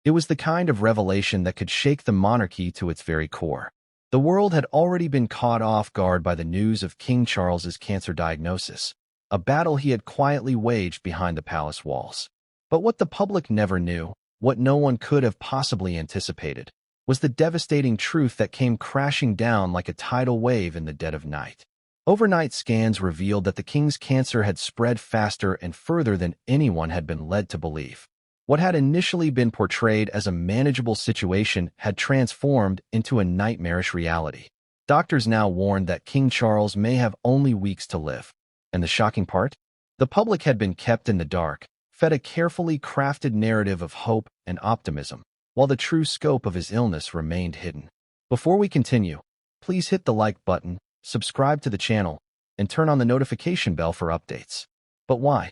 It was the kind of revelation that could shake the monarchy to its very core. The world had already been caught off guard by the news of King Charles's cancer diagnosis, a battle he had quietly waged behind the palace walls. But what the public never knew, what no one could have possibly anticipated, was the devastating truth that came crashing down like a tidal wave in the dead of night. Overnight scans revealed that the king's cancer had spread faster and further than anyone had been led to believe. What had initially been portrayed as a manageable situation had transformed into a nightmarish reality. Doctors now warned that King Charles may have only weeks to live. And the shocking part? The public had been kept in the dark, fed a carefully crafted narrative of hope and optimism, while the true scope of his illness remained hidden. Before we continue, please hit the like button, subscribe to the channel, and turn on the notification bell for updates. But why?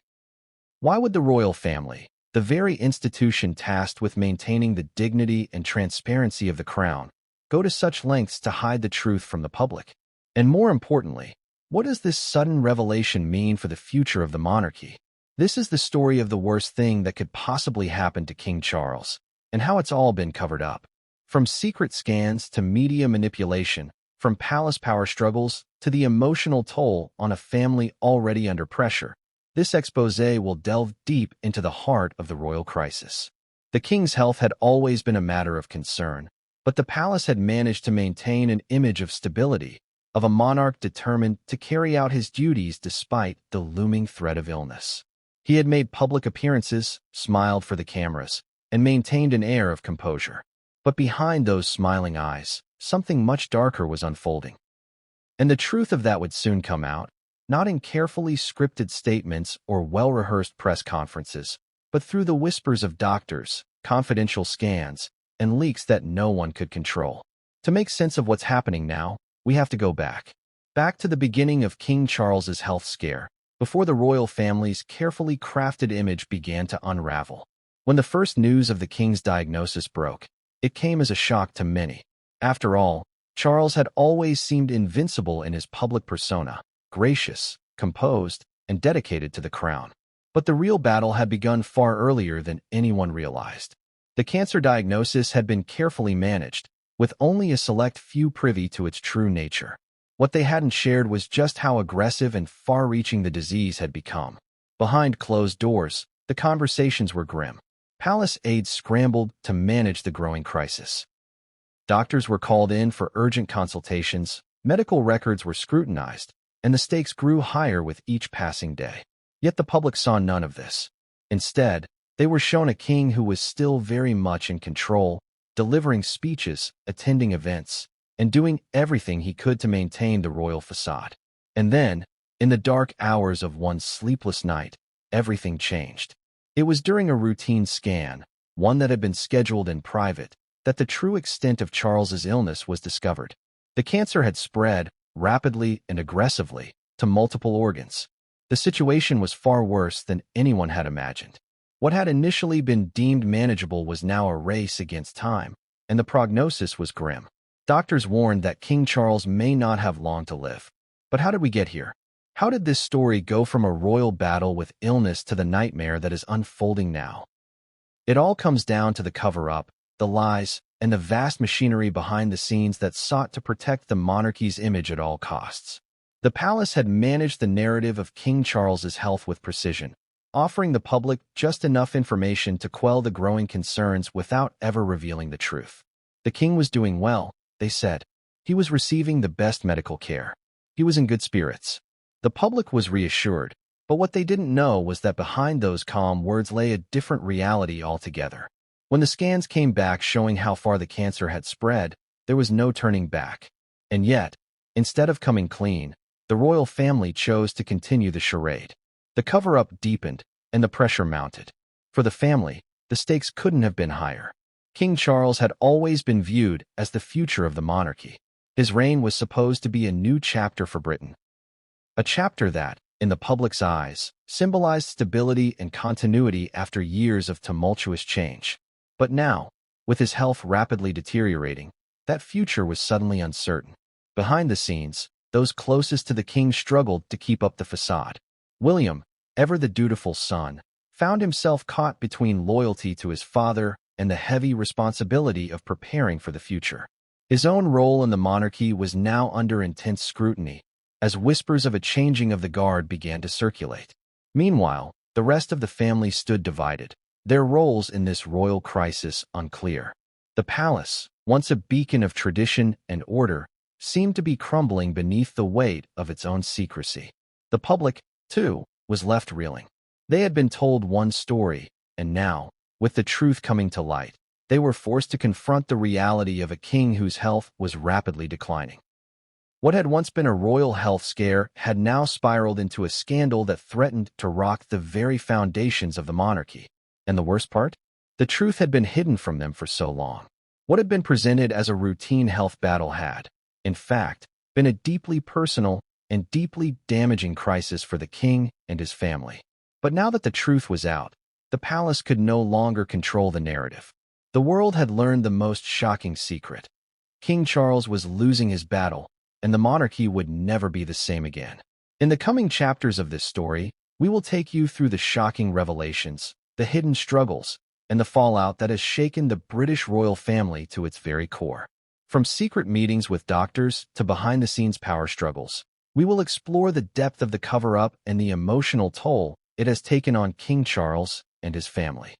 Why would the royal family, the very institution tasked with maintaining the dignity and transparency of the crown, go to such lengths to hide the truth from the public? And more importantly, what does this sudden revelation mean for the future of the monarchy? This is the story of the worst thing that could possibly happen to King Charles, and how it's all been covered up. From secret scans to media manipulation, from palace power struggles to the emotional toll on a family already under pressure, this exposé will delve deep into the heart of the royal crisis. The king's health had always been a matter of concern, but the palace had managed to maintain an image of stability, of a monarch determined to carry out his duties despite the looming threat of illness. He had made public appearances, smiled for the cameras, and maintained an air of composure. But behind those smiling eyes, something much darker was unfolding. And the truth of that would soon come out, not in carefully scripted statements or well-rehearsed press conferences, but through the whispers of doctors, confidential scans, and leaks that no one could control. To make sense of what's happening now, we have to go back. Back to the beginning of King Charles's health scare, before the royal family's carefully crafted image began to unravel. When the first news of the king's diagnosis broke, it came as a shock to many. After all, Charles had always seemed invincible in his public persona, gracious, composed, and dedicated to the crown. But the real battle had begun far earlier than anyone realized. The cancer diagnosis had been carefully managed, with only a select few privy to its true nature. What they hadn't shared was just how aggressive and far-reaching the disease had become. Behind closed doors, the conversations were grim. Palace aides scrambled to manage the growing crisis. Doctors were called in for urgent consultations, medical records were scrutinized, and the stakes grew higher with each passing day. Yet the public saw none of this. Instead, they were shown a king who was still very much in control, delivering speeches, attending events, and doing everything he could to maintain the royal facade. And then, in the dark hours of one sleepless night, everything changed. It was during a routine scan, one that had been scheduled in private, that the true extent of Charles's illness was discovered. The cancer had spread, rapidly and aggressively, to multiple organs. The situation was far worse than anyone had imagined. What had initially been deemed manageable was now a race against time, and the prognosis was grim. Doctors warned that King Charles may not have long to live. But how did we get here? How did this story go from a royal battle with illness to the nightmare that is unfolding now? It all comes down to the cover-up, the lies, and the vast machinery behind the scenes that sought to protect the monarchy's image at all costs. The palace had managed the narrative of King Charles's health with precision, offering the public just enough information to quell the growing concerns without ever revealing the truth. The king was doing well, they said. He was receiving the best medical care. He was in good spirits. The public was reassured, but what they didn't know was that behind those calm words lay a different reality altogether. When the scans came back showing how far the cancer had spread, there was no turning back. And yet, instead of coming clean, the royal family chose to continue the charade. The cover-up deepened, and the pressure mounted. For the family, the stakes couldn't have been higher. King Charles had always been viewed as the future of the monarchy. His reign was supposed to be a new chapter for Britain. A chapter that, in the public's eyes, symbolized stability and continuity after years of tumultuous change. But now, with his health rapidly deteriorating, that future was suddenly uncertain. Behind the scenes, those closest to the king struggled to keep up the facade. William, ever the dutiful son, found himself caught between loyalty to his father and the heavy responsibility of preparing for the future. His own role in the monarchy was now under intense scrutiny, as whispers of a changing of the guard began to circulate. Meanwhile, the rest of the family stood divided, their roles in this royal crisis unclear. The palace, once a beacon of tradition and order, seemed to be crumbling beneath the weight of its own secrecy. The public, too, was left reeling. They had been told one story, and now, with the truth coming to light, they were forced to confront the reality of a king whose health was rapidly declining. What had once been a royal health scare had now spiraled into a scandal that threatened to rock the very foundations of the monarchy. And the worst part? The truth had been hidden from them for so long. What had been presented as a routine health battle had, in fact, been a deeply personal and deeply damaging crisis for the king and his family. But now that the truth was out, the palace could no longer control the narrative. The world had learned the most shocking secret. King Charles was losing his battle, and the monarchy would never be the same again. In the coming chapters of this story, we will take you through the shocking revelations, the hidden struggles, and the fallout that has shaken the British royal family to its very core. From secret meetings with doctors to behind-the-scenes power struggles, we will explore the depth of the cover-up and the emotional toll it has taken on King Charles and his family.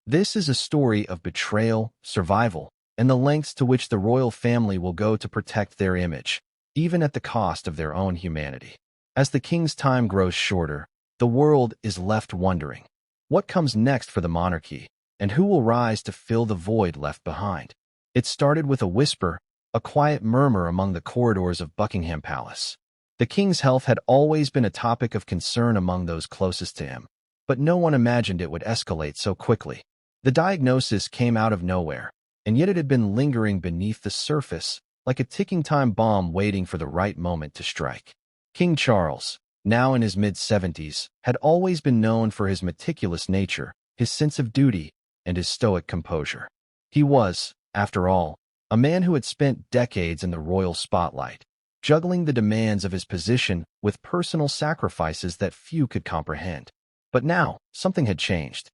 This is a story of betrayal, survival, and the lengths to which the royal family will go to protect their image, even at the cost of their own humanity. As the king's time grows shorter, the world is left wondering, what comes next for the monarchy, and who will rise to fill the void left behind? It started with a whisper, a quiet murmur among the corridors of Buckingham Palace. The king's health had always been a topic of concern among those closest to him, but no one imagined it would escalate so quickly. The diagnosis came out of nowhere, and yet it had been lingering beneath the surface, like a ticking time bomb waiting for the right moment to strike. King Charles, now in his mid-70s, had always been known for his meticulous nature, his sense of duty, and his stoic composure. He was, after all, a man who had spent decades in the royal spotlight, juggling the demands of his position with personal sacrifices that few could comprehend. But now, something had changed.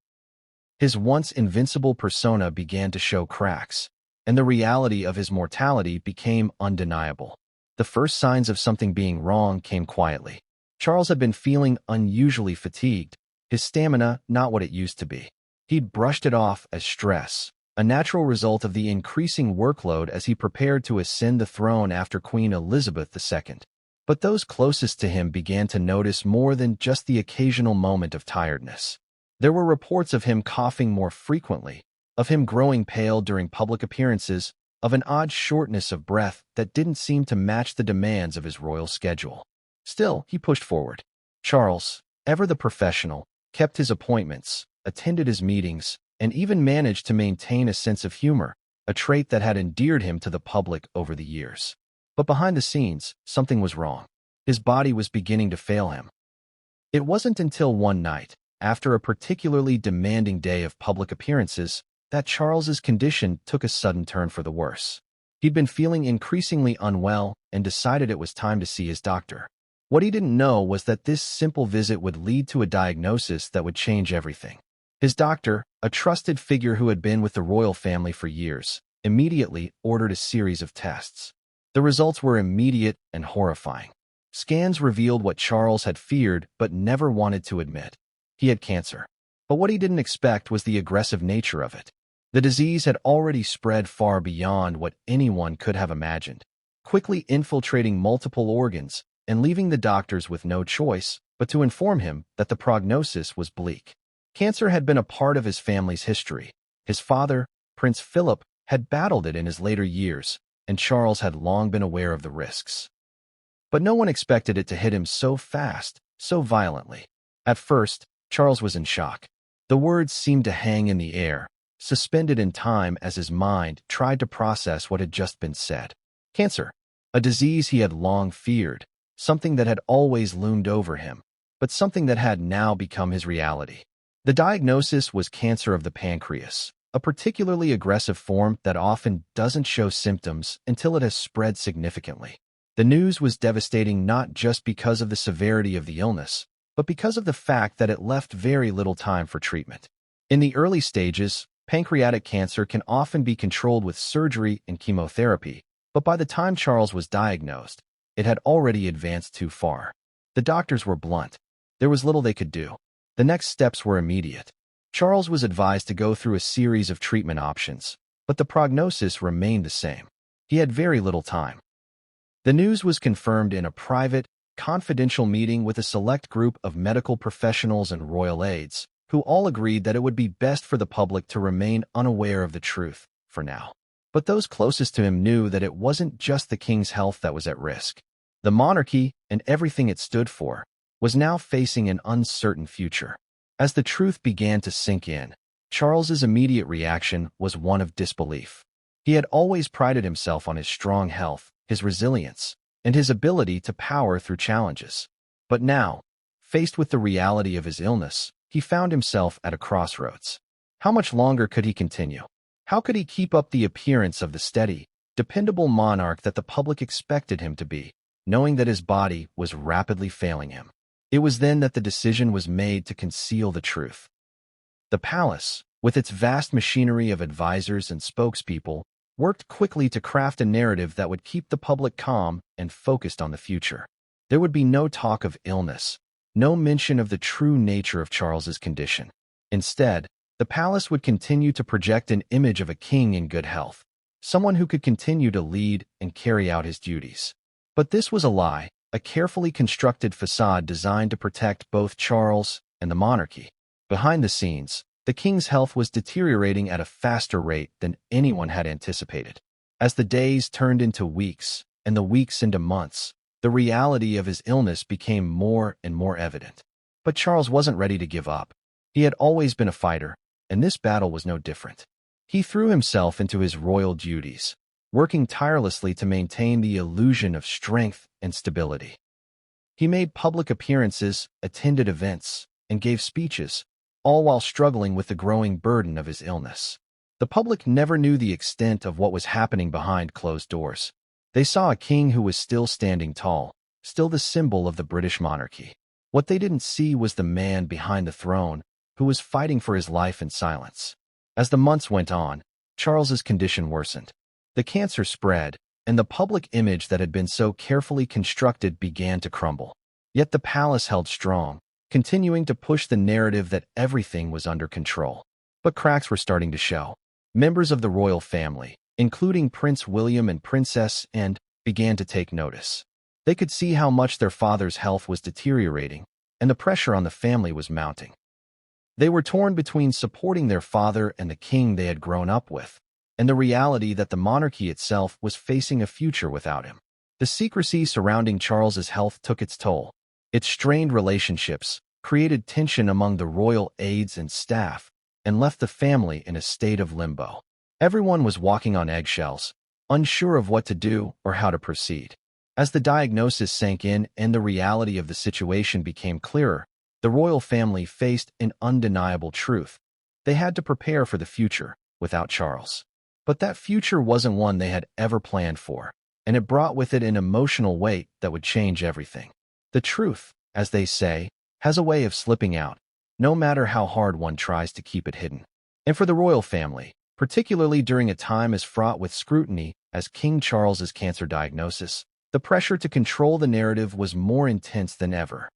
His once invincible persona began to show cracks, and the reality of his mortality became undeniable. The first signs of something being wrong came quietly. Charles had been feeling unusually fatigued, his stamina not what it used to be. He'd brushed it off as stress, a natural result of the increasing workload as he prepared to ascend the throne after Queen Elizabeth II. But those closest to him began to notice more than just the occasional moment of tiredness. There were reports of him coughing more frequently, of him growing pale during public appearances, of an odd shortness of breath that didn't seem to match the demands of his royal schedule. Still, he pushed forward. Charles, ever the professional, kept his appointments, attended his meetings, and even managed to maintain a sense of humor, a trait that had endeared him to the public over the years. But behind the scenes, something was wrong. His body was beginning to fail him. It wasn't until one night, after a particularly demanding day of public appearances, that Charles's condition took a sudden turn for the worse. He'd been feeling increasingly unwell and decided it was time to see his doctor. What he didn't know was that this simple visit would lead to a diagnosis that would change everything. His doctor, a trusted figure who had been with the royal family for years, immediately ordered a series of tests. The results were immediate and horrifying. Scans revealed what Charles had feared but never wanted to admit. He had cancer. But what he didn't expect was the aggressive nature of it. The disease had already spread far beyond what anyone could have imagined, quickly infiltrating multiple organs and leaving the doctors with no choice but to inform him that the prognosis was bleak. Cancer had been a part of his family's history. His father, Prince Philip, had battled it in his later years, and Charles had long been aware of the risks. But no one expected it to hit him so fast, so violently. At first, Charles was in shock. The words seemed to hang in the air, suspended in time as his mind tried to process what had just been said. Cancer, a disease he had long feared, something that had always loomed over him, but something that had now become his reality. The diagnosis was cancer of the pancreas, a particularly aggressive form that often doesn't show symptoms until it has spread significantly. The news was devastating not just because of the severity of the illness, but because of the fact that it left very little time for treatment. In the early stages, Pancreatic cancer can often be controlled with surgery and chemotherapy, but by the time Charles was diagnosed, it had already advanced too far. The doctors were blunt. There was little they could do. The next steps were immediate. Charles was advised to go through a series of treatment options, but the prognosis remained the same. He had very little time. The news was confirmed in a private, confidential meeting with a select group of medical professionals and royal aides, who all agreed that it would be best for the public to remain unaware of the truth, for now. But those closest to him knew that it wasn't just the king's health that was at risk. The monarchy, and everything it stood for, was now facing an uncertain future. As the truth began to sink in, Charles's immediate reaction was one of disbelief. He had always prided himself on his strong health, his resilience, and his ability to power through challenges. But now, faced with the reality of his illness, he found himself at a crossroads. How much longer could he continue? How could he keep up the appearance of the steady, dependable monarch that the public expected him to be, knowing that his body was rapidly failing him? It was then that the decision was made to conceal the truth. The palace, with its vast machinery of advisors and spokespeople, worked quickly to craft a narrative that would keep the public calm and focused on the future. There would be no talk of illness, no mention of the true nature of Charles's condition. Instead, the palace would continue to project an image of a king in good health, someone who could continue to lead and carry out his duties. But this was a lie, a carefully constructed facade designed to protect both Charles and the monarchy. Behind the scenes, the king's health was deteriorating at a faster rate than anyone had anticipated. As the days turned into weeks and the weeks into months, the reality of his illness became more and more evident. But Charles wasn't ready to give up. He had always been a fighter, and this battle was no different. He threw himself into his royal duties, working tirelessly to maintain the illusion of strength and stability. He made public appearances, attended events, and gave speeches, all while struggling with the growing burden of his illness. The public never knew the extent of what was happening behind closed doors. They saw a king who was still standing tall, still the symbol of the British monarchy. What they didn't see was the man behind the throne, who was fighting for his life in silence. As the months went on, Charles's condition worsened. The cancer spread, and the public image that had been so carefully constructed began to crumble. Yet the palace held strong, continuing to push the narrative that everything was under control. But cracks were starting to show. Members of the royal family, including Prince William and Princess Anne, began to take notice. They could see how much their father's health was deteriorating, and the pressure on the family was mounting. They were torn between supporting their father and the king they had grown up with, and the reality that the monarchy itself was facing a future without him. The secrecy surrounding Charles's health took its toll. It strained relationships, created tension among the royal aides and staff, and left the family in a state of limbo. Everyone was walking on eggshells, unsure of what to do or how to proceed. As the diagnosis sank in and the reality of the situation became clearer, the royal family faced an undeniable truth. They had to prepare for the future without Charles. But that future wasn't one they had ever planned for, and it brought with it an emotional weight that would change everything. The truth, as they say, has a way of slipping out, no matter how hard one tries to keep it hidden. And for the royal family, particularly during a time as fraught with scrutiny as King Charles's cancer diagnosis, the pressure to control the narrative was more intense than ever.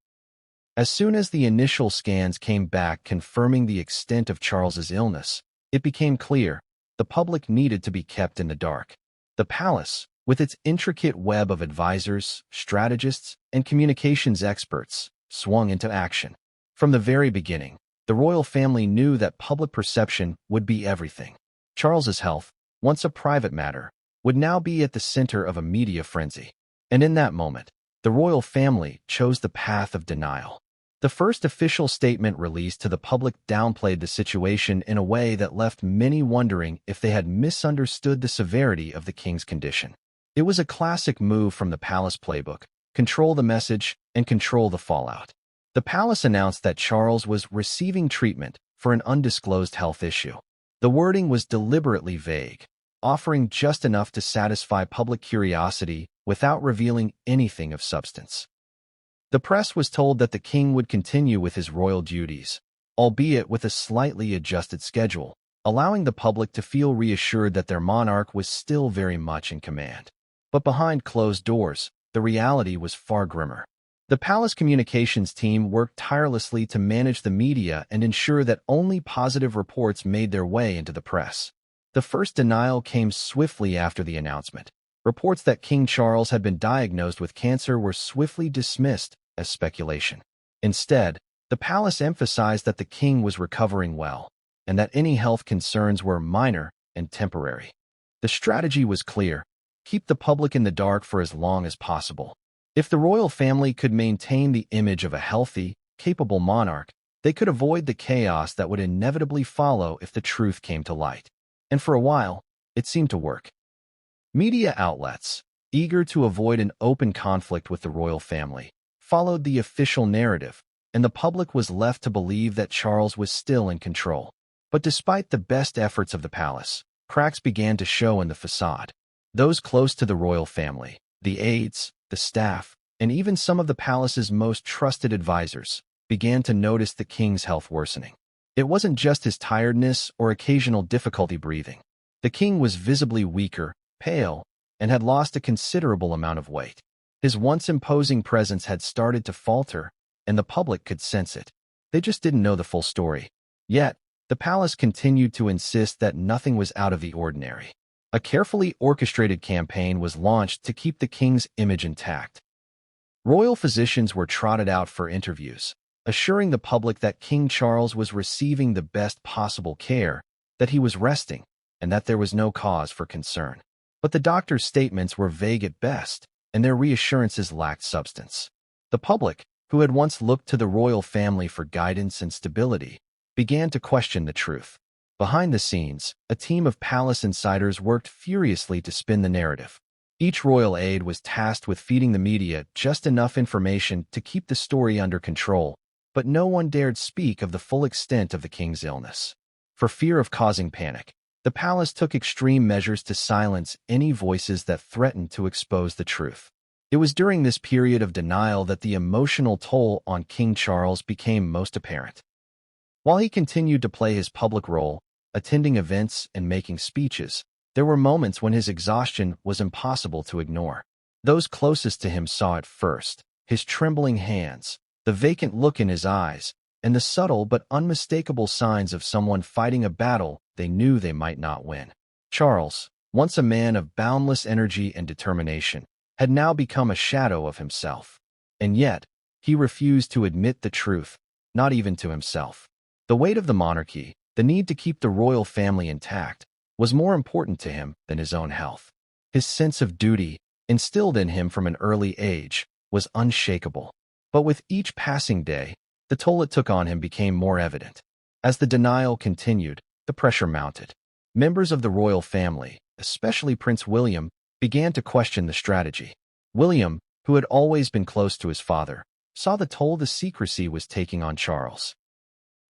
As soon as the initial scans came back confirming the extent of Charles's illness, it became clear the public needed to be kept in the dark. The palace, with its intricate web of advisors, strategists, and communications experts, swung into action. From the very beginning, the royal family knew that public perception would be everything. Charles's health, once a private matter, would now be at the center of a media frenzy. And in that moment, the royal family chose the path of denial. The first official statement released to the public downplayed the situation in a way that left many wondering if they had misunderstood the severity of the king's condition. It was a classic move from the palace playbook: control the message and control the fallout. The palace announced that Charles was receiving treatment for an undisclosed health issue. The wording was deliberately vague, offering just enough to satisfy public curiosity without revealing anything of substance. The press was told that the king would continue with his royal duties, albeit with a slightly adjusted schedule, allowing the public to feel reassured that their monarch was still very much in command. But behind closed doors, the reality was far grimmer. The palace communications team worked tirelessly to manage the media and ensure that only positive reports made their way into the press. The first denial came swiftly after the announcement. Reports that King Charles had been diagnosed with cancer were swiftly dismissed as speculation. Instead, the palace emphasized that the king was recovering well, and that any health concerns were minor and temporary. The strategy was clear: keep the public in the dark for as long as possible. If the royal family could maintain the image of a healthy, capable monarch, they could avoid the chaos that would inevitably follow if the truth came to light. And for a while, it seemed to work. Media outlets, eager to avoid an open conflict with the royal family, followed the official narrative, and the public was left to believe that Charles was still in control. But despite the best efforts of the palace, cracks began to show in the facade. Those close to the royal family, the aides, the staff, and even some of the palace's most trusted advisors, began to notice the king's health worsening. It wasn't just his tiredness or occasional difficulty breathing. The king was visibly weaker, pale, and had lost a considerable amount of weight. His once imposing presence had started to falter, and the public could sense it. They just didn't know the full story. Yet, the palace continued to insist that nothing was out of the ordinary. A carefully orchestrated campaign was launched to keep the king's image intact. Royal physicians were trotted out for interviews, assuring the public that King Charles was receiving the best possible care, that he was resting, and that there was no cause for concern. But the doctors' statements were vague at best, and their reassurances lacked substance. The public, who had once looked to the royal family for guidance and stability, began to question the truth. Behind the scenes, a team of palace insiders worked furiously to spin the narrative. Each royal aide was tasked with feeding the media just enough information to keep the story under control, but no one dared speak of the full extent of the king's illness. For fear of causing panic, the palace took extreme measures to silence any voices that threatened to expose the truth. It was during this period of denial that the emotional toll on King Charles became most apparent. While he continued to play his public role, attending events and making speeches, there were moments when his exhaustion was impossible to ignore. Those closest to him saw it first: his trembling hands, the vacant look in his eyes, and the subtle but unmistakable signs of someone fighting a battle they knew they might not win. Charles, once a man of boundless energy and determination, had now become a shadow of himself. And yet, he refused to admit the truth, not even to himself. The weight of the monarchy, the need to keep the royal family intact, was more important to him than his own health. His sense of duty, instilled in him from an early age, was unshakable. But with each passing day, the toll it took on him became more evident. As the denial continued, the pressure mounted. Members of the royal family, especially Prince William, began to question the strategy. William, who had always been close to his father, saw the toll the secrecy was taking on Charles.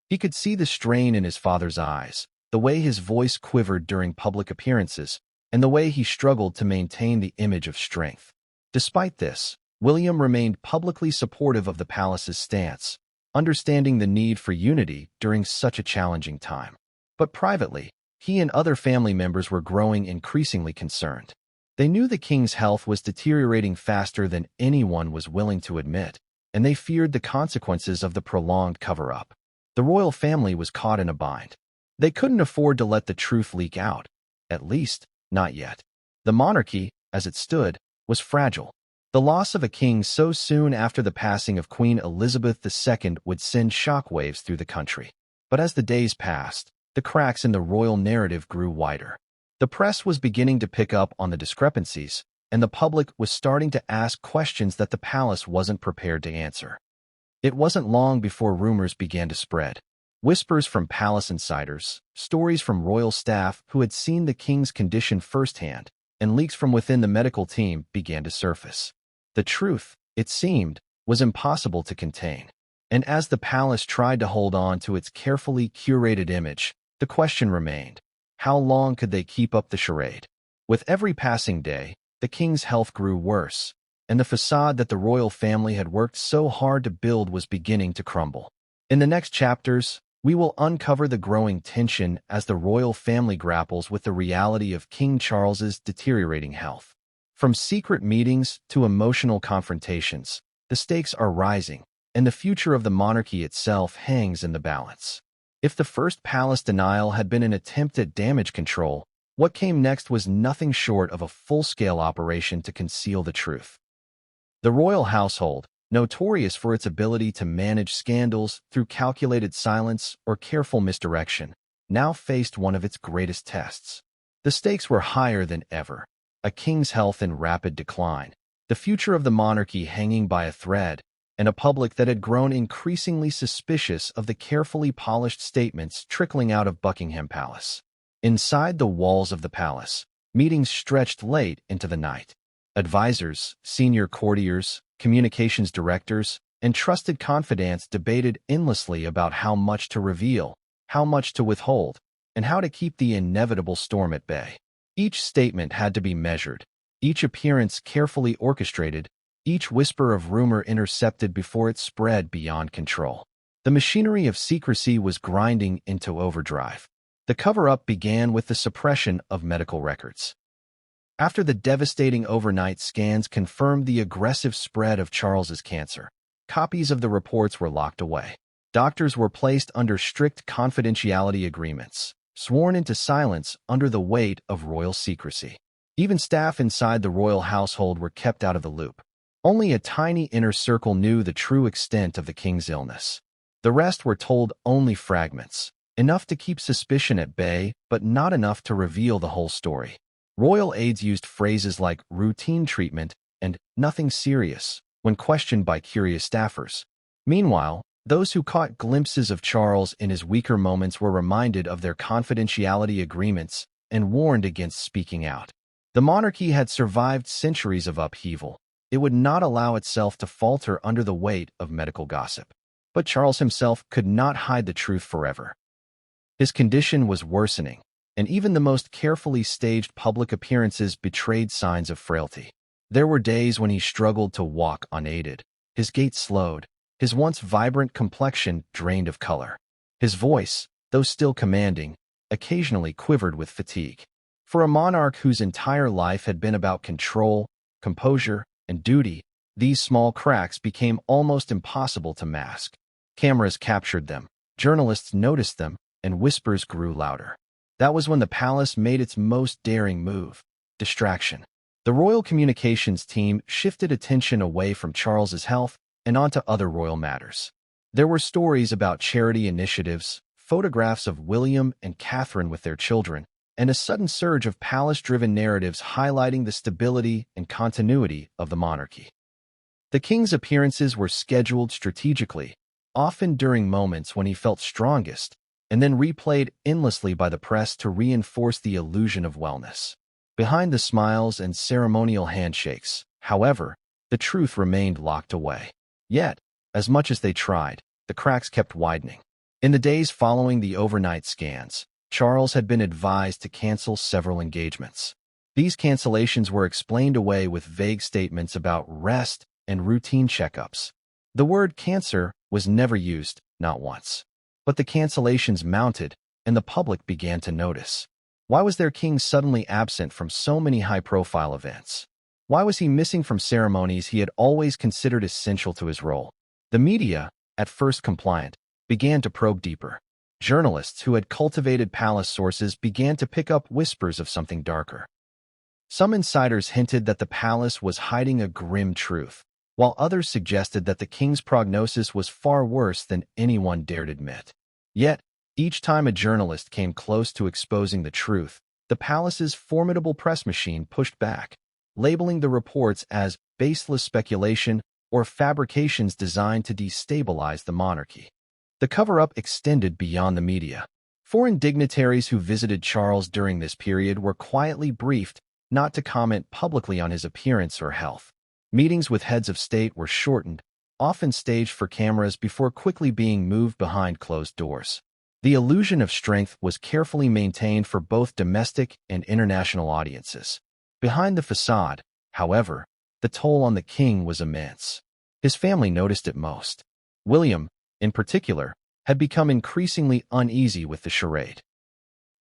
He could see the strain in his father's eyes, the way his voice quivered during public appearances, and the way he struggled to maintain the image of strength. Despite this, William remained publicly supportive of the palace's stance, understanding the need for unity during such a challenging time. But privately, he and other family members were growing increasingly concerned. They knew the king's health was deteriorating faster than anyone was willing to admit, and they feared the consequences of the prolonged cover-up. The royal family was caught in a bind. They couldn't afford to let the truth leak out, at least, not yet. The monarchy, as it stood, was fragile. The loss of a king so soon after the passing of Queen Elizabeth II would send shockwaves through the country. But as the days passed, the cracks in the royal narrative grew wider. The press was beginning to pick up on the discrepancies, and the public was starting to ask questions that the palace wasn't prepared to answer. It wasn't long before rumors began to spread. Whispers from palace insiders, stories from royal staff who had seen the king's condition firsthand, and leaks from within the medical team began to surface. The truth, it seemed, was impossible to contain. And as the palace tried to hold on to its carefully curated image, the question remained: how long could they keep up the charade? With every passing day, the king's health grew worse, and the facade that the royal family had worked so hard to build was beginning to crumble. In the next chapters, We will uncover the growing tension as the royal family grapples with the reality of King Charles's deteriorating health. From secret meetings to emotional confrontations, the stakes are rising, and the future of the monarchy itself hangs in the balance. If the first palace denial had been an attempt at damage control, what came next was nothing short of a full-scale operation to conceal the truth. The royal household, notorious for its ability to manage scandals through calculated silence or careful misdirection, now faced one of its greatest tests. The stakes were higher than ever. A king's health in rapid decline, the future of the monarchy hanging by a thread, and a public that had grown increasingly suspicious of the carefully polished statements trickling out of Buckingham Palace. Inside the walls of the palace, meetings stretched late into the night. Advisors, senior courtiers, communications directors, and trusted confidants debated endlessly about how much to reveal, how much to withhold, and how to keep the inevitable storm at bay. Each statement had to be measured, each appearance carefully orchestrated, each whisper of rumor intercepted before it spread beyond control. The machinery of secrecy was grinding into overdrive. The cover-up began with the suppression of medical records. After the devastating overnight scans confirmed the aggressive spread of Charles's cancer, copies of the reports were locked away. Doctors were placed under strict confidentiality agreements, sworn into silence under the weight of royal secrecy. Even staff inside the royal household were kept out of the loop. Only a tiny inner circle knew the true extent of the king's illness. The rest were told only fragments, enough to keep suspicion at bay, but not enough to reveal the whole story. Royal aides used phrases like routine treatment and nothing serious when questioned by curious staffers. Meanwhile, those who caught glimpses of Charles in his weaker moments were reminded of their confidentiality agreements and warned against speaking out. The monarchy had survived centuries of upheaval. It would not allow itself to falter under the weight of medical gossip. But Charles himself could not hide the truth forever. His condition was worsening, and even the most carefully staged public appearances betrayed signs of frailty. There were days when he struggled to walk unaided. His gait slowed, his once vibrant complexion drained of color. His voice, though still commanding, occasionally quivered with fatigue. For a monarch whose entire life had been about control, composure, and duty, these small cracks became almost impossible to mask. Cameras captured them, journalists noticed them, and whispers grew louder. That was when the palace made its most daring move: distraction. The royal communications team shifted attention away from Charles's health and onto other royal matters. There were stories about charity initiatives, photographs of William and Catherine with their children, and a sudden surge of palace-driven narratives highlighting the stability and continuity of the monarchy. The king's appearances were scheduled strategically, often during moments when he felt strongest, and then replayed endlessly by the press to reinforce the illusion of wellness. Behind the smiles and ceremonial handshakes, however, the truth remained locked away. Yet, as much as they tried, the cracks kept widening. In the days following the overnight scans, Charles had been advised to cancel several engagements. These cancellations were explained away with vague statements about rest and routine checkups. The word cancer was never used, not once. But the cancellations mounted, and the public began to notice. Why was their king suddenly absent from so many high-profile events? Why was he missing from ceremonies he had always considered essential to his role? The media, at first compliant, began to probe deeper. Journalists who had cultivated palace sources began to pick up whispers of something darker. Some insiders hinted that the palace was hiding a grim truth, while others suggested that the king's prognosis was far worse than anyone dared admit. Yet, each time a journalist came close to exposing the truth, the palace's formidable press machine pushed back, labeling the reports as baseless speculation or fabrications designed to destabilize the monarchy. The cover-up extended beyond the media. Foreign dignitaries who visited Charles during this period were quietly briefed not to comment publicly on his appearance or health. Meetings with heads of state were shortened, often staged for cameras before quickly being moved behind closed doors. The illusion of strength was carefully maintained for both domestic and international audiences. Behind the facade, however, the toll on the king was immense. His family noticed it most. William, in particular, had become increasingly uneasy with the charade.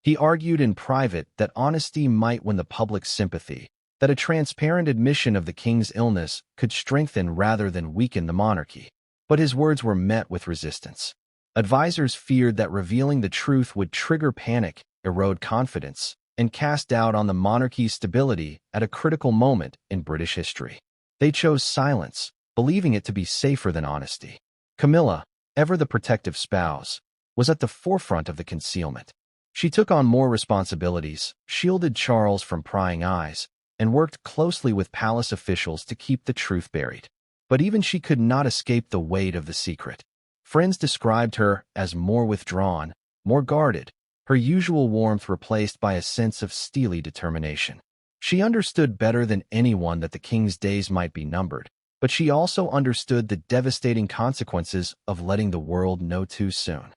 He argued in private that honesty might win the public's sympathy, that a transparent admission of the king's illness could strengthen rather than weaken the monarchy. But his words were met with resistance. Advisors feared that revealing the truth would trigger panic, erode confidence, and cast doubt on the monarchy's stability at a critical moment in British history. They chose silence, believing it to be safer than honesty. Camilla, ever the protective spouse, was at the forefront of the concealment. She took on more responsibilities, shielded Charles from prying eyes, and worked closely with palace officials to keep the truth buried. But even she could not escape the weight of the secret. Friends described her as more withdrawn, more guarded, her usual warmth replaced by a sense of steely determination. She understood better than anyone that the king's days might be numbered, but she also understood the devastating consequences of letting the world know too soon.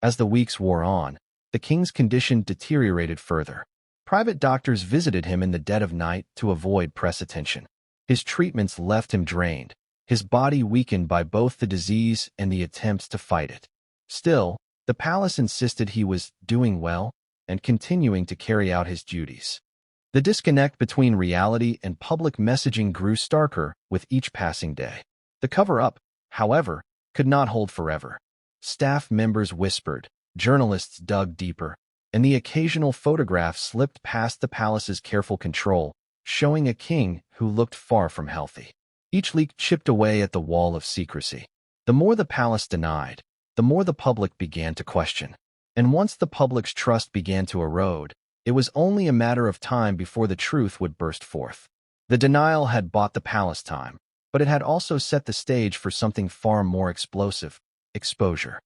As the weeks wore on, the king's condition deteriorated further. Private doctors visited him in the dead of night to avoid press attention. His treatments left him drained, his body weakened by both the disease and the attempts to fight it. Still, the palace insisted he was doing well and continuing to carry out his duties. The disconnect between reality and public messaging grew starker with each passing day. The cover-up, however, could not hold forever. Staff members whispered, journalists dug deeper, and the occasional photograph slipped past the palace's careful control, showing a king who looked far from healthy. Each leak chipped away at the wall of secrecy. The more the palace denied, the more the public began to question. And once the public's trust began to erode, it was only a matter of time before the truth would burst forth. The denial had bought the palace time, but it had also set the stage for something far more explosive: exposure.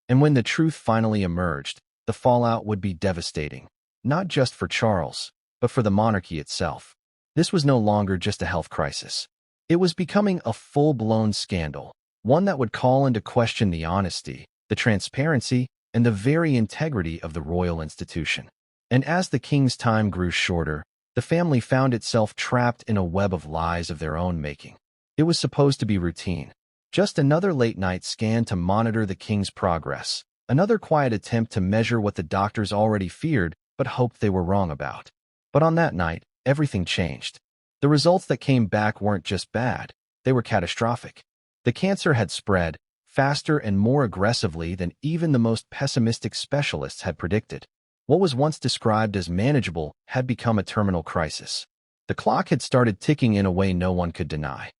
And when the truth finally emerged, the fallout would be devastating, not just for Charles, but for the monarchy itself. This was no longer just a health crisis. It was becoming a full-blown scandal, one that would call into question the honesty, the transparency, and the very integrity of the royal institution. And as the king's time grew shorter, the family found itself trapped in a web of lies of their own making. It was supposed to be routine, just another late-night scan to monitor the king's progress, another quiet attempt to measure what the doctors already feared but hoped they were wrong about. But on that night, everything changed. The results that came back weren't just bad, they were catastrophic. The cancer had spread faster and more aggressively than even the most pessimistic specialists had predicted. What was once described as manageable had become a terminal crisis. The clock had started ticking in a way no one could deny.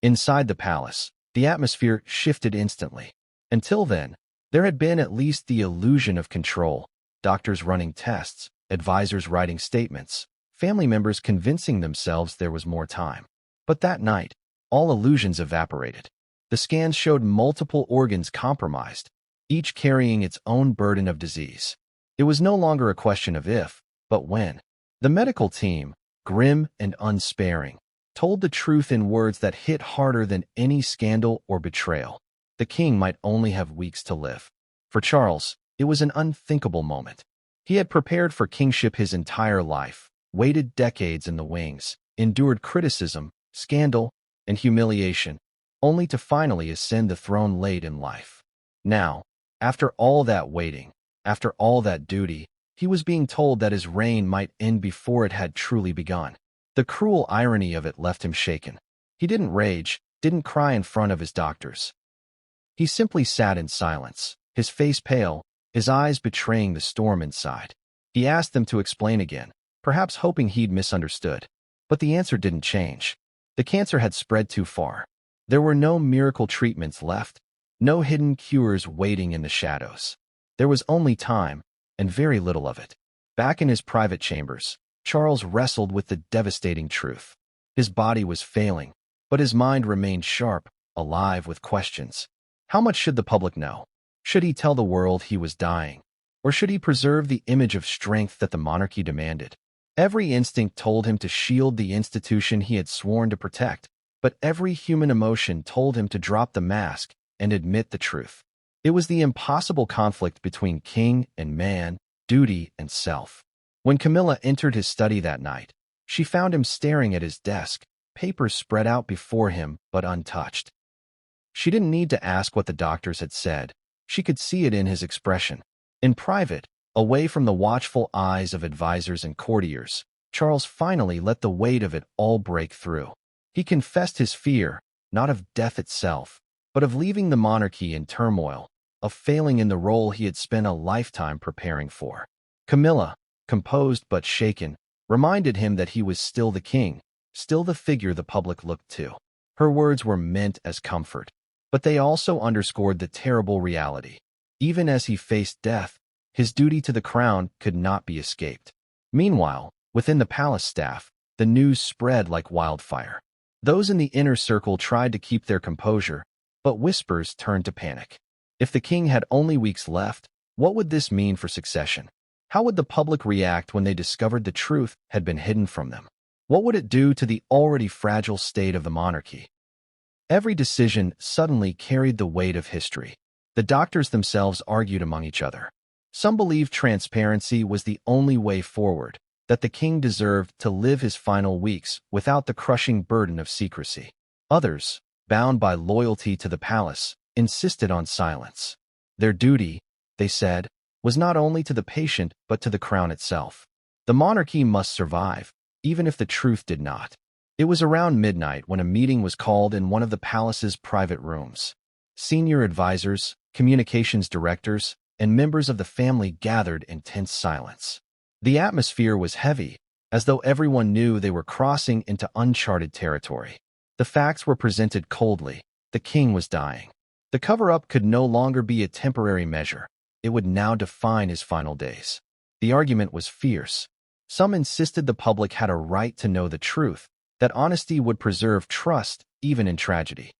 Inside the palace, the atmosphere shifted instantly. Until then, there had been at least the illusion of control, doctors running tests, advisors writing statements, family members convincing themselves there was more time. But that night, all illusions evaporated. The scans showed multiple organs compromised, each carrying its own burden of disease. It was no longer a question of if, but when. The medical team, grim and unsparing, told the truth in words that hit harder than any scandal or betrayal. The king might only have weeks to live. For Charles, it was an unthinkable moment. He had prepared for kingship his entire life, waited decades in the wings, endured criticism, scandal, and humiliation, only to finally ascend the throne late in life. Now, after all that waiting, after all that duty, he was being told that his reign might end before it had truly begun. The cruel irony of it left him shaken. He didn't rage, didn't cry in front of his doctors. He simply sat in silence, his face pale, his eyes betraying the storm inside. He asked them to explain again, perhaps hoping he'd misunderstood. But the answer didn't change. The cancer had spread too far. There were no miracle treatments left, no hidden cures waiting in the shadows. There was only time, and very little of it. Back in his private chambers, Charles wrestled with the devastating truth. His body was failing, but his mind remained sharp, alive with questions. How much should the public know? Should he tell the world he was dying? Or should he preserve the image of strength that the monarchy demanded? Every instinct told him to shield the institution he had sworn to protect, but every human emotion told him to drop the mask and admit the truth. It was the impossible conflict between king and man, duty and self. When Camilla entered his study that night, she found him staring at his desk, papers spread out before him but untouched. She didn't need to ask what the doctors had said. She could see it in his expression. In private, away from the watchful eyes of advisers and courtiers, Charles finally let the weight of it all break through. He confessed his fear, not of death itself, but of leaving the monarchy in turmoil, of failing in the role he had spent a lifetime preparing for. Camilla, composed but shaken, reminded him that he was still the king, still the figure the public looked to. Her words were meant as comfort, but they also underscored the terrible reality. Even as he faced death, his duty to the crown could not be escaped. Meanwhile, within the palace staff, the news spread like wildfire. Those in the inner circle tried to keep their composure, but whispers turned to panic. If the king had only weeks left, what would this mean for succession? How would the public react when they discovered the truth had been hidden from them? What would it do to the already fragile state of the monarchy? Every decision suddenly carried the weight of history. The doctors themselves argued among each other. Some believed transparency was the only way forward, that the king deserved to live his final weeks without the crushing burden of secrecy. Others, bound by loyalty to the palace, insisted on silence. Their duty, they said, was not only to the patient but to the crown itself. The monarchy must survive, even if the truth did not. It was around midnight when a meeting was called in one of the palace's private rooms. Senior advisors, communications directors, and members of the family gathered in tense silence. The atmosphere was heavy, as though everyone knew they were crossing into uncharted territory. The facts were presented coldly. The king was dying. The cover-up could no longer be a temporary measure. It would now define his final days. The argument was fierce. Some insisted the public had a right to know the truth, that honesty would preserve trust even in tragedy.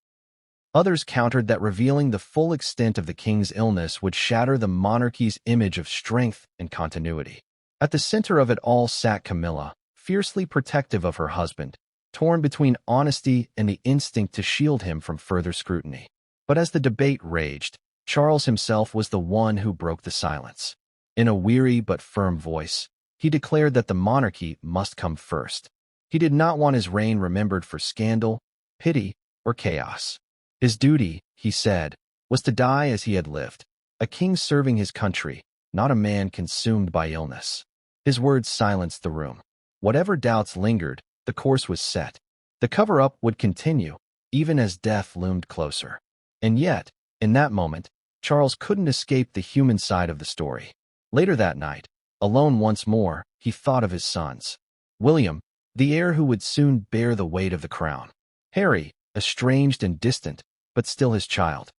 Others countered that revealing the full extent of the king's illness would shatter the monarchy's image of strength and continuity. At the center of it all sat Camilla, fiercely protective of her husband, torn between honesty and the instinct to shield him from further scrutiny. But as the debate raged, Charles himself was the one who broke the silence. In a weary but firm voice, he declared that the monarchy must come first. He did not want his reign remembered for scandal, pity, or chaos. His duty, he said, was to die as he had lived, a king serving his country, not a man consumed by illness. His words silenced the room. Whatever doubts lingered, the course was set. The cover-up would continue, even as death loomed closer. And yet, in that moment, Charles couldn't escape the human side of the story. Later that night, alone once more, he thought of his sons. William, the heir who would soon bear the weight of the crown. Harry, estranged and distant, but still his child.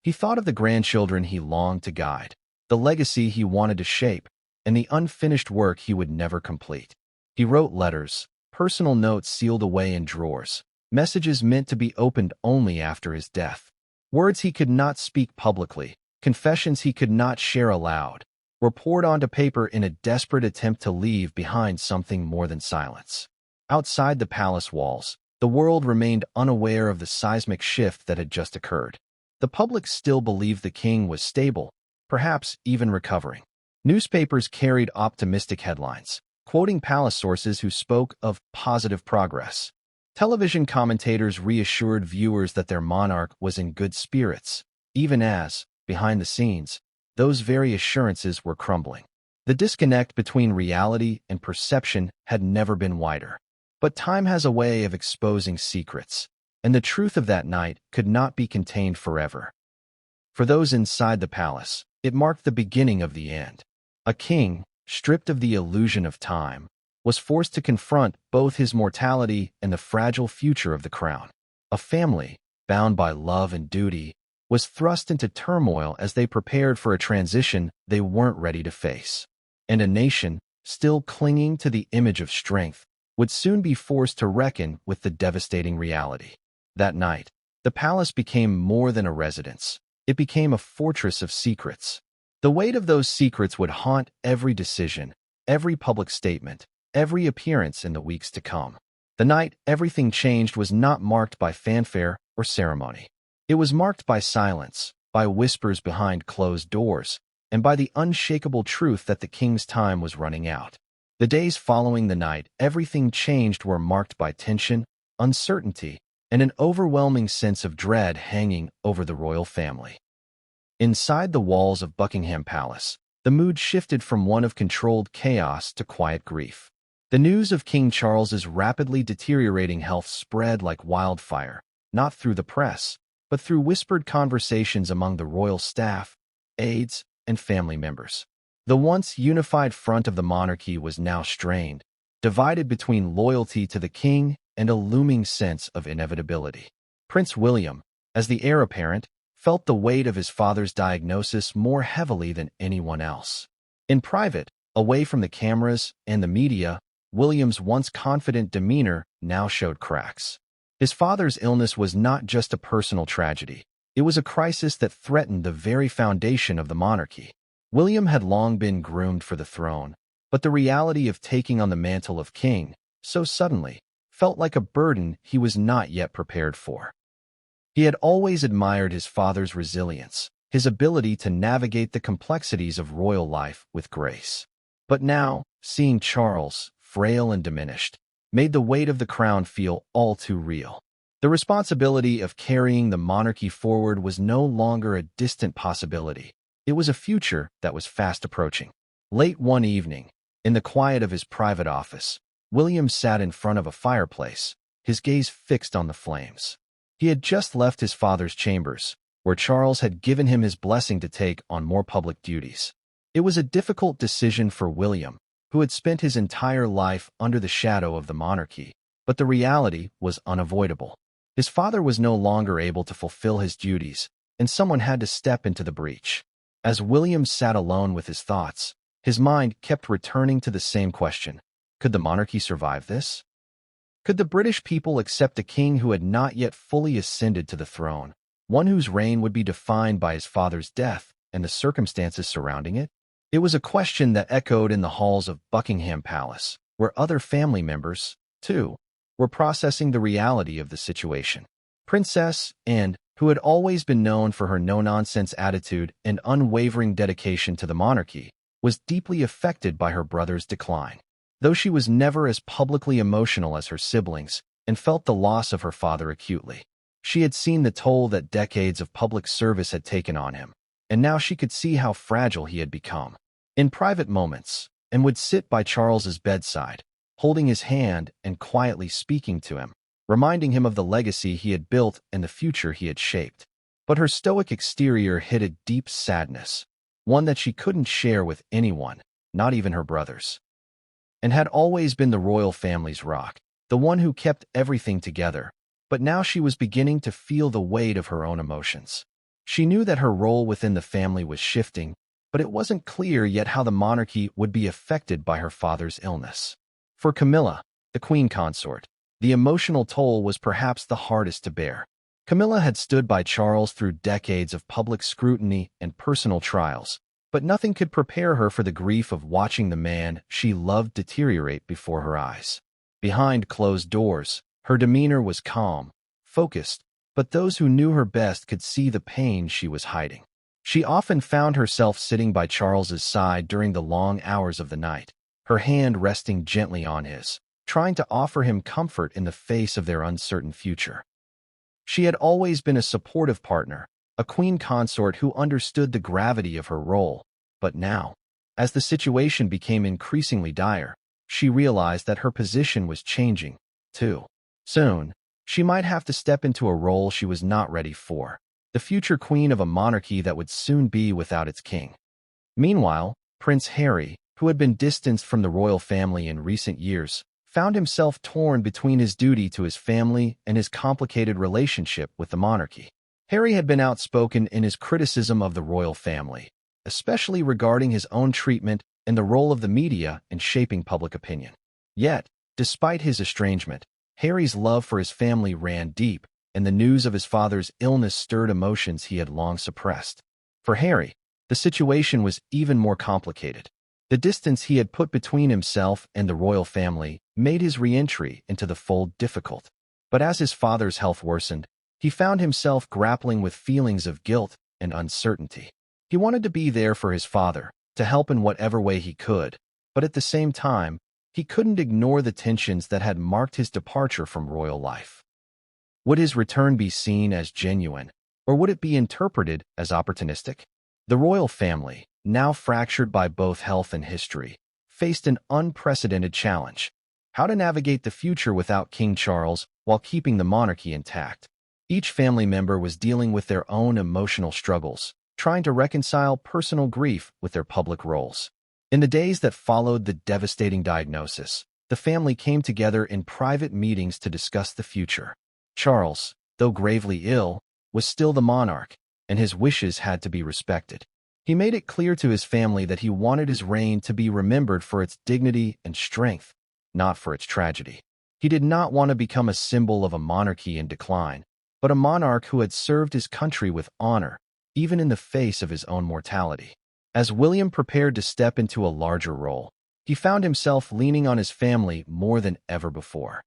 He thought of the grandchildren he longed to guide, the legacy he wanted to shape, and the unfinished work he would never complete. He wrote letters, personal notes sealed away in drawers, messages meant to be opened only after his death. Words he could not speak publicly, confessions he could not share aloud, were poured onto paper in a desperate attempt to leave behind something more than silence. Outside the palace walls, the world remained unaware of the seismic shift that had just occurred. The public still believed the king was stable, perhaps even recovering. Newspapers carried optimistic headlines, quoting palace sources who spoke of positive progress. Television commentators reassured viewers that their monarch was in good spirits, even as, behind the scenes, those very assurances were crumbling. The disconnect between reality and perception had never been wider. But time has a way of exposing secrets, and the truth of that night could not be contained forever. For those inside the palace, it marked the beginning of the end. A king, stripped of the illusion of time, was forced to confront both his mortality and the fragile future of the crown. A family, bound by love and duty, was thrust into turmoil as they prepared for a transition they weren't ready to face. And a nation, still clinging to the image of strength, would soon be forced to reckon with the devastating reality. That night, the palace became more than a residence. It became a fortress of secrets. The weight of those secrets would haunt every decision, every public statement, every appearance in the weeks to come. The night everything changed was not marked by fanfare or ceremony. It was marked by silence, by whispers behind closed doors, and by the unshakable truth that the king's time was running out. The days following the night everything changed were marked by tension, uncertainty, and an overwhelming sense of dread hanging over the royal family. Inside the walls of Buckingham Palace, the mood shifted from one of controlled chaos to quiet grief. The news of King Charles's rapidly deteriorating health spread like wildfire, not through the press, but through whispered conversations among the royal staff, aides, and family members. The once unified front of the monarchy was now strained, divided between loyalty to the king and a looming sense of inevitability. Prince William, as the heir apparent, felt the weight of his father's diagnosis more heavily than anyone else. In private, away from the cameras and the media, William's once confident demeanor now showed cracks. His father's illness was not just a personal tragedy. It was a crisis that threatened the very foundation of the monarchy. William had long been groomed for the throne, but the reality of taking on the mantle of king, so suddenly, felt like a burden he was not yet prepared for. He had always admired his father's resilience, his ability to navigate the complexities of royal life with grace. But now, seeing Charles, frail and diminished, made the weight of the crown feel all too real. The responsibility of carrying the monarchy forward was no longer a distant possibility. It was a future that was fast approaching. Late one evening, in the quiet of his private office, William sat in front of a fireplace, his gaze fixed on the flames. He had just left his father's chambers, where Charles had given him his blessing to take on more public duties. It was a difficult decision for William, who had spent his entire life under the shadow of the monarchy, but the reality was unavoidable. His father was no longer able to fulfill his duties, and someone had to step into the breach. As William sat alone with his thoughts, his mind kept returning to the same question: could the monarchy survive this? Could the British people accept a king who had not yet fully ascended to the throne, one whose reign would be defined by his father's death and the circumstances surrounding it? It was a question that echoed in the halls of Buckingham Palace, where other family members, too, were processing the reality of the situation. Princess Anne, who had always been known for her no-nonsense attitude and unwavering dedication to the monarchy, was deeply affected by her brother's decline. Though she was never as publicly emotional as her siblings and felt the loss of her father acutely, she had seen the toll that decades of public service had taken on him, and now she could see how fragile he had become. In private moments, Anne would sit by Charles's bedside, holding his hand and quietly speaking to him, reminding him of the legacy he had built and the future he had shaped. But her stoic exterior hid a deep sadness, one that she couldn't share with anyone, not even her brothers. And had always been the royal family's rock, the one who kept everything together, but now she was beginning to feel the weight of her own emotions. She knew that her role within the family was shifting, but it wasn't clear yet how the monarchy would be affected by her father's illness. For Camilla, the queen consort, the emotional toll was perhaps the hardest to bear. Camilla had stood by Charles through decades of public scrutiny and personal trials, but nothing could prepare her for the grief of watching the man she loved deteriorate before her eyes. Behind closed doors, her demeanor was calm, focused, but those who knew her best could see the pain she was hiding. She often found herself sitting by Charles's side during the long hours of the night, her hand resting gently on his, trying to offer him comfort in the face of their uncertain future. She had always been a supportive partner, a queen consort who understood the gravity of her role, but now, as the situation became increasingly dire, she realized that her position was changing, too. Soon, she might have to step into a role she was not ready for, the future queen of a monarchy that would soon be without its king. Meanwhile, Prince Harry, who had been distanced from the royal family in recent years, found himself torn between his duty to his family and his complicated relationship with the monarchy. Harry had been outspoken in his criticism of the royal family, especially regarding his own treatment and the role of the media in shaping public opinion. Yet, despite his estrangement, Harry's love for his family ran deep, and the news of his father's illness stirred emotions he had long suppressed. For Harry, the situation was even more complicated. The distance he had put between himself and the royal family made his re-entry into the fold difficult. But as his father's health worsened, he found himself grappling with feelings of guilt and uncertainty. He wanted to be there for his father, to help in whatever way he could, but at the same time, he couldn't ignore the tensions that had marked his departure from royal life. Would his return be seen as genuine, or would it be interpreted as opportunistic? The royal family, now fractured by both health and history, faced an unprecedented challenge: how to navigate the future without King Charles while keeping the monarchy intact. Each family member was dealing with their own emotional struggles, trying to reconcile personal grief with their public roles. In the days that followed the devastating diagnosis, the family came together in private meetings to discuss the future. Charles, though gravely ill, was still the monarch, and his wishes had to be respected. He made it clear to his family that he wanted his reign to be remembered for its dignity and strength, not for its tragedy. He did not want to become a symbol of a monarchy in decline, but a monarch who had served his country with honor, even in the face of his own mortality. As William prepared to step into a larger role, he found himself leaning on his family more than ever before.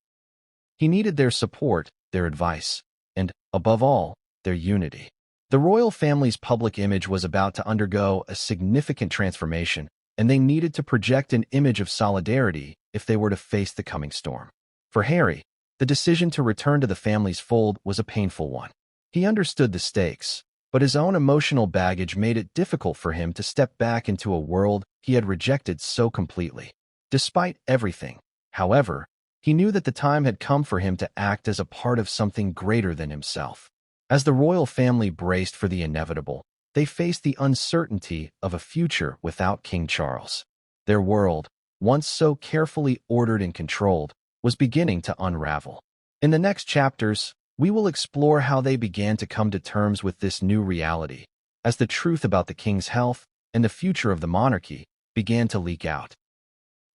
He needed their support, their advice, and, above all, their unity. The royal family's public image was about to undergo a significant transformation, and they needed to project an image of solidarity if they were to face the coming storm. For Harry, the decision to return to the family's fold was a painful one. He understood the stakes, but his own emotional baggage made it difficult for him to step back into a world he had rejected so completely. Despite everything, however, he knew that the time had come for him to act as a part of something greater than himself. As the royal family braced for the inevitable, they faced the uncertainty of a future without King Charles. Their world, once so carefully ordered and controlled, was beginning to unravel. In the next chapters, we will explore how they began to come to terms with this new reality, as the truth about the king's health and the future of the monarchy began to leak out.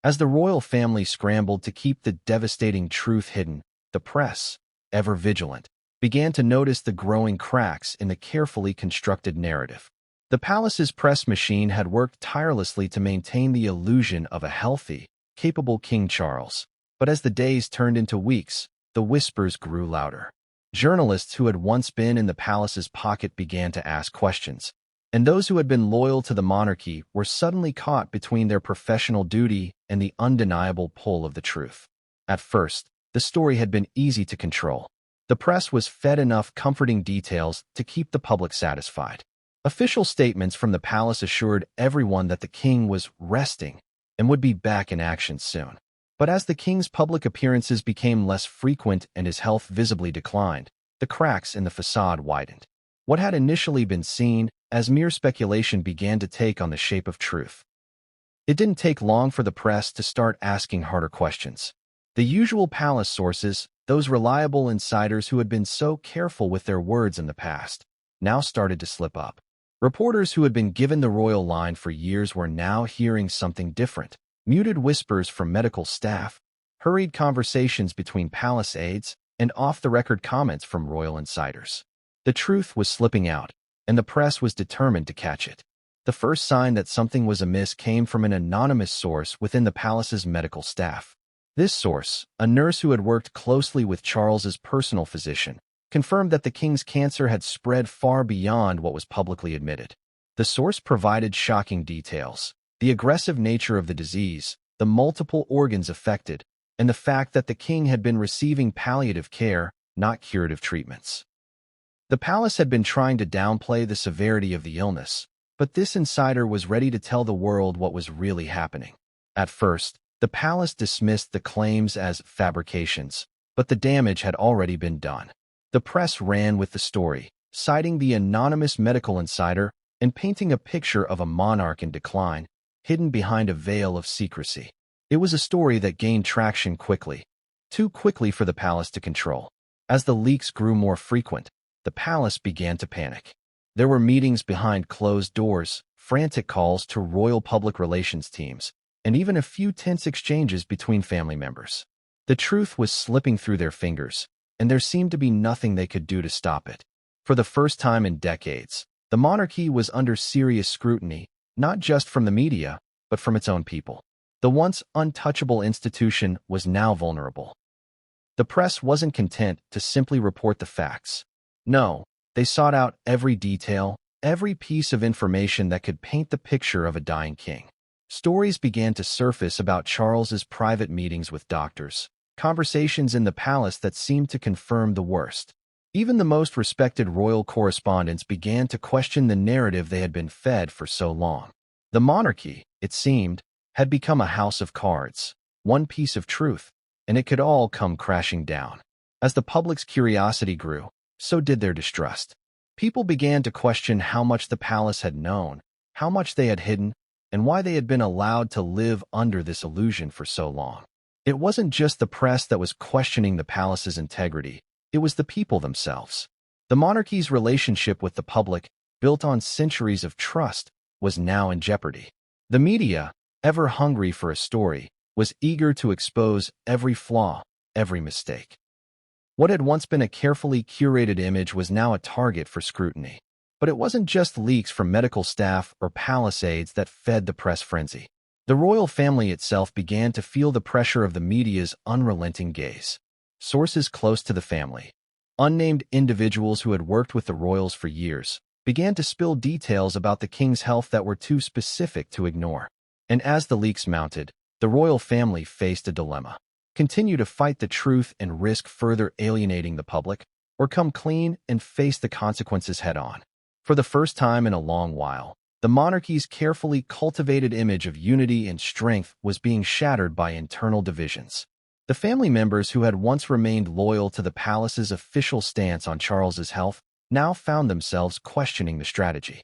As the royal family scrambled to keep the devastating truth hidden, the press, ever vigilant, began to notice the growing cracks in the carefully constructed narrative. The palace's press machine had worked tirelessly to maintain the illusion of a healthy, capable King Charles, but as the days turned into weeks, the whispers grew louder. Journalists who had once been in the palace's pocket began to ask questions, and those who had been loyal to the monarchy were suddenly caught between their professional duty and the undeniable pull of the truth. At first, the story had been easy to control. The press was fed enough comforting details to keep the public satisfied. Official statements from the palace assured everyone that the king was resting and would be back in action soon. But as the king's public appearances became less frequent and his health visibly declined, the cracks in the facade widened. What had initially been seen as mere speculation began to take on the shape of truth. It didn't take long for the press to start asking harder questions. The usual palace sources, those reliable insiders who had been so careful with their words in the past, now started to slip up. Reporters who had been given the royal line for years were now hearing something different. Muted whispers from medical staff, hurried conversations between palace aides, and off-the-record comments from royal insiders. The truth was slipping out, and the press was determined to catch it. The first sign that something was amiss came from an anonymous source within the palace's medical staff. This source, a nurse who had worked closely with Charles's personal physician, confirmed that the king's cancer had spread far beyond what was publicly admitted. The source provided shocking details: the aggressive nature of the disease, the multiple organs affected, and the fact that the king had been receiving palliative care, not curative treatments. The palace had been trying to downplay the severity of the illness, but this insider was ready to tell the world what was really happening. At first, the palace dismissed the claims as fabrications, but the damage had already been done. The press ran with the story, citing the anonymous medical insider and painting a picture of a monarch in decline, hidden behind a veil of secrecy. It was a story that gained traction quickly, too quickly for the palace to control. As the leaks grew more frequent, the palace began to panic. There were meetings behind closed doors, frantic calls to royal public relations teams, and even a few tense exchanges between family members. The truth was slipping through their fingers, and there seemed to be nothing they could do to stop it. For the first time in decades, the monarchy was under serious scrutiny, not just from the media, but from its own people. The once untouchable institution was now vulnerable. The press wasn't content to simply report the facts. No, they sought out every detail, every piece of information that could paint the picture of a dying king. Stories began to surface about Charles's private meetings with doctors, conversations in the palace that seemed to confirm the worst. Even the most respected royal correspondents began to question the narrative they had been fed for so long. The monarchy, it seemed, had become a house of cards, one piece of truth, and it could all come crashing down. As the public's curiosity grew, so did their distrust. People began to question how much the palace had known, how much they had hidden, and why they had been allowed to live under this illusion for so long. It wasn't just the press that was questioning the palace's integrity, it was the people themselves. The monarchy's relationship with the public, built on centuries of trust, was now in jeopardy. The media, ever hungry for a story, was eager to expose every flaw, every mistake. What had once been a carefully curated image was now a target for scrutiny. But it wasn't just leaks from medical staff or palace aides that fed the press frenzy. The royal family itself began to feel the pressure of the media's unrelenting gaze. Sources close to the family, unnamed individuals who had worked with the royals for years, began to spill details about the king's health that were too specific to ignore. And as the leaks mounted, the royal family faced a dilemma. Continue to fight the truth and risk further alienating the public, or come clean and face the consequences head-on. For the first time in a long while, the monarchy's carefully cultivated image of unity and strength was being shattered by internal divisions. The family members who had once remained loyal to the palace's official stance on Charles's health now found themselves questioning the strategy.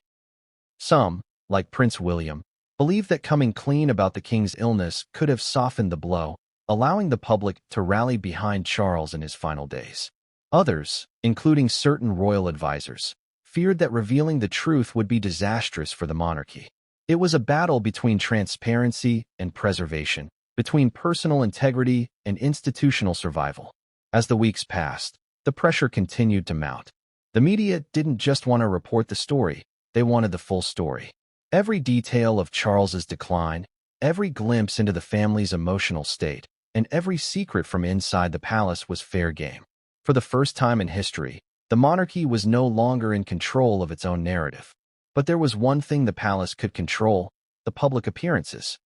Some, like Prince William, believed that coming clean about the king's illness could have softened the blow, allowing the public to rally behind Charles in his final days. Others, including certain royal advisors, feared that revealing the truth would be disastrous for the monarchy. It was a battle between transparency and preservation, between personal integrity and institutional survival. As the weeks passed, the pressure continued to mount. The media didn't just want to report the story, they wanted the full story. Every detail of Charles's decline, every glimpse into the family's emotional state, and every secret from inside the palace was fair game. For the first time in history, the monarchy was no longer in control of its own narrative. But there was one thing the palace could control: the public appearances.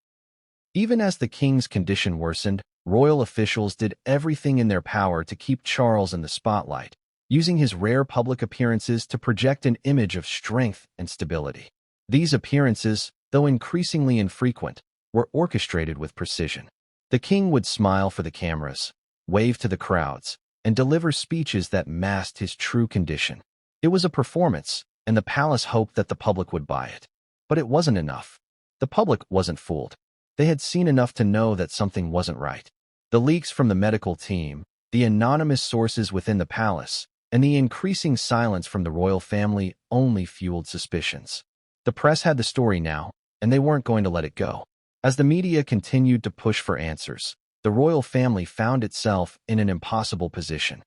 Even as the king's condition worsened, royal officials did everything in their power to keep Charles in the spotlight, using his rare public appearances to project an image of strength and stability. These appearances, though increasingly infrequent, were orchestrated with precision. The king would smile for the cameras, wave to the crowds, and deliver speeches that masked his true condition. It was a performance, and the palace hoped that the public would buy it. But it wasn't enough. The public wasn't fooled. They had seen enough to know that something wasn't right. The leaks from the medical team, the anonymous sources within the palace, and the increasing silence from the royal family only fueled suspicions. The press had the story now, and they weren't going to let it go. As the media continued to push for answers, the royal family found itself in an impossible position.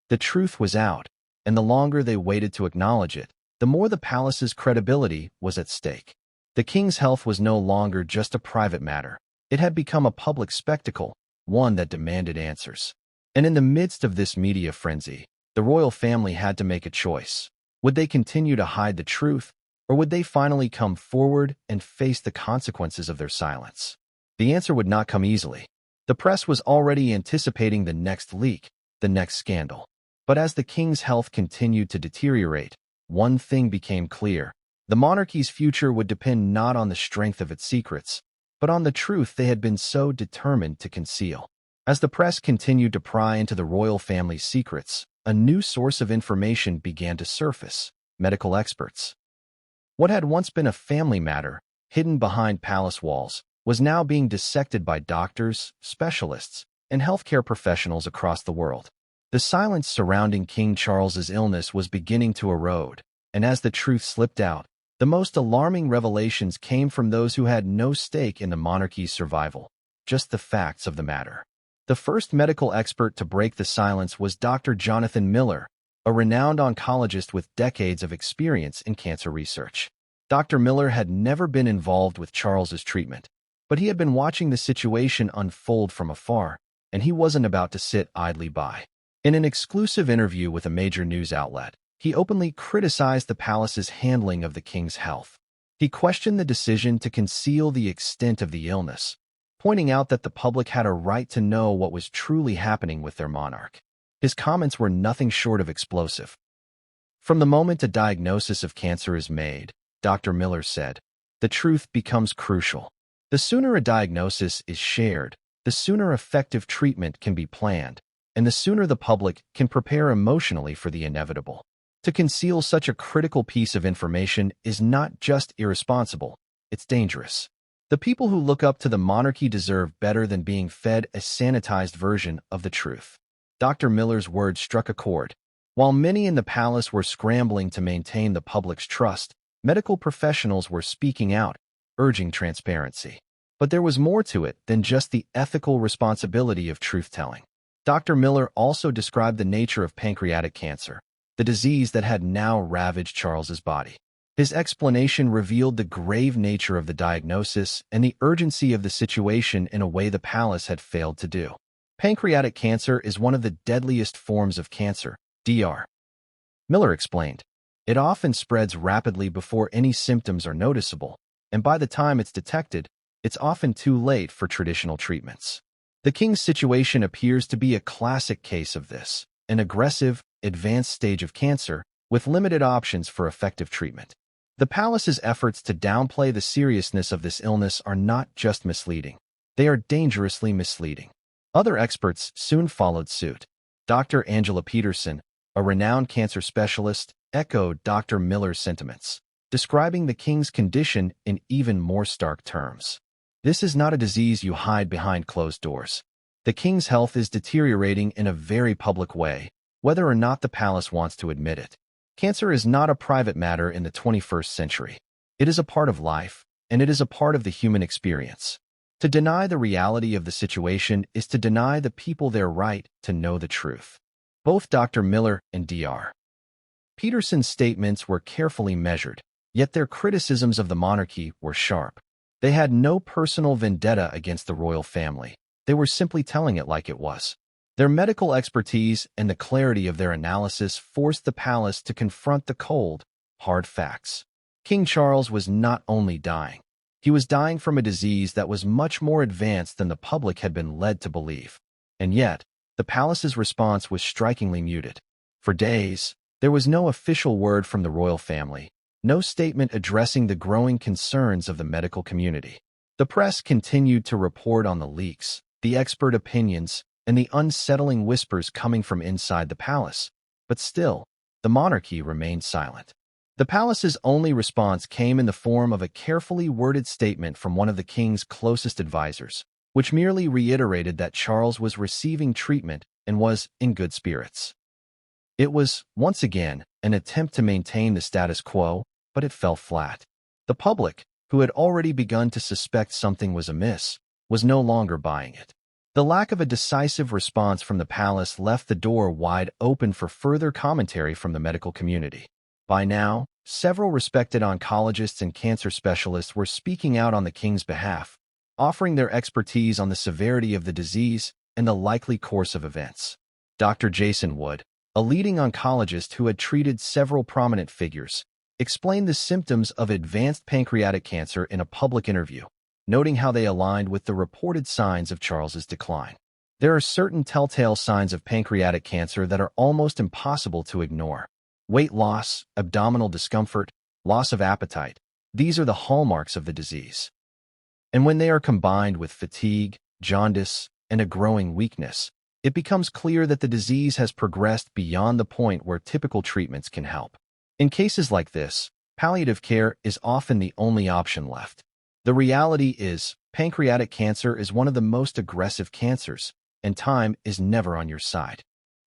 The truth was out, and the longer they waited to acknowledge it, the more the palace's credibility was at stake. The king's health was no longer just a private matter. It had become a public spectacle, one that demanded answers. And in the midst of this media frenzy, the royal family had to make a choice. Would they continue to hide the truth, or would they finally come forward and face the consequences of their silence? The answer would not come easily. The press was already anticipating the next leak, the next scandal. But as the king's health continued to deteriorate, one thing became clear. The monarchy's future would depend not on the strength of its secrets, but on the truth they had been so determined to conceal. As the press continued to pry into the royal family's secrets, a new source of information began to surface: medical experts. What had once been a family matter, hidden behind palace walls, was now being dissected by doctors, specialists, and healthcare professionals across the world. The silence surrounding King Charles's illness was beginning to erode, and as the truth slipped out, the most alarming revelations came from those who had no stake in the monarchy's survival, just the facts of the matter. The first medical expert to break the silence was Dr. Jonathan Miller, a renowned oncologist with decades of experience in cancer research. Dr. Miller had never been involved with Charles's treatment, but he had been watching the situation unfold from afar, and he wasn't about to sit idly by. In an exclusive interview with a major news outlet, he openly criticized the palace's handling of the king's health. He questioned the decision to conceal the extent of the illness, pointing out that the public had a right to know what was truly happening with their monarch. His comments were nothing short of explosive. From the moment a diagnosis of cancer is made, Dr. Miller said, the truth becomes crucial. The sooner a diagnosis is shared, the sooner effective treatment can be planned, and the sooner the public can prepare emotionally for the inevitable. To conceal such a critical piece of information is not just irresponsible, it's dangerous. The people who look up to the monarchy deserve better than being fed a sanitized version of the truth. Dr. Miller's words struck a chord. While many in the palace were scrambling to maintain the public's trust, medical professionals were speaking out, urging transparency. But there was more to it than just the ethical responsibility of truth-telling. Dr. Miller also described the nature of pancreatic cancer, the disease that had now ravaged Charles's body. His explanation revealed the grave nature of the diagnosis and the urgency of the situation in a way the palace had failed to do. Pancreatic cancer is one of the deadliest forms of cancer, Dr. Miller explained. It often spreads rapidly before any symptoms are noticeable, and by the time it's detected, it's often too late for traditional treatments. The king's situation appears to be a classic case of this, an aggressive, advanced stage of cancer with limited options for effective treatment. The palace's efforts to downplay the seriousness of this illness are not just misleading. They are dangerously misleading. Other experts soon followed suit. Dr. Angela Peterson, a renowned cancer specialist, echoed Dr. Miller's sentiments, describing the king's condition in even more stark terms. This is not a disease you hide behind closed doors. The king's health is deteriorating in a very public way, whether or not the palace wants to admit it. Cancer is not a private matter in the 21st century. It is a part of life, and it is a part of the human experience. To deny the reality of the situation is to deny the people their right to know the truth. Both Dr. Miller and Dr. Peterson's statements were carefully measured, yet their criticisms of the monarchy were sharp. They had no personal vendetta against the royal family. They were simply telling it like it was. Their medical expertise and the clarity of their analysis forced the palace to confront the cold, hard facts. King Charles was not only dying. He was dying from a disease that was much more advanced than the public had been led to believe. And yet, the palace's response was strikingly muted. For days, there was no official word from the royal family, no statement addressing the growing concerns of the medical community. The press continued to report on the leaks, the expert opinions, and the unsettling whispers coming from inside the palace. But still, the monarchy remained silent. The palace's only response came in the form of a carefully worded statement from one of the king's closest advisors, which merely reiterated that Charles was receiving treatment and was in good spirits. It was, once again, an attempt to maintain the status quo, but it fell flat. The public, who had already begun to suspect something was amiss, was no longer buying it. The lack of a decisive response from the palace left the door wide open for further commentary from the medical community. By now, several respected oncologists and cancer specialists were speaking out on the king's behalf, offering their expertise on the severity of the disease and the likely course of events. Dr. Jason Wood, a leading oncologist who had treated several prominent figures, explained the symptoms of advanced pancreatic cancer in a public interview, noting how they aligned with the reported signs of Charles's decline. There are certain telltale signs of pancreatic cancer that are almost impossible to ignore. Weight loss, abdominal discomfort, loss of appetite. These are the hallmarks of the disease. And when they are combined with fatigue, jaundice, and a growing weakness, it becomes clear that the disease has progressed beyond the point where typical treatments can help. In cases like this, palliative care is often the only option left. The reality is, pancreatic cancer is one of the most aggressive cancers, and time is never on your side.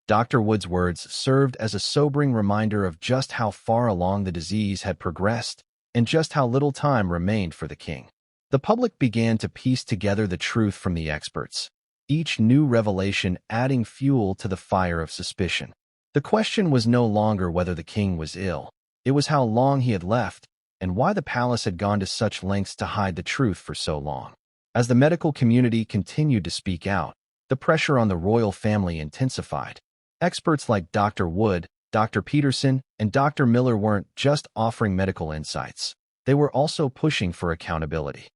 Dr. Wood's words served as a sobering reminder of just how far along the disease had progressed and just how little time remained for the king. The public began to piece together the truth from the experts, each new revelation adding fuel to the fire of suspicion. The question was no longer whether the king was ill. It was how long he had left and why the palace had gone to such lengths to hide the truth for so long. As the medical community continued to speak out, the pressure on the royal family intensified. Experts like Dr. Wood, Dr. Peterson, and Dr. Miller weren't just offering medical insights. They were also pushing for accountability.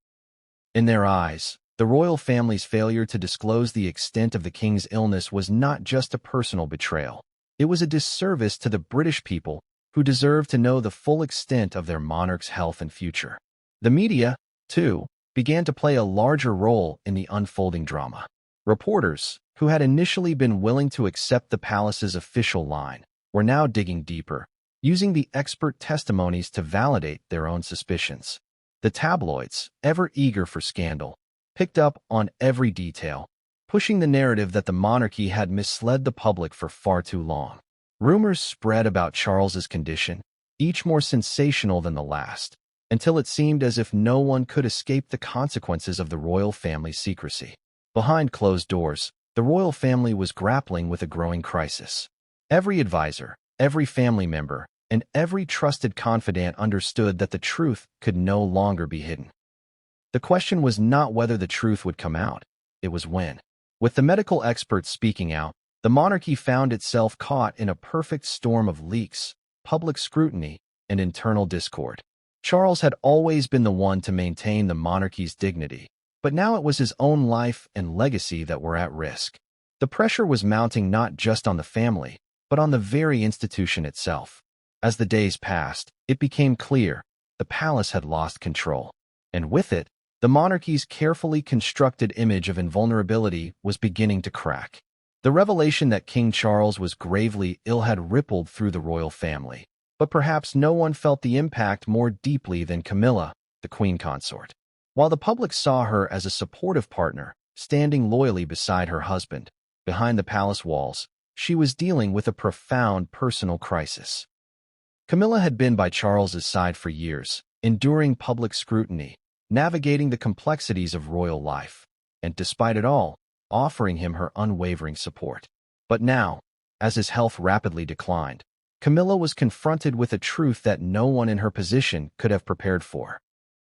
In their eyes, The royal family's failure to disclose the extent of the king's illness was not just a personal betrayal. It was a disservice to the British people who deserved to know the full extent of their monarch's health and future. The media, too, began to play a larger role in the unfolding drama. Reporters, who had initially been willing to accept the palace's official line, were now digging deeper, using the expert testimonies to validate their own suspicions. The tabloids, ever eager for scandal, picked up on every detail, pushing the narrative that the monarchy had misled the public for far too long. Rumors spread about Charles's condition, each more sensational than the last, until it seemed as if no one could escape the consequences of the royal family's secrecy. Behind closed doors, the royal family was grappling with a growing crisis. Every advisor, every family member, and every trusted confidant understood that the truth could no longer be hidden. The question was not whether the truth would come out, it was when. With the medical experts speaking out, the monarchy found itself caught in a perfect storm of leaks, public scrutiny, and internal discord. Charles had always been the one to maintain the monarchy's dignity, but now it was his own life and legacy that were at risk. The pressure was mounting not just on the family, but on the very institution itself. As the days passed, it became clear the palace had lost control, and with it, the monarchy's carefully constructed image of invulnerability was beginning to crack. The revelation that King Charles was gravely ill had rippled through the royal family, but perhaps no one felt the impact more deeply than Camilla, the queen consort. While the public saw her as a supportive partner, standing loyally beside her husband, behind the palace walls, she was dealing with a profound personal crisis. Camilla had been by Charles's side for years, enduring public scrutiny, navigating the complexities of royal life, and despite it all, offering him her unwavering support. But now, as his health rapidly declined, Camilla was confronted with a truth that no one in her position could have prepared for.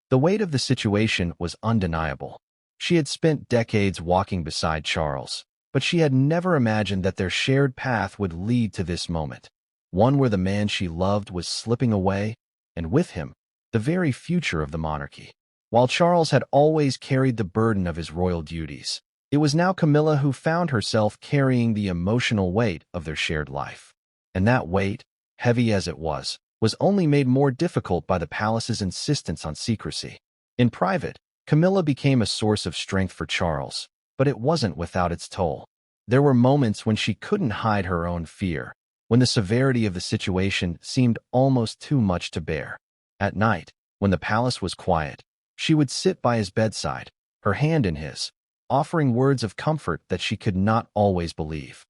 The weight of the situation was undeniable. She had spent decades walking beside Charles, but she had never imagined that their shared path would lead to this moment, one where the man she loved was slipping away, and with him, the very future of the monarchy. While Charles had always carried the burden of his royal duties, it was now Camilla who found herself carrying the emotional weight of their shared life. And that weight, heavy as it was only made more difficult by the palace's insistence on secrecy. In private, Camilla became a source of strength for Charles, but it wasn't without its toll. There were moments when she couldn't hide her own fear, when the severity of the situation seemed almost too much to bear. At night, when the palace was quiet, she would sit by his bedside, her hand in his, offering words of comfort that she could not always believe.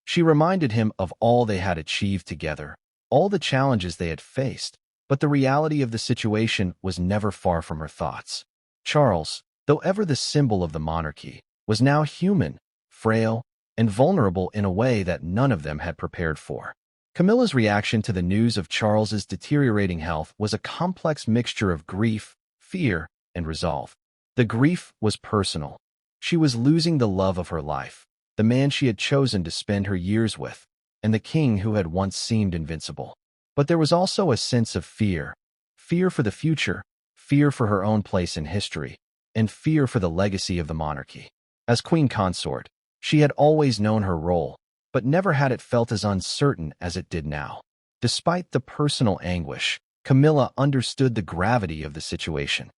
She reminded him of all they had achieved together, all the challenges they had faced, but the reality of the situation was never far from her thoughts. Charles, though ever the symbol of the monarchy, was now human, frail, and vulnerable in a way that none of them had prepared for. Camilla's reaction to the news of Charles's deteriorating health was a complex mixture of grief, fear, and resolve. The grief was personal. She was losing the love of her life, the man she had chosen to spend her years with, and the king who had once seemed invincible. But there was also a sense of fear for the future, fear for her own place in history, and fear for the legacy of the monarchy. As queen consort, she had always known her role, but never had it felt as uncertain as it did now. Despite the personal anguish, Camilla understood the gravity of the situation.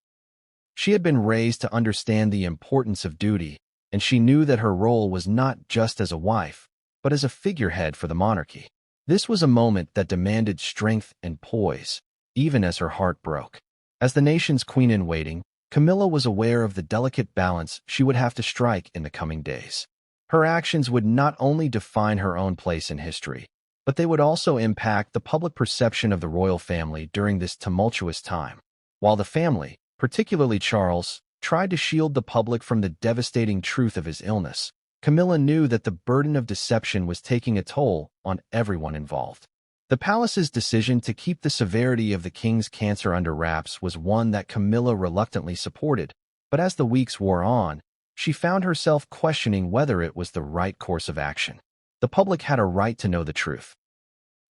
She had been raised to understand the importance of duty, and she knew that her role was not just as a wife, but as a figurehead for the monarchy. This was a moment that demanded strength and poise, even as her heart broke. As the nation's queen-in-waiting, Camilla was aware of the delicate balance she would have to strike in the coming days. Her actions would not only define her own place in history, but they would also impact the public perception of the royal family during this tumultuous time. While the family, particularly Charles, tried to shield the public from the devastating truth of his illness, Camilla knew that the burden of deception was taking a toll on everyone involved. The palace's decision to keep the severity of the king's cancer under wraps was one that Camilla reluctantly supported, but as the weeks wore on, she found herself questioning whether it was the right course of action. The public had a right to know the truth.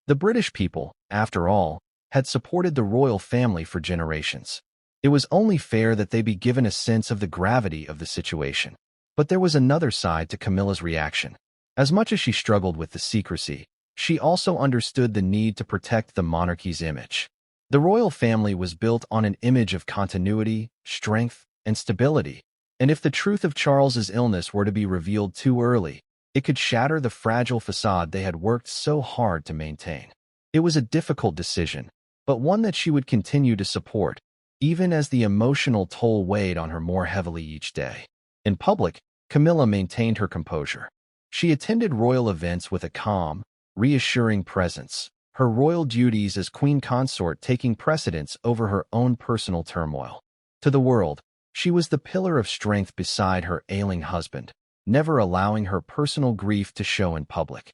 The British people, after all, had supported the royal family for generations. It was only fair that they be given a sense of the gravity of the situation. But there was another side to Camilla's reaction. As much as she struggled with the secrecy, she also understood the need to protect the monarchy's image. The royal family was built on an image of continuity, strength, and stability, and if the truth of Charles's illness were to be revealed too early, it could shatter the fragile facade they had worked so hard to maintain. It was a difficult decision, but one that she would continue to support, even as the emotional toll weighed on her more heavily each day. In public, Camilla maintained her composure. She attended royal events with a calm, reassuring presence, her royal duties as queen consort taking precedence over her own personal turmoil. To the world, she was the pillar of strength beside her ailing husband, never allowing her personal grief to show in public.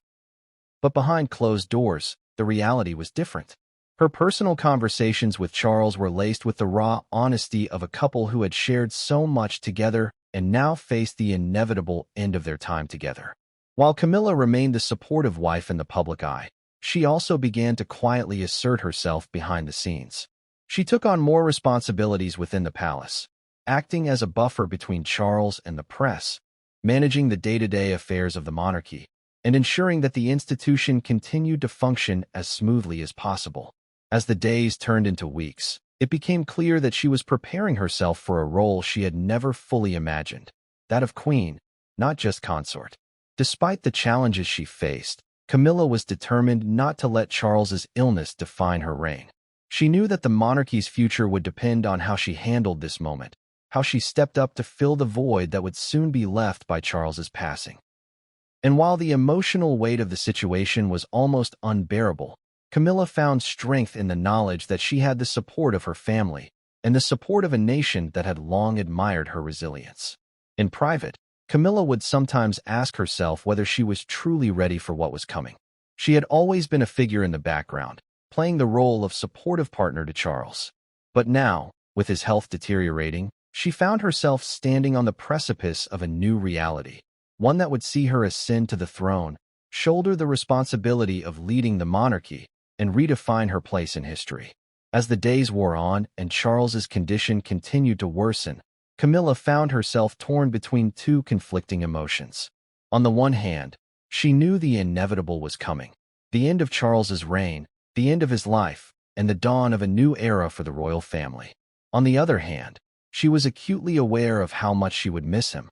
But behind closed doors, the reality was different. Her personal conversations with Charles were laced with the raw honesty of a couple who had shared so much together and now faced the inevitable end of their time together. While Camilla remained the supportive wife in the public eye, she also began to quietly assert herself behind the scenes. She took on more responsibilities within the palace, acting as a buffer between Charles and the press, managing the day-to-day affairs of the monarchy, and ensuring that the institution continued to function as smoothly as possible. As the days turned into weeks, it became clear that she was preparing herself for a role she had never fully imagined, that of queen, not just consort. Despite the challenges she faced, Camilla was determined not to let Charles's illness define her reign. She knew that the monarchy's future would depend on how she handled this moment, how she stepped up to fill the void that would soon be left by Charles's passing. And while the emotional weight of the situation was almost unbearable, Camilla found strength in the knowledge that she had the support of her family and the support of a nation that had long admired her resilience. In private, Camilla would sometimes ask herself whether she was truly ready for what was coming. She had always been a figure in the background, playing the role of supportive partner to Charles. But now, with his health deteriorating, she found herself standing on the precipice of a new reality, one that would see her ascend to the throne, shoulder the responsibility of leading the monarchy, and redefine her place in history. As the days wore on and Charles's condition continued to worsen, Camilla found herself torn between two conflicting emotions. On the one hand, she knew the inevitable was coming, the end of Charles's reign, the end of his life, and the dawn of a new era for the royal family. On the other hand, she was acutely aware of how much she would miss him.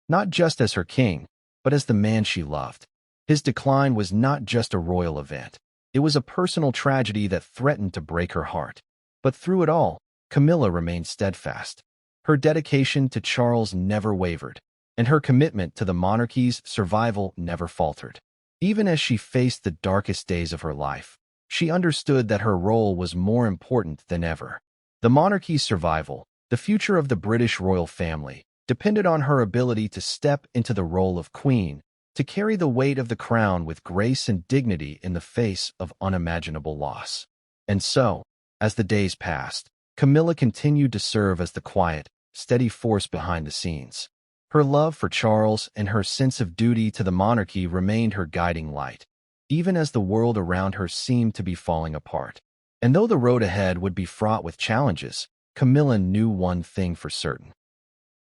Not just as her king, but as the man she loved. His decline was not just a royal event. It was a personal tragedy that threatened to break her heart. But through it all, Camilla remained steadfast. Her dedication to Charles never wavered, and her commitment to the monarchy's survival never faltered. Even as she faced the darkest days of her life, she understood that her role was more important than ever. The monarchy's survival, the future of the British royal family, depended on her ability to step into the role of queen, to carry the weight of the crown with grace and dignity in the face of unimaginable loss. And so, as the days passed, Camilla continued to serve as the quiet, steady force behind the scenes. Her love for Charles and her sense of duty to the monarchy remained her guiding light, even as the world around her seemed to be falling apart. And though the road ahead would be fraught with challenges, Camilla knew one thing for certain.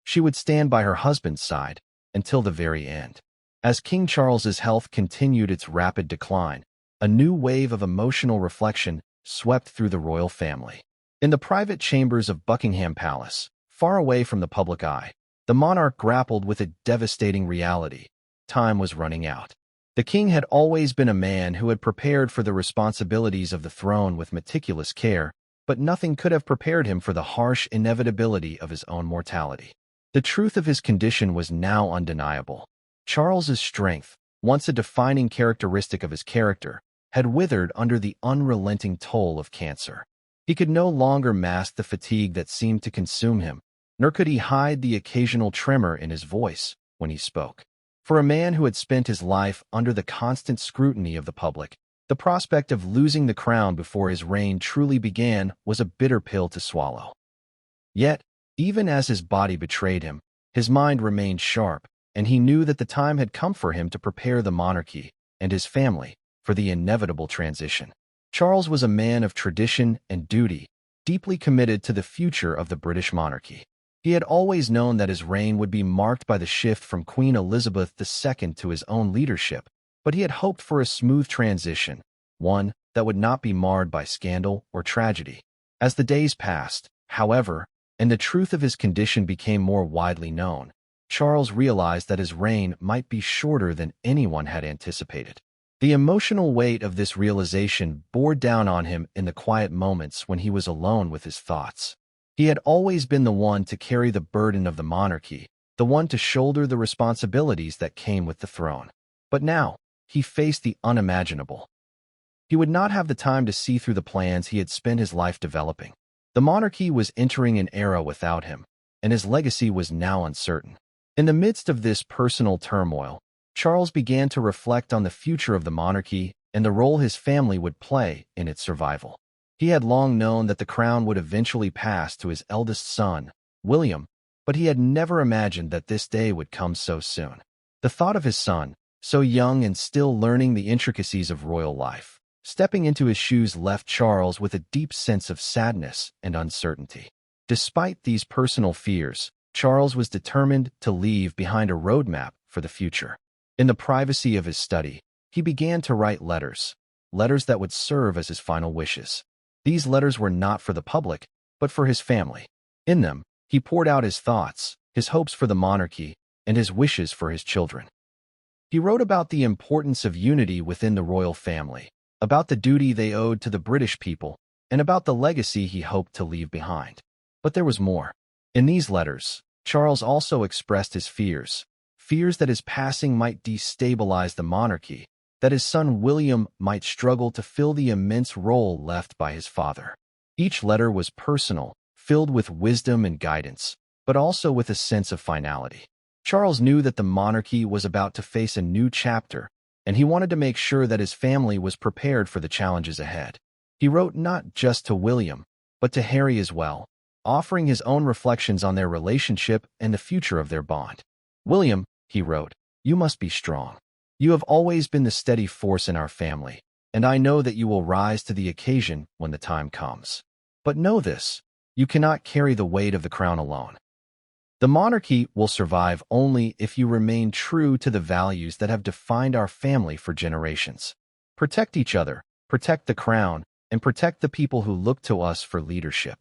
She would stand by her husband's side until the very end. As King Charles's health continued its rapid decline, a new wave of emotional reflection swept through the royal family. In the private chambers of Buckingham Palace, far away from the public eye, the monarch grappled with a devastating reality. Time was running out. The king had always been a man who had prepared for the responsibilities of the throne with meticulous care, but nothing could have prepared him for the harsh inevitability of his own mortality. The truth of his condition was now undeniable. Charles's strength, once a defining characteristic of his character, had withered under the unrelenting toll of cancer. He could no longer mask the fatigue that seemed to consume him, nor could he hide the occasional tremor in his voice when he spoke. For a man who had spent his life under the constant scrutiny of the public, the prospect of losing the crown before his reign truly began was a bitter pill to swallow. Yet, even as his body betrayed him, his mind remained sharp, and he knew that the time had come for him to prepare the monarchy and his family for the inevitable transition. Charles was a man of tradition and duty, deeply committed to the future of the British monarchy. He had always known that his reign would be marked by the shift from Queen Elizabeth II to his own leadership, but he had hoped for a smooth transition, one that would not be marred by scandal or tragedy. As the days passed, however, and the truth of his condition became more widely known, Charles realized that his reign might be shorter than anyone had anticipated. The emotional weight of this realization bore down on him in the quiet moments when he was alone with his thoughts. He had always been the one to carry the burden of the monarchy, the one to shoulder the responsibilities that came with the throne. But now, he faced the unimaginable. He would not have the time to see through the plans he had spent his life developing. The monarchy was entering an era without him, and his legacy was now uncertain. In the midst of this personal turmoil, Charles began to reflect on the future of the monarchy and the role his family would play in its survival. He had long known that the crown would eventually pass to his eldest son, William, but he had never imagined that this day would come so soon. The thought of his son, so young and still learning the intricacies of royal life, stepping into his shoes left Charles with a deep sense of sadness and uncertainty. Despite these personal fears, Charles was determined to leave behind a roadmap for the future. In the privacy of his study, he began to write letters that would serve as his final wishes. These letters were not for the public, but for his family. In them, he poured out his thoughts, his hopes for the monarchy, and his wishes for his children. He wrote about the importance of unity within the royal family, about the duty they owed to the British people, and about the legacy he hoped to leave behind. But there was more. In these letters, Charles also expressed his fears that his passing might destabilize the monarchy, that his son William might struggle to fill the immense role left by his father. Each letter was personal, filled with wisdom and guidance, but also with a sense of finality. Charles knew that the monarchy was about to face a new chapter, and he wanted to make sure that his family was prepared for the challenges ahead. He wrote not just to William, but to Harry as well, offering his own reflections on their relationship and the future of their bond. "William," he wrote, "you must be strong. You have always been the steady force in our family, and I know that you will rise to the occasion when the time comes. But know this, you cannot carry the weight of the crown alone. The monarchy will survive only if you remain true to the values that have defined our family for generations. Protect each other, protect the crown, and protect the people who look to us for leadership."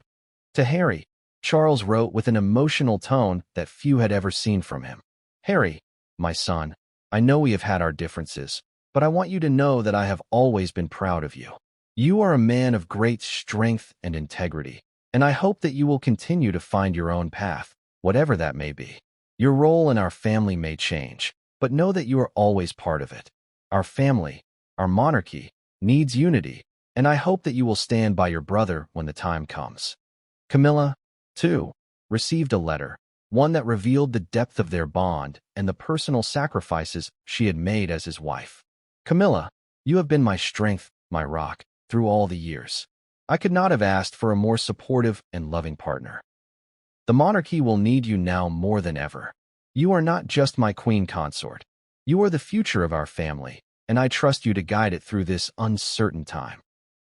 To Harry, Charles wrote with an emotional tone that few had ever seen from him. "Harry, my son, I know we have had our differences, but I want you to know that I have always been proud of you. You are a man of great strength and integrity, and I hope that you will continue to find your own path, whatever that may be. Your role in our family may change, but know that you are always part of it. Our family, our monarchy, needs unity, and I hope that you will stand by your brother when the time comes." Camilla, too, received a letter, one that revealed the depth of their bond and the personal sacrifices she had made as his wife. "Camilla, you have been my strength, my rock, through all the years. I could not have asked for a more supportive and loving partner. The monarchy will need you now more than ever. You are not just my queen consort. You are the future of our family, and I trust you to guide it through this uncertain time."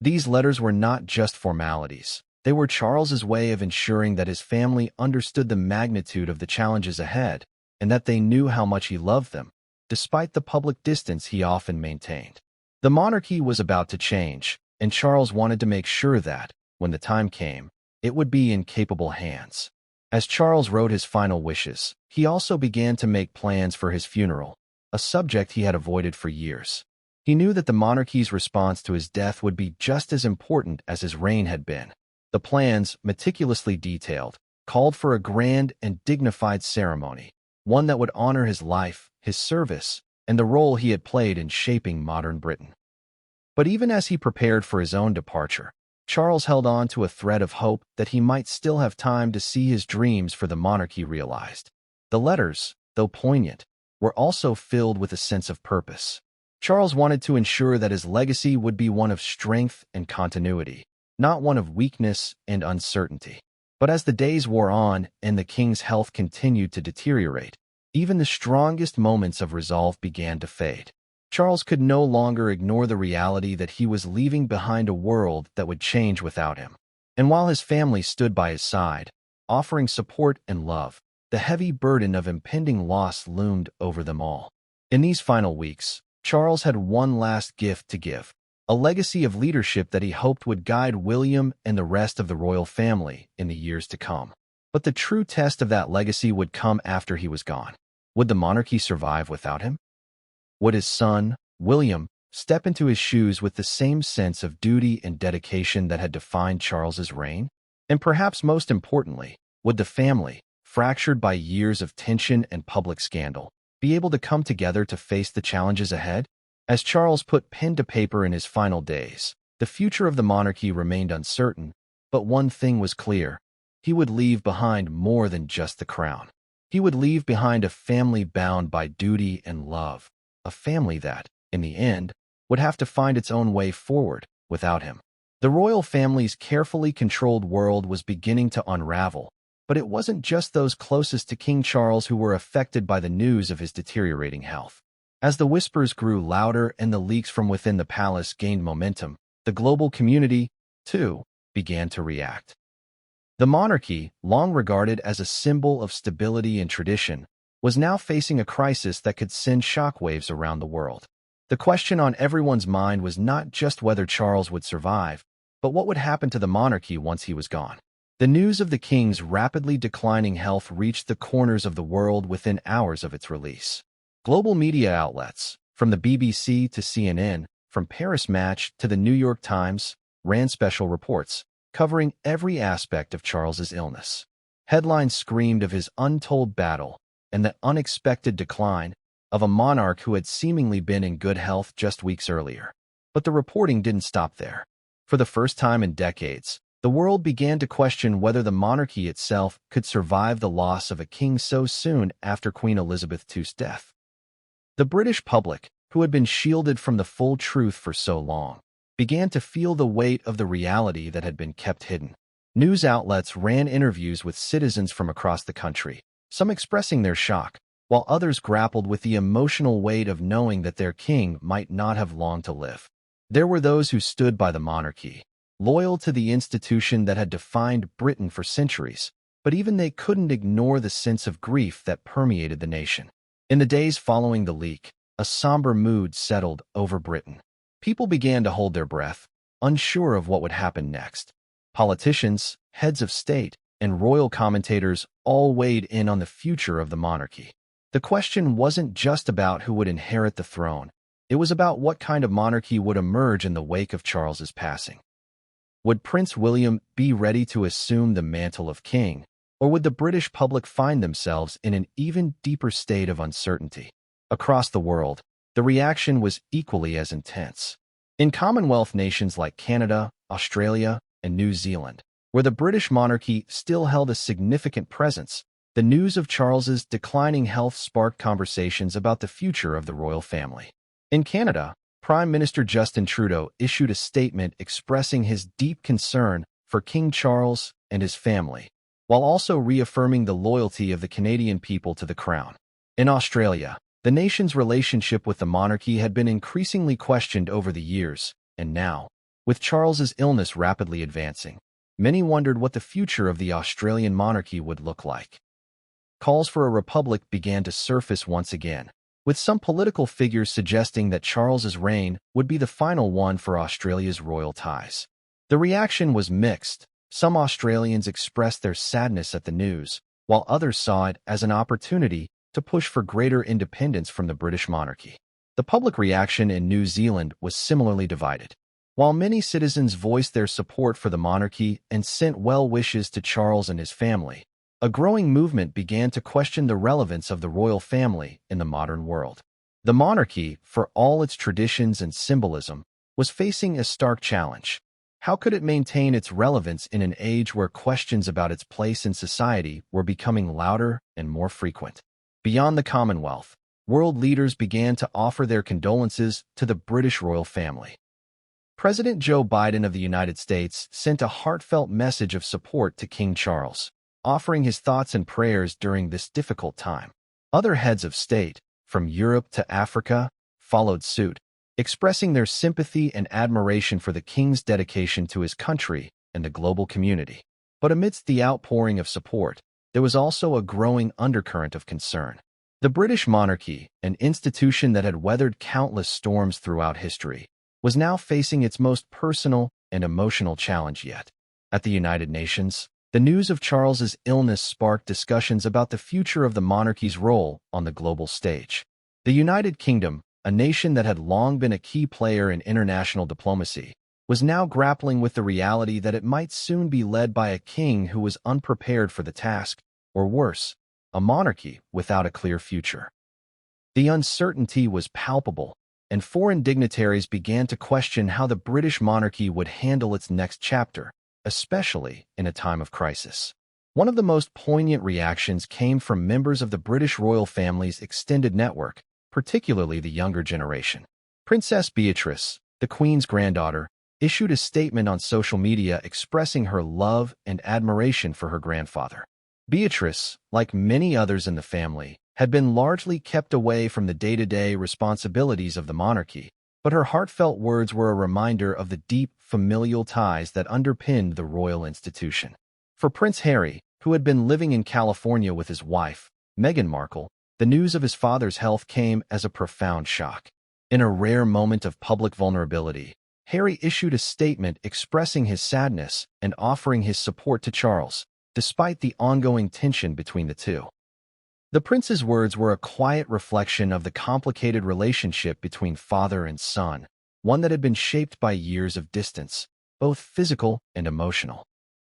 These letters were not just formalities. They were Charles's way of ensuring that his family understood the magnitude of the challenges ahead and that they knew how much he loved them, despite the public distance he often maintained. The monarchy was about to change, and Charles wanted to make sure that, when the time came, it would be in capable hands. As Charles wrote his final wishes, he also began to make plans for his funeral, a subject he had avoided for years. He knew that the monarchy's response to his death would be just as important as his reign had been. The plans, meticulously detailed, called for a grand and dignified ceremony, one that would honor his life, his service, and the role he had played in shaping modern Britain. But even as he prepared for his own departure, Charles held on to a thread of hope that he might still have time to see his dreams for the monarchy realized. The letters, though poignant, were also filled with a sense of purpose. Charles wanted to ensure that his legacy would be one of strength and continuity, not one of weakness and uncertainty. But as the days wore on and the king's health continued to deteriorate, even the strongest moments of resolve began to fade. Charles could no longer ignore the reality that he was leaving behind a world that would change without him. And while his family stood by his side, offering support and love, the heavy burden of impending loss loomed over them all. In these final weeks, Charles had one last gift to give, a legacy of leadership that he hoped would guide William and the rest of the royal family in the years to come. But the true test of that legacy would come after he was gone. Would the monarchy survive without him? Would his son, William, step into his shoes with the same sense of duty and dedication that had defined Charles's reign? And perhaps most importantly, would the family, fractured by years of tension and public scandal, be able to come together to face the challenges ahead? As Charles put pen to paper in his final days, the future of the monarchy remained uncertain, but one thing was clear. He would leave behind more than just the crown. He would leave behind a family bound by duty and love, a family that, in the end, would have to find its own way forward without him. The royal family's carefully controlled world was beginning to unravel, but it wasn't just those closest to King Charles who were affected by the news of his deteriorating health. As the whispers grew louder and the leaks from within the palace gained momentum, the global community, too, began to react. The monarchy, long regarded as a symbol of stability and tradition, was now facing a crisis that could send shockwaves around the world. The question on everyone's mind was not just whether Charles would survive, but what would happen to the monarchy once he was gone. The news of the king's rapidly declining health reached the corners of the world within hours of its release. Global media outlets, from the BBC to CNN, from Paris Match to the New York Times, ran special reports, covering every aspect of Charles's illness. Headlines screamed of his untold battle and the unexpected decline of a monarch who had seemingly been in good health just weeks earlier. But the reporting didn't stop there. For the first time in decades, the world began to question whether the monarchy itself could survive the loss of a king so soon after Queen Elizabeth II's death. The British public, who had been shielded from the full truth for so long, began to feel the weight of the reality that had been kept hidden. News outlets ran interviews with citizens from across the country, some expressing their shock, while others grappled with the emotional weight of knowing that their king might not have long to live. There were those who stood by the monarchy, loyal to the institution that had defined Britain for centuries, but even they couldn't ignore the sense of grief that permeated the nation. In the days following the leak, a somber mood settled over Britain. People began to hold their breath, unsure of what would happen next. Politicians, heads of state, and royal commentators all weighed in on the future of the monarchy. The question wasn't just about who would inherit the throne. It was about what kind of monarchy would emerge in the wake of Charles's passing. Would Prince William be ready to assume the mantle of king, or would the British public find themselves in an even deeper state of uncertainty? Across the world, the reaction was equally as intense. In Commonwealth nations like Canada, Australia, and New Zealand, where the British monarchy still held a significant presence, the news of Charles's declining health sparked conversations about the future of the royal family. In Canada, Prime Minister Justin Trudeau issued a statement expressing his deep concern for King Charles and his family, while also reaffirming the loyalty of the Canadian people to the crown. In Australia, the nation's relationship with the monarchy had been increasingly questioned over the years, and now, with Charles's illness rapidly advancing, many wondered what the future of the Australian monarchy would look like. Calls for a republic began to surface once again, with some political figures suggesting that Charles's reign would be the final one for Australia's royal ties. The reaction was mixed. Some Australians expressed their sadness at the news, while others saw it as an opportunity to push for greater independence from the British monarchy. The public reaction in New Zealand was similarly divided. While many citizens voiced their support for the monarchy and sent well wishes to Charles and his family, a growing movement began to question the relevance of the royal family in the modern world. The monarchy, for all its traditions and symbolism, was facing a stark challenge. How could it maintain its relevance in an age where questions about its place in society were becoming louder and more frequent? Beyond the Commonwealth, world leaders began to offer their condolences to the British royal family. President Joe Biden of the United States sent a heartfelt message of support to King Charles, offering his thoughts and prayers during this difficult time. Other heads of state, from Europe to Africa, followed suit, expressing their sympathy and admiration for the king's dedication to his country and the global community. But amidst the outpouring of support, there was also a growing undercurrent of concern. The British monarchy, an institution that had weathered countless storms throughout history, was now facing its most personal and emotional challenge yet. At the United Nations, the news of Charles's illness sparked discussions about the future of the monarchy's role on the global stage. The United Kingdom, a nation that had long been a key player in international diplomacy, was now grappling with the reality that it might soon be led by a king who was unprepared for the task, or worse, a monarchy without a clear future. The uncertainty was palpable, and foreign dignitaries began to question how the British monarchy would handle its next chapter, especially in a time of crisis. One of the most poignant reactions came from members of the British royal family's extended network, particularly the younger generation. Princess Beatrice, the Queen's granddaughter, issued a statement on social media expressing her love and admiration for her grandfather. Beatrice, like many others in the family, had been largely kept away from the day-to-day responsibilities of the monarchy, but her heartfelt words were a reminder of the deep familial ties that underpinned the royal institution. For Prince Harry, who had been living in California with his wife, Meghan Markle, the news of his father's health came as a profound shock. In a rare moment of public vulnerability, Harry issued a statement expressing his sadness and offering his support to Charles, despite the ongoing tension between the two. The prince's words were a quiet reflection of the complicated relationship between father and son, one that had been shaped by years of distance, both physical and emotional.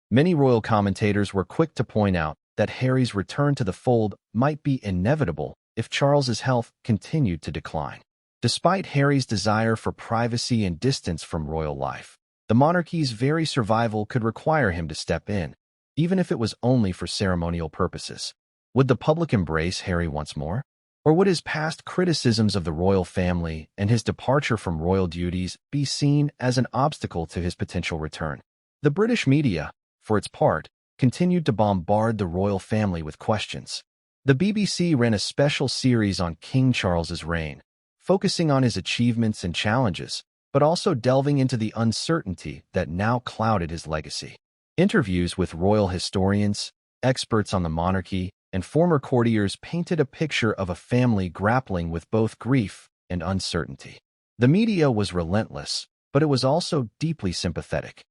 Many royal commentators were quick to point out that Harry's return to the fold might be inevitable if Charles's health continued to decline. Despite Harry's desire for privacy and distance from royal life, the monarchy's very survival could require him to step in, even if it was only for ceremonial purposes. Would the public embrace Harry once more? Or would his past criticisms of the royal family and his departure from royal duties be seen as an obstacle to his potential return? The British media, for its part, continued to bombard the royal family with questions. The BBC ran a special series on King Charles's reign, focusing on his achievements and challenges, but also delving into the uncertainty that now clouded his legacy. Interviews with royal historians, experts on the monarchy, and former courtiers painted a picture of a family grappling with both grief and uncertainty. The media was relentless, but it was also deeply sympathetic.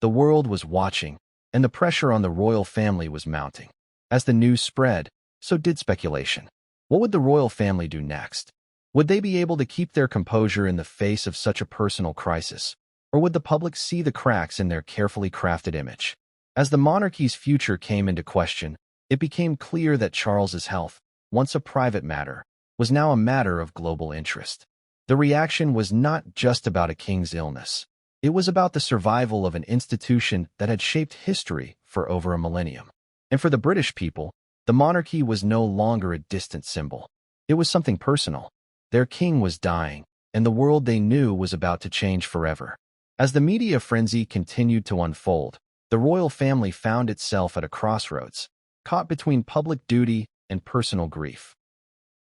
The world was watching, and the pressure on the royal family was mounting. As the news spread, so did speculation. What would the royal family do next? Would they be able to keep their composure in the face of such a personal crisis, or would the public see the cracks in their carefully crafted image? As the monarchy's future came into question, it became clear that Charles's health, once a private matter, was now a matter of global interest. The reaction was not just about a king's illness. It was about the survival of an institution that had shaped history for over a millennium. And for the British people, the monarchy was no longer a distant symbol. It was something personal. Their king was dying, and the world they knew was about to change forever. As the media frenzy continued to unfold, the royal family found itself at a crossroads, caught between public duty and personal grief.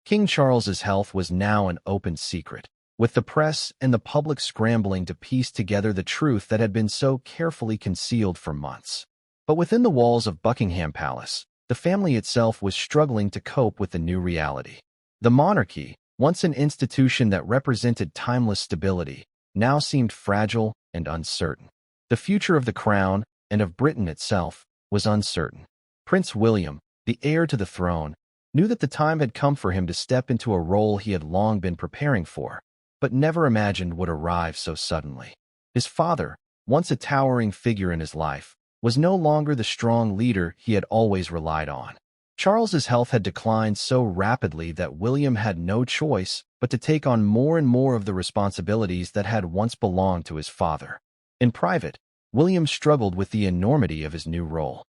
King Charles's health was now an open secret, with the press and the public scrambling to piece together the truth that had been so carefully concealed for months. But within the walls of Buckingham Palace, the family itself was struggling to cope with the new reality. The monarchy, once an institution that represented timeless stability, now seemed fragile and uncertain. The future of the crown, and of Britain itself, was uncertain. Prince William, the heir to the throne, knew that the time had come for him to step into a role he had long been preparing for, but never imagined would arrive so suddenly. His father, once a towering figure in his life, was no longer the strong leader he had always relied on. Charles's health had declined so rapidly that William had no choice but to take on more and more of the responsibilities that had once belonged to his father. In private, William struggled with the enormity of his new role.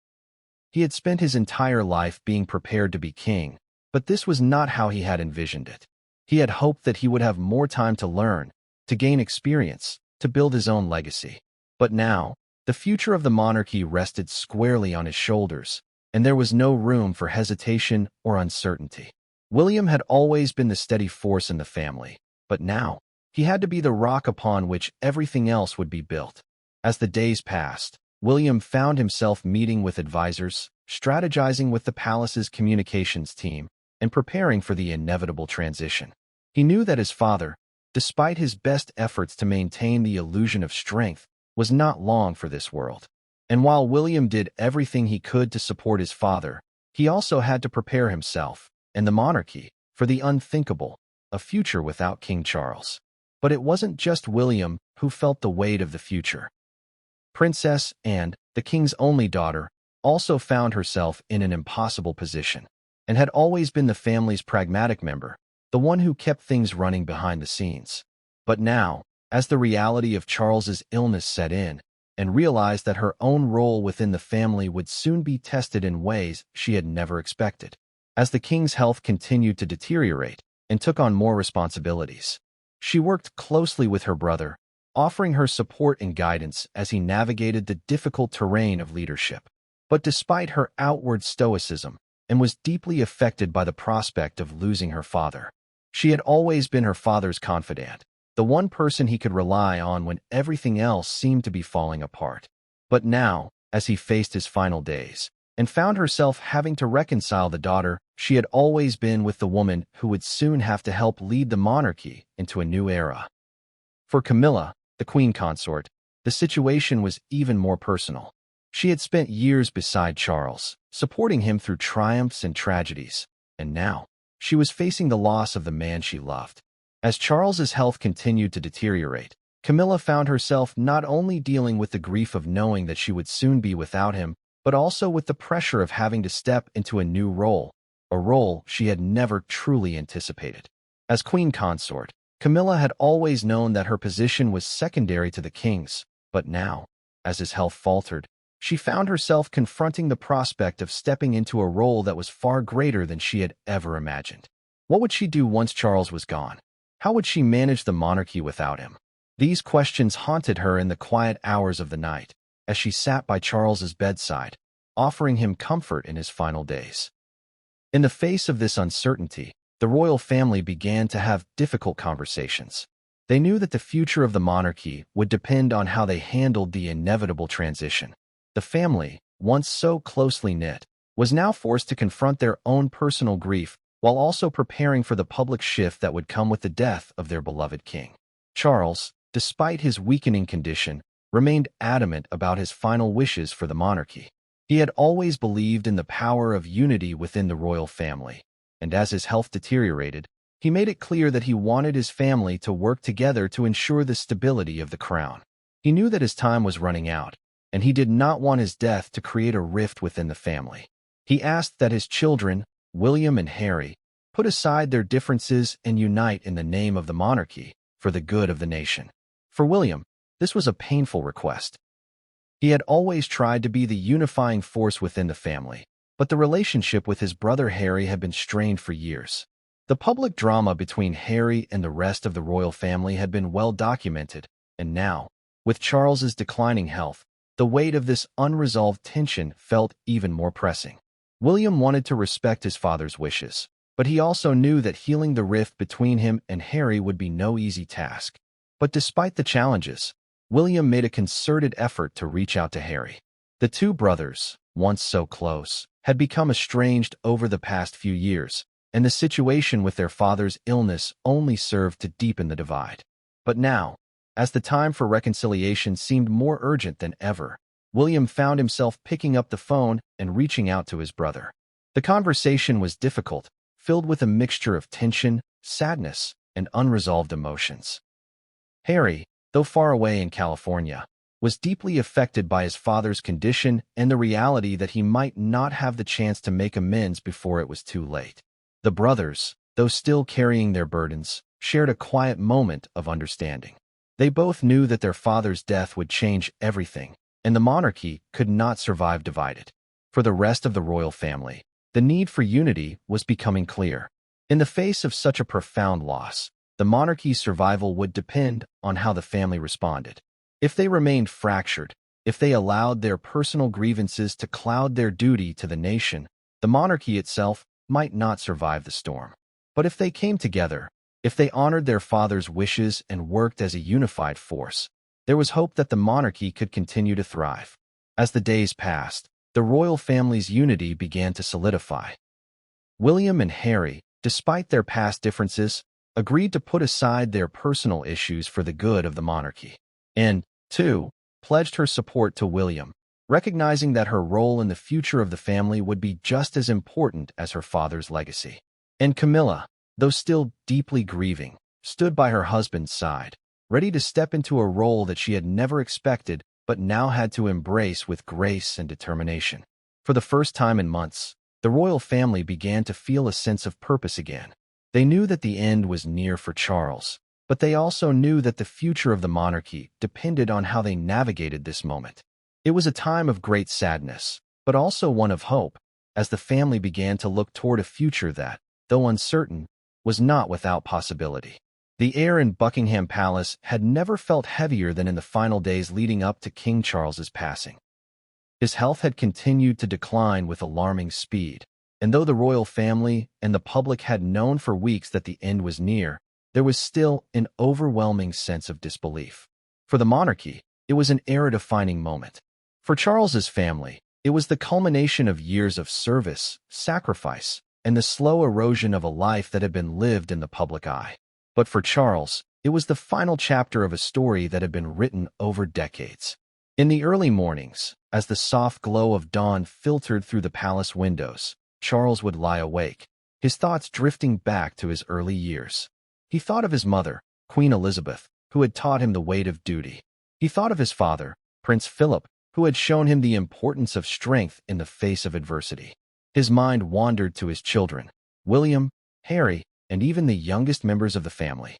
He had spent his entire life being prepared to be king, but this was not how he had envisioned it. He had hoped that he would have more time to learn, to gain experience, to build his own legacy. But now, the future of the monarchy rested squarely on his shoulders, and there was no room for hesitation or uncertainty. William had always been the steady force in the family, but now, he had to be the rock upon which everything else would be built. As the days passed, William found himself meeting with advisors, strategizing with the palace's communications team, and preparing for the inevitable transition. He knew that his father, despite his best efforts to maintain the illusion of strength, was not long for this world. And while William did everything he could to support his father, he also had to prepare himself, and the monarchy, for the unthinkable, a future without King Charles. But it wasn't just William who felt the weight of the future. Princess Anne, the king's only daughter, also found herself in an impossible position, and had always been the family's pragmatic member, the one who kept things running behind the scenes. But now, as the reality of Charles's illness set in, and realized that her own role within the family would soon be tested in ways she had never expected, as the king's health continued to deteriorate and took on more responsibilities, she worked closely with her brother, offering her support and guidance as he navigated the difficult terrain of leadership. But despite her outward stoicism, and was deeply affected by the prospect of losing her father, she had always been her father's confidant, the one person he could rely on when everything else seemed to be falling apart. But now, as he faced his final days, and found herself having to reconcile the daughter she had always been with the woman who would soon have to help lead the monarchy into a new era. For Camilla, the queen consort, the situation was even more personal. She had spent years beside Charles, supporting him through triumphs and tragedies, and now she was facing the loss of the man she loved. As Charles's health continued to deteriorate, Camilla found herself not only dealing with the grief of knowing that she would soon be without him, but also with the pressure of having to step into a new role, a role she had never truly anticipated. As queen consort, Camilla had always known that her position was secondary to the king's, but now, as his health faltered, she found herself confronting the prospect of stepping into a role that was far greater than she had ever imagined. What would she do once Charles was gone? How would she manage the monarchy without him? These questions haunted her in the quiet hours of the night, as she sat by Charles's bedside, offering him comfort in his final days. In the face of this uncertainty, the royal family began to have difficult conversations. They knew that the future of the monarchy would depend on how they handled the inevitable transition. The family, once so closely knit, was now forced to confront their own personal grief while also preparing for the public shift that would come with the death of their beloved king. Charles, despite his weakening condition, remained adamant about his final wishes for the monarchy. He had always believed in the power of unity within the royal family, and as his health deteriorated, he made it clear that he wanted his family to work together to ensure the stability of the crown. He knew that his time was running out, and he did not want his death to create a rift within the family. He asked that his children, William and Harry, put aside their differences and unite in the name of the monarchy for the good of the nation. For William, this was a painful request. He had always tried to be the unifying force within the family, but the relationship with his brother Harry had been strained for years. The public drama between Harry and the rest of the royal family had been well documented, and now, with Charles's declining health, the weight of this unresolved tension felt even more pressing. William wanted to respect his father's wishes, but he also knew that healing the rift between him and Harry would be no easy task. But despite the challenges, William made a concerted effort to reach out to Harry. The two brothers, once so close, had become estranged over the past few years, and the situation with their father's illness only served to deepen the divide. But now, as the time for reconciliation seemed more urgent than ever, William found himself picking up the phone and reaching out to his brother. The conversation was difficult, filled with a mixture of tension, sadness, and unresolved emotions. Harry, though far away in California, was deeply affected by his father's condition and the reality that he might not have the chance to make amends before it was too late. The brothers, though still carrying their burdens, shared a quiet moment of understanding. They both knew that their father's death would change everything, and the monarchy could not survive divided. For the rest of the royal family, the need for unity was becoming clear. In the face of such a profound loss, the monarchy's survival would depend on how the family responded. If they remained fractured, if they allowed their personal grievances to cloud their duty to the nation, the monarchy itself might not survive the storm. But if they came together, if they honored their father's wishes and worked as a unified force, There was hope that the monarchy could continue to thrive. As the days passed, the royal family's unity began to solidify. William and Harry, despite their past differences, agreed to put aside their personal issues for the good of the monarchy. And, too, pledged her support to William, recognizing that her role in the future of the family would be just as important as her father's legacy. And Camilla, though still deeply grieving, stood by her husband's side, ready to step into a role that she had never expected but now had to embrace with grace and determination. For the first time in months, the royal family began to feel a sense of purpose again. They knew that the end was near for Charles, but they also knew that the future of the monarchy depended on how they navigated this moment. It was a time of great sadness, but also one of hope, as the family began to look toward a future that, though uncertain, was not without possibility. The air in Buckingham Palace had never felt heavier than in the final days leading up to King Charles's passing. His health had continued to decline with alarming speed, and though the royal family and the public had known for weeks that the end was near, there was still an overwhelming sense of disbelief. For the monarchy, it was an era-defining moment. For Charles's family, it was the culmination of years of service, sacrifice, and the slow erosion of a life that had been lived in the public eye. But for Charles, it was the final chapter of a story that had been written over decades. In the early mornings, as the soft glow of dawn filtered through the palace windows, Charles would lie awake, his thoughts drifting back to his early years. He thought of his mother, Queen Elizabeth, who had taught him the weight of duty. He thought of his father, Prince Philip, who had shown him the importance of strength in the face of adversity. His mind wandered to his children, William, Harry, and even the youngest members of the family,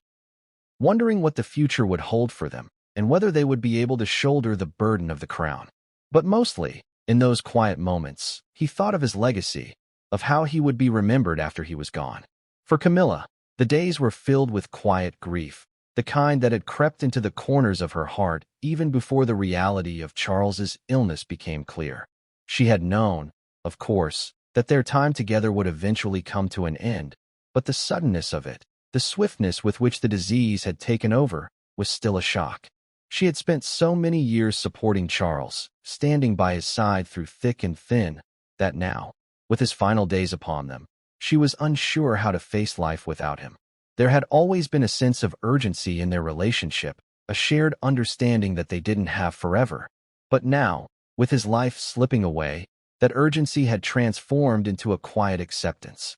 wondering what the future would hold for them and whether they would be able to shoulder the burden of the crown. But mostly, in those quiet moments, he thought of his legacy, of how he would be remembered after he was gone. For Camilla, the days were filled with quiet grief, the kind that had crept into the corners of her heart even before the reality of Charles's illness became clear. She had known, of course, that their time together would eventually come to an end, but the suddenness of it, the swiftness with which the disease had taken over, was still a shock. She had spent so many years supporting Charles, standing by his side through thick and thin, that now, with his final days upon them, she was unsure how to face life without him. There had always been a sense of urgency in their relationship, a shared understanding that they didn't have forever. But now, with his life slipping away, that urgency had transformed into a quiet acceptance.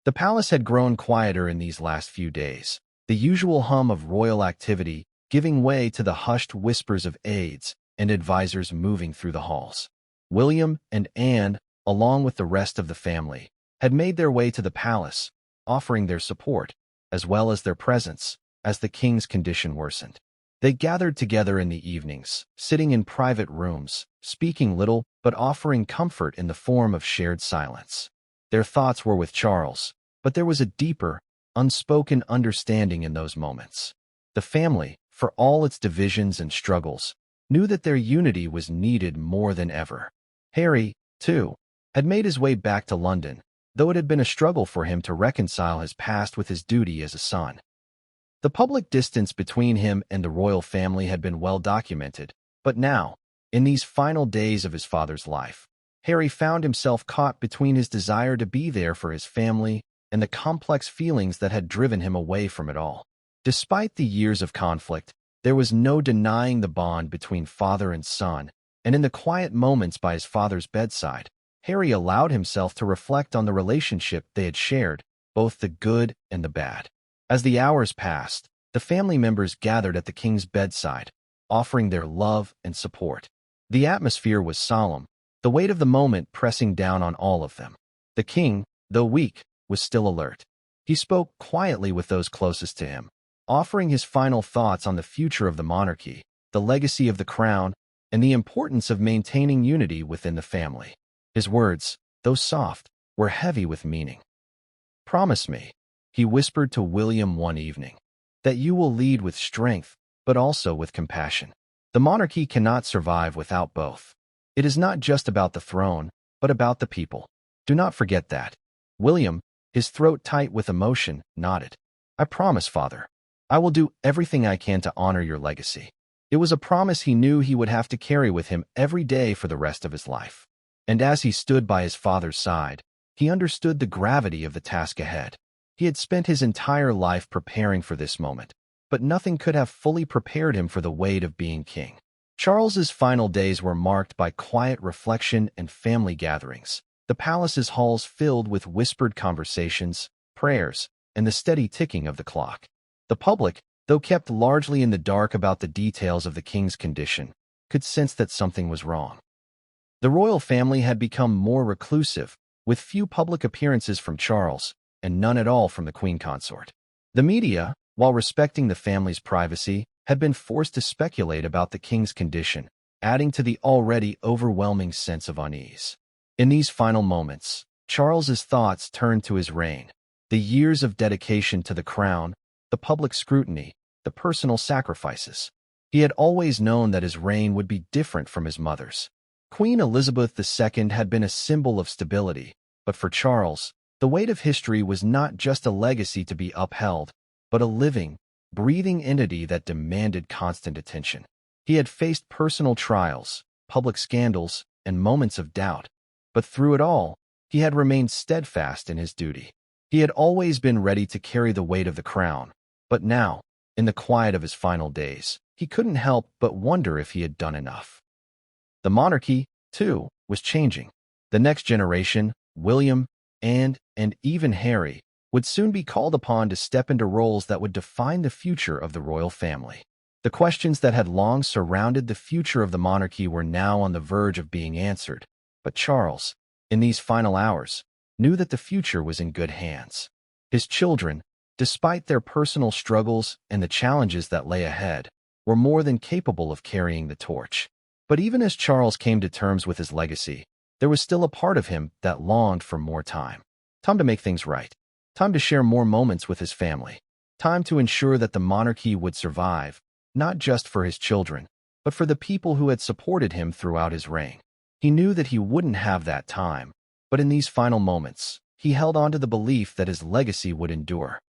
The palace had grown quieter in these last few days, the usual hum of royal activity giving way to the hushed whispers of aides and advisors moving through the halls. William and Anne, along with the rest of the family, had made their way to the palace, offering their support, as well as their presence, as the king's condition worsened. They gathered together in the evenings, sitting in private rooms, speaking little but offering comfort in the form of shared silence. Their thoughts were with Charles, but there was a deeper, unspoken understanding in those moments. The family, for all its divisions and struggles, knew that their unity was needed more than ever. Harry, too, had made his way back to London, though it had been a struggle for him to reconcile his past with his duty as a son. The public distance between him and the royal family had been well documented, but now, in these final days of his father's life, Harry found himself caught between his desire to be there for his family and the complex feelings that had driven him away from it all. Despite the years of conflict, there was no denying the bond between father and son, and in the quiet moments by his father's bedside, Harry allowed himself to reflect on the relationship they had shared, both the good and the bad. As the hours passed, the family members gathered at the king's bedside, offering their love and support. The atmosphere was solemn, the weight of the moment pressing down on all of them. The king, though weak, was still alert. He spoke quietly with those closest to him, offering his final thoughts on the future of the monarchy, the legacy of the crown, and the importance of maintaining unity within the family. His words, though soft, were heavy with meaning. "Promise me," he whispered to William one evening, "that you will lead with strength, but also with compassion. The monarchy cannot survive without both. It is not just about the throne, but about the people. Do not forget that." William, his throat tight with emotion, nodded. "I promise, Father. I will do everything I can to honor your legacy." It was a promise he knew he would have to carry with him every day for the rest of his life. And as he stood by his father's side, he understood the gravity of the task ahead. He had spent his entire life preparing for this moment, but nothing could have fully prepared him for the weight of being king. Charles's final days were marked by quiet reflection and family gatherings, the palace's halls filled with whispered conversations, prayers, and the steady ticking of the clock. The public, though kept largely in the dark about the details of the king's condition, could sense that something was wrong. The royal family had become more reclusive, with few public appearances from Charles, and none at all from the queen consort. The media, while respecting the family's privacy, had been forced to speculate about the king's condition, adding to the already overwhelming sense of unease. In these final moments, Charles's thoughts turned to his reign. The years of dedication to the crown, the public scrutiny, the personal sacrifices. He had always known that his reign would be different from his mother's. Queen Elizabeth II had been a symbol of stability, but for Charles, the weight of history was not just a legacy to be upheld, but a living, breathing entity that demanded constant attention. He had faced personal trials, public scandals, and moments of doubt, but through it all, he had remained steadfast in his duty. He had always been ready to carry the weight of the crown, but now, in the quiet of his final days, he couldn't help but wonder if he had done enough. The monarchy, too, was changing. The next generation, William, and even Harry, would soon be called upon to step into roles that would define the future of the royal family. The questions that had long surrounded the future of the monarchy were now on the verge of being answered, but Charles, in these final hours, knew that the future was in good hands. His children, despite their personal struggles and the challenges that lay ahead, were more than capable of carrying the torch. But even as Charles came to terms with his legacy, there was still a part of him that longed for more time. Time to make things right. Time to share more moments with his family. Time to ensure that the monarchy would survive, not just for his children, but for the people who had supported him throughout his reign. He knew that he wouldn't have that time, but in these final moments, he held on to the belief that his legacy would endure.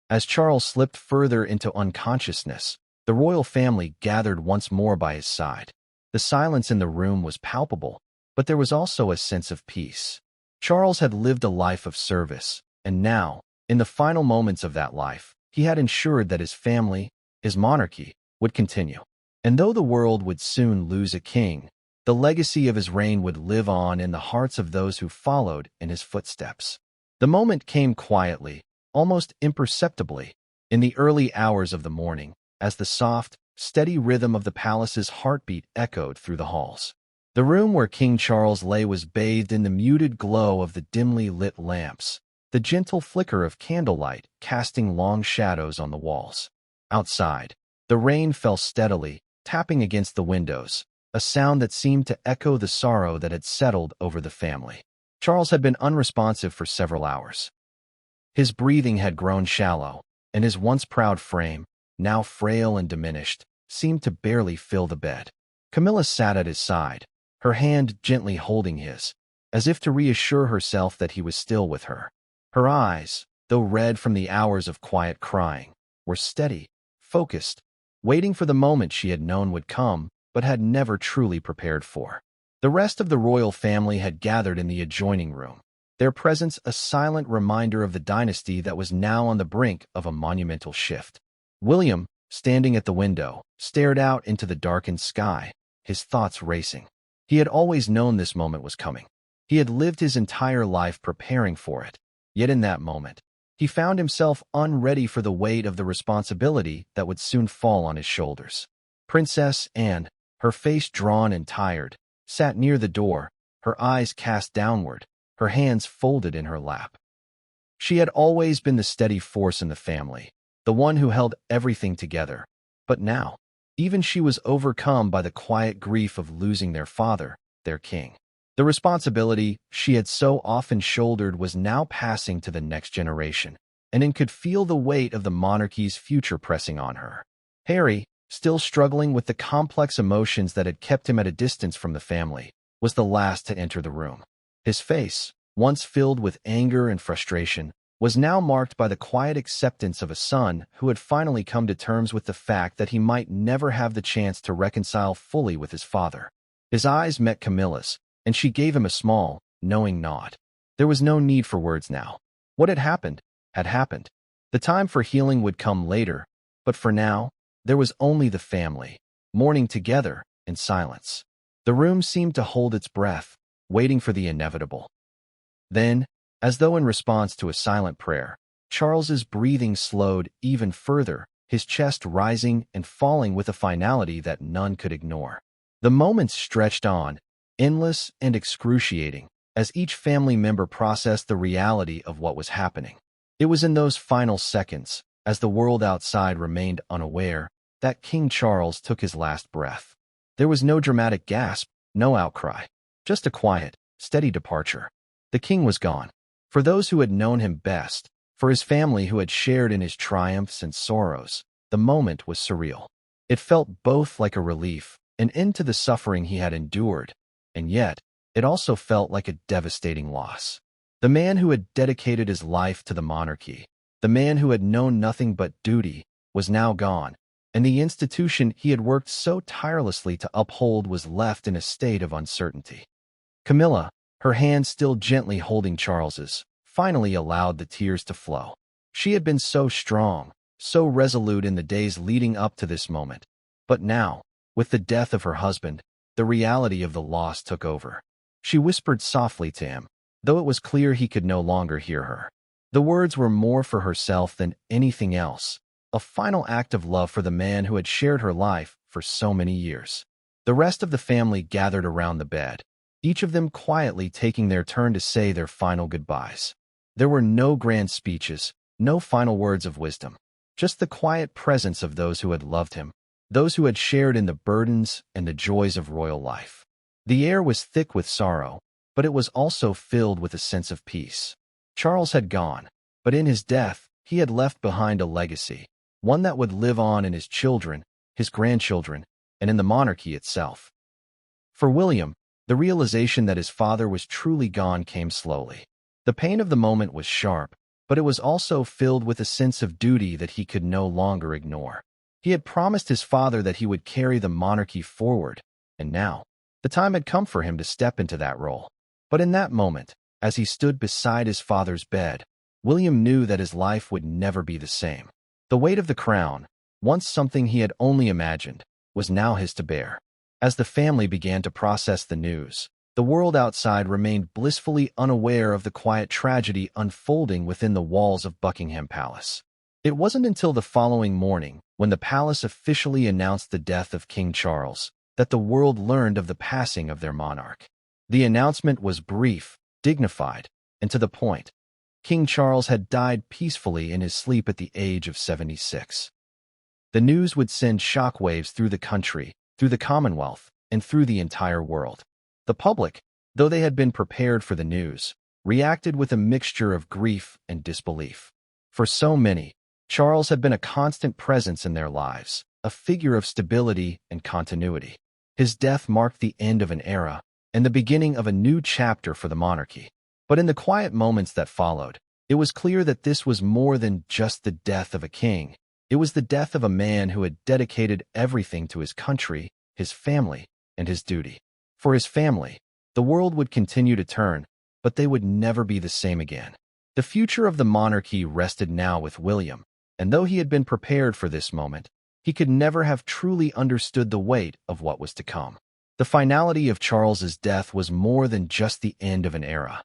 As Charles slipped further into unconsciousness, the royal family gathered once more by his side. The silence in the room was palpable, but there was also a sense of peace. Charles had lived a life of service, and now, in the final moments of that life, he had ensured that his family, his monarchy, would continue. And though the world would soon lose a king, the legacy of his reign would live on in the hearts of those who followed in his footsteps. The moment came quietly, almost imperceptibly, in the early hours of the morning, as the soft, steady rhythm of the palace's heartbeat echoed through the halls. The room where King Charles lay was bathed in the muted glow of the dimly lit lamps, the gentle flicker of candlelight casting long shadows on the walls. Outside, the rain fell steadily, tapping against the windows, a sound that seemed to echo the sorrow that had settled over the family. Charles had been unresponsive for several hours. His breathing had grown shallow, and his once proud frame, now frail and diminished, seemed to barely fill the bed. Camilla sat at his side, her hand gently holding his, as if to reassure herself that he was still with her. Her eyes, though red from the hours of quiet crying, were steady, focused, waiting for the moment she had known would come, but had never truly prepared for. The rest of the royal family had gathered in the adjoining room, their presence a silent reminder of the dynasty that was now on the brink of a monumental shift. William, standing at the window, stared out into the darkened sky, his thoughts racing. He had always known this moment was coming. He had lived his entire life preparing for it. Yet in that moment, he found himself unready for the weight of the responsibility that would soon fall on his shoulders. Princess Anne, her face drawn and tired, sat near the door, her eyes cast downward, her hands folded in her lap. She had always been the steady force in the family, the one who held everything together. But now, even she was overcome by the quiet grief of losing their father, their king. The responsibility she had so often shouldered was now passing to the next generation, and Anne could feel the weight of the monarchy's future pressing on her. Harry, still struggling with the complex emotions that had kept him at a distance from the family, was the last to enter the room. His face, once filled with anger and frustration, was now marked by the quiet acceptance of a son who had finally come to terms with the fact that he might never have the chance to reconcile fully with his father. His eyes met Camilla's, and she gave him a small, knowing nod. There was no need for words now. What had happened, had happened. The time for healing would come later, but for now, there was only the family, mourning together in silence. The room seemed to hold its breath, waiting for the inevitable. Then, as though in response to a silent prayer, Charles's breathing slowed even further, his chest rising and falling with a finality that none could ignore. The moments stretched on, endless and excruciating, as each family member processed the reality of what was happening. It was in those final seconds, as the world outside remained unaware, that King Charles took his last breath. There was no dramatic gasp, no outcry, just a quiet, steady departure. The king was gone. For those who had known him best, for his family who had shared in his triumphs and sorrows, the moment was surreal. It felt both like a relief, an end to the suffering he had endured, and yet, it also felt like a devastating loss. The man who had dedicated his life to the monarchy, the man who had known nothing but duty, was now gone, and the institution he had worked so tirelessly to uphold was left in a state of uncertainty. Camilla, her hand still gently holding Charles's, finally allowed the tears to flow. She had been so strong, so resolute in the days leading up to this moment. But now, with the death of her husband, the reality of the loss took over. She whispered softly to him, though it was clear he could no longer hear her. The words were more for herself than anything else, a final act of love for the man who had shared her life for so many years. The rest of the family gathered around the bed, each of them quietly taking their turn to say their final goodbyes. There were no grand speeches, no final words of wisdom, just the quiet presence of those who had loved him, those who had shared in the burdens and the joys of royal life. The air was thick with sorrow, but it was also filled with a sense of peace. Charles had gone, but in his death, he had left behind a legacy, one that would live on in his children, his grandchildren, and in the monarchy itself. For William, the realization that his father was truly gone came slowly. The pain of the moment was sharp, but it was also filled with a sense of duty that he could no longer ignore. He had promised his father that he would carry the monarchy forward, and now, the time had come for him to step into that role. But in that moment, as he stood beside his father's bed, William knew that his life would never be the same. The weight of the crown, once something he had only imagined, was now his to bear. As the family began to process the news, the world outside remained blissfully unaware of the quiet tragedy unfolding within the walls of Buckingham Palace. It wasn't until the following morning, when the palace officially announced the death of King Charles, that the world learned of the passing of their monarch. The announcement was brief, dignified, and to the point. King Charles had died peacefully in his sleep at the age of 76. The news would send shockwaves through the country, through the Commonwealth, and through the entire world. The public, though they had been prepared for the news, reacted with a mixture of grief and disbelief. For so many, Charles had been a constant presence in their lives, a figure of stability and continuity. His death marked the end of an era and the beginning of a new chapter for the monarchy. But in the quiet moments that followed, it was clear that this was more than just the death of a king. It was the death of a man who had dedicated everything to his country, his family, and his duty. For his family, the world would continue to turn, but they would never be the same again. The future of the monarchy rested now with William, and though he had been prepared for this moment, he could never have truly understood the weight of what was to come. The finality of Charles's death was more than just the end of an era.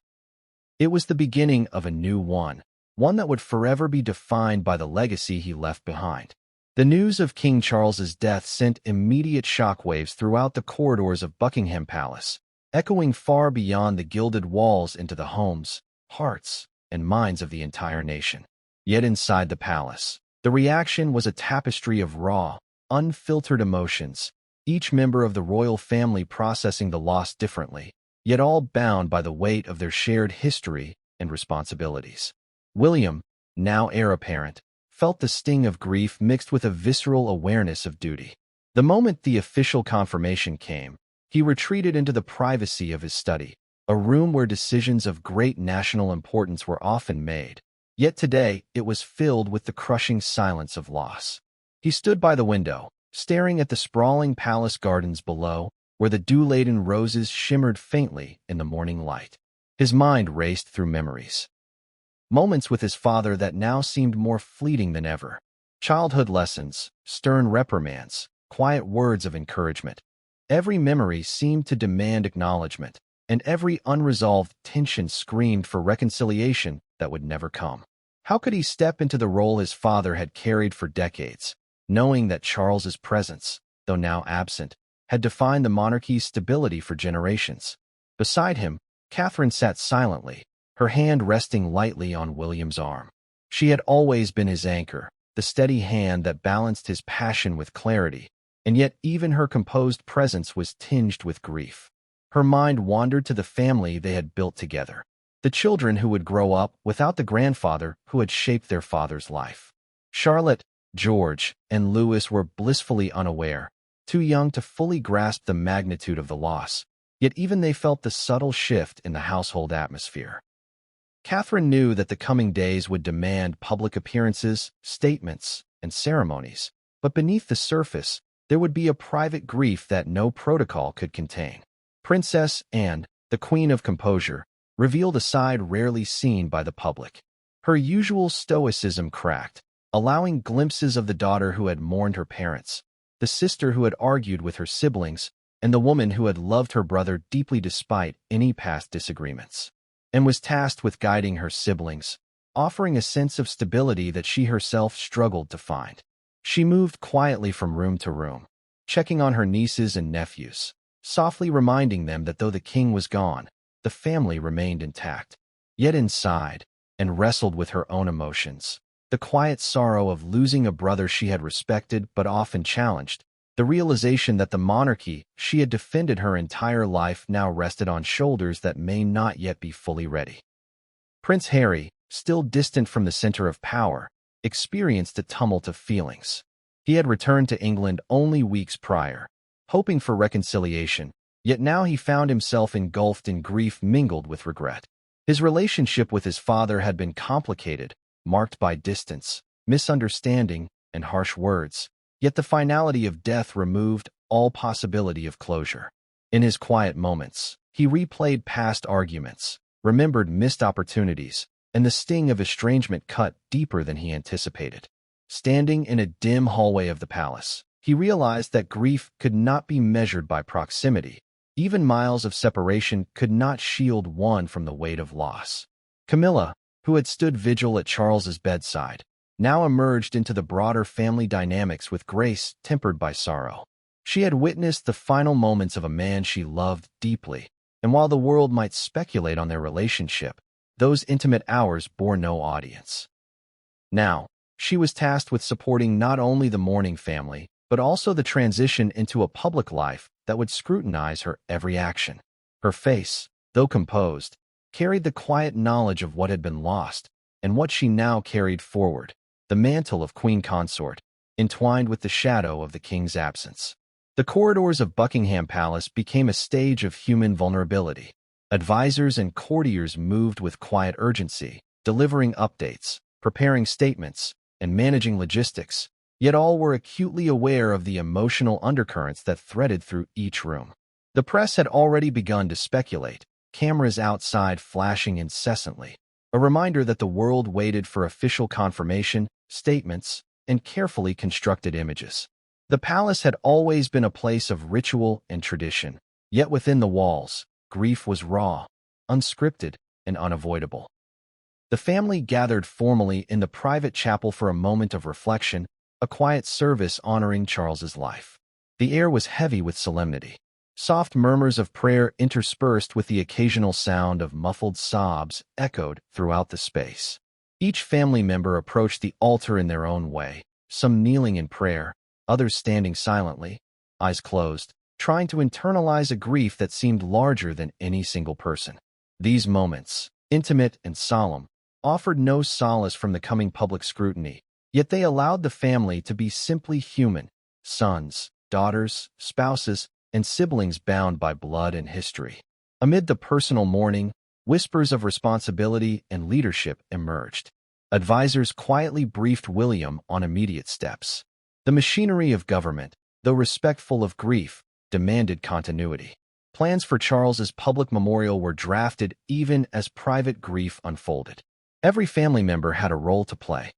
It was the beginning of a new one that would forever be defined by the legacy he left behind. The news of King Charles's death sent immediate shockwaves throughout the corridors of Buckingham Palace, echoing far beyond the gilded walls into the homes, hearts, and minds of the entire nation. Yet inside the palace, the reaction was a tapestry of raw, unfiltered emotions, each member of the royal family processing the loss differently, yet all bound by the weight of their shared history and responsibilities. William, now heir apparent, felt the sting of grief mixed with a visceral awareness of duty. The moment the official confirmation came, he retreated into the privacy of his study, a room where decisions of great national importance were often made. Yet today, it was filled with the crushing silence of loss. He stood by the window, staring at the sprawling palace gardens below, where the dew-laden roses shimmered faintly in the morning light. His mind raced through memories. Moments with his father that now seemed more fleeting than ever. Childhood lessons, stern reprimands, quiet words of encouragement. Every memory seemed to demand acknowledgement, and every unresolved tension screamed for reconciliation that would never come. How could he step into the role his father had carried for decades, knowing that Charles's presence, though now absent, had defined the monarchy's stability for generations? Beside him, Catherine sat silently, her hand resting lightly on William's arm. She had always been his anchor, the steady hand that balanced his passion with clarity, and yet even her composed presence was tinged with grief. Her mind wandered to the family they had built together, the children who would grow up without the grandfather who had shaped their father's life. Charlotte, George, and Louis were blissfully unaware, too young to fully grasp the magnitude of the loss, yet even they felt the subtle shift in the household atmosphere. Catherine knew that the coming days would demand public appearances, statements, and ceremonies, but beneath the surface, there would be a private grief that no protocol could contain. Princess Anne, the Queen of Composure, revealed a side rarely seen by the public. Her usual stoicism cracked, allowing glimpses of the daughter who had mourned her parents, the sister who had argued with her siblings, and the woman who had loved her brother deeply despite any past disagreements, and was tasked with guiding her siblings, offering a sense of stability that she herself struggled to find. She moved quietly from room to room, checking on her nieces and nephews, softly reminding them that though the king was gone, the family remained intact. Yet inside, and wrestled with her own emotions, the quiet sorrow of losing a brother she had respected but often challenged, the realization that the monarchy she had defended her entire life now rested on shoulders that may not yet be fully ready. Prince Harry, still distant from the center of power, experienced a tumult of feelings. He had returned to England only weeks prior, hoping for reconciliation, yet now he found himself engulfed in grief mingled with regret. His relationship with his father had been complicated, marked by distance, misunderstanding, and harsh words, yet the finality of death removed all possibility of closure. In his quiet moments, he replayed past arguments, remembered missed opportunities, and the sting of estrangement cut deeper than he anticipated. Standing in a dim hallway of the palace, he realized that grief could not be measured by proximity. Even miles of separation could not shield one from the weight of loss. Camilla, who had stood vigil at Charles's bedside, now emerged into the broader family dynamics with grace tempered by sorrow. She had witnessed the final moments of a man she loved deeply, and while the world might speculate on their relationship, those intimate hours bore no audience. Now, she was tasked with supporting not only the mourning family, but also the transition into a public life that would scrutinize her every action. Her face, though composed, carried the quiet knowledge of what had been lost, and what she now carried forward, the mantle of queen consort, entwined with the shadow of the king's absence. The corridors of Buckingham Palace became a stage of human vulnerability. Advisors and courtiers moved with quiet urgency, delivering updates, preparing statements, and managing logistics, yet all were acutely aware of the emotional undercurrents that threaded through each room. The press had already begun to speculate, cameras outside flashing incessantly, a reminder that the world waited for official confirmation, statements, and carefully constructed images. The palace had always been a place of ritual and tradition, yet within the walls, grief was raw, unscripted, and unavoidable. The family gathered formally in the private chapel for a moment of reflection, a quiet service honoring Charles's life. The air was heavy with solemnity. Soft murmurs of prayer interspersed with the occasional sound of muffled sobs echoed throughout the space. Each family member approached the altar in their own way, some kneeling in prayer, others standing silently, eyes closed, trying to internalize a grief that seemed larger than any single person. These moments, intimate and solemn, offered no solace from the coming public scrutiny, yet they allowed the family to be simply human, sons, daughters, spouses, and siblings bound by blood and history. Amid the personal mourning, whispers of responsibility and leadership emerged. Advisors quietly briefed William on immediate steps. The machinery of government, though respectful of grief, demanded continuity. Plans for Charles's public memorial were drafted even as private grief unfolded. Every family member had a role to play.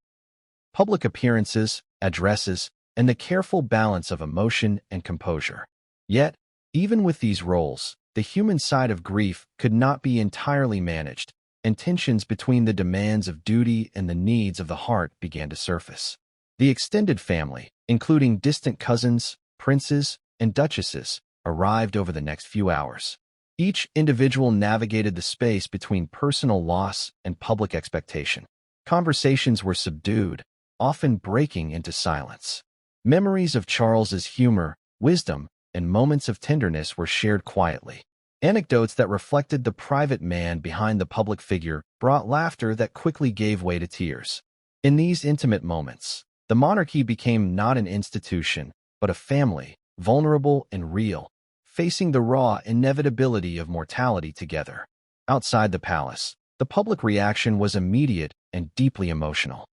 Public appearances, addresses, and the careful balance of emotion and composure. Yet, even with these roles, the human side of grief could not be entirely managed, and tensions between the demands of duty and the needs of the heart began to surface. The extended family, including distant cousins, princes, and duchesses, arrived over the next few hours. Each individual navigated the space between personal loss and public expectation. Conversations were subdued, often breaking into silence. Memories of Charles's humor, wisdom, and moments of tenderness were shared quietly. Anecdotes that reflected the private man behind the public figure brought laughter that quickly gave way to tears. In these intimate moments, the monarchy became not an institution, but a family, vulnerable and real, facing the raw inevitability of mortality together. Outside the palace, the public reaction was immediate and deeply emotional.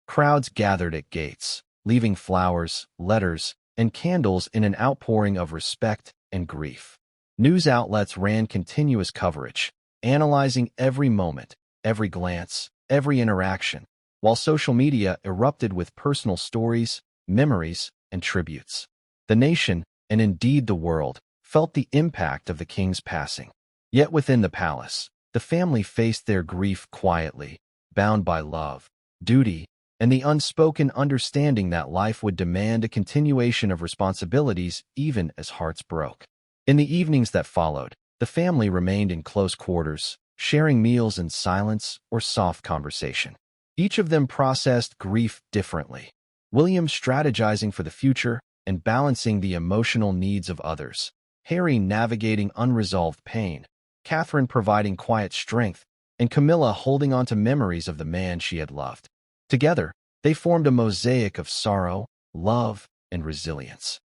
Crowds gathered at gates, leaving flowers, letters, and candles in an outpouring of respect and grief. News outlets ran continuous coverage, analyzing every moment, every glance, every interaction, while social media erupted with personal stories, memories, and tributes. The nation, and indeed the world, felt the impact of the king's passing. Yet within the palace, the family faced their grief quietly, bound by love, duty, and the unspoken understanding that life would demand a continuation of responsibilities even as hearts broke. In the evenings that followed, the family remained in close quarters, sharing meals in silence or soft conversation. Each of them processed grief differently, William strategizing for the future and balancing the emotional needs of others, Harry navigating unresolved pain, Catherine providing quiet strength, and Camilla holding on to memories of the man she had loved. Together, they formed a mosaic of sorrow, love, and resilience.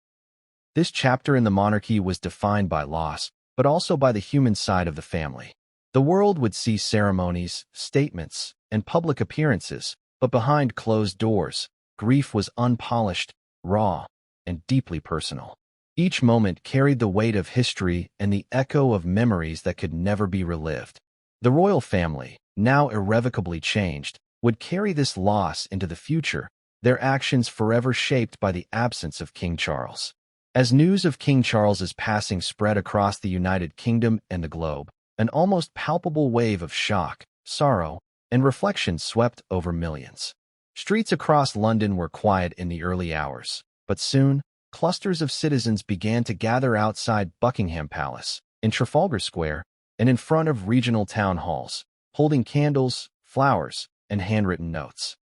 This chapter in the monarchy was defined by loss, but also by the human side of the family. The world would see ceremonies, statements, and public appearances, but behind closed doors, grief was unpolished, raw, and deeply personal. Each moment carried the weight of history and the echo of memories that could never be relived. The royal family, now irrevocably changed, would carry this loss into the future, their actions forever shaped by the absence of King Charles. As news of King Charles's passing spread across the United Kingdom and the globe, an almost palpable wave of shock, sorrow, and reflection swept over millions. Streets across London were quiet in the early hours, but soon, clusters of citizens began to gather outside Buckingham Palace, in Trafalgar Square, and in front of regional town halls, holding candles, flowers, and handwritten notes.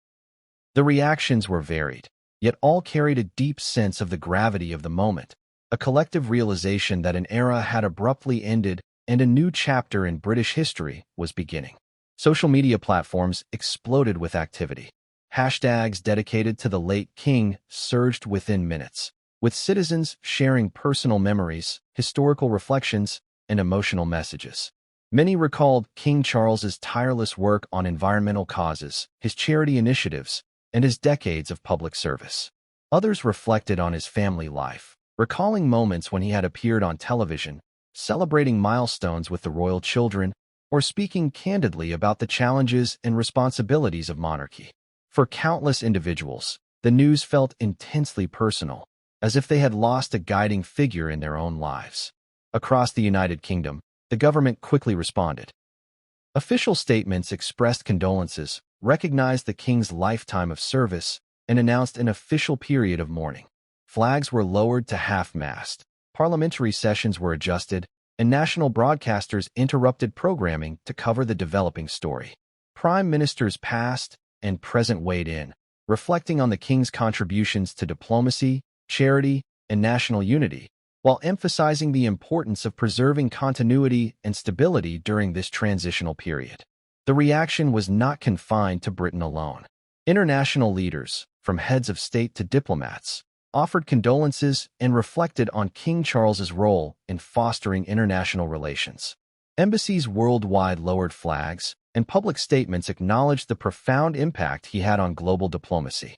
The reactions were varied, yet all carried a deep sense of the gravity of the moment, a collective realization that an era had abruptly ended and a new chapter in British history was beginning. Social media platforms exploded with activity. Hashtags dedicated to the late king surged within minutes, with citizens sharing personal memories, historical reflections, and emotional messages. Many recalled King Charles's tireless work on environmental causes, his charity initiatives, and his decades of public service. Others reflected on his family life, recalling moments when he had appeared on television, celebrating milestones with the royal children, or speaking candidly about the challenges and responsibilities of monarchy. For countless individuals, the news felt intensely personal, as if they had lost a guiding figure in their own lives. Across the United Kingdom, the government quickly responded. Official statements expressed condolences, recognized the king's lifetime of service, and announced an official period of mourning. Flags were lowered to half-mast, parliamentary sessions were adjusted, and national broadcasters interrupted programming to cover the developing story. Prime ministers past and present weighed in, reflecting on the king's contributions to diplomacy, charity, and national unity, while emphasizing the importance of preserving continuity and stability during this transitional period. The reaction was not confined to Britain alone. International leaders, from heads of state to diplomats, offered condolences and reflected on King Charles's role in fostering international relations. Embassies worldwide lowered flags, and public statements acknowledged the profound impact he had on global diplomacy.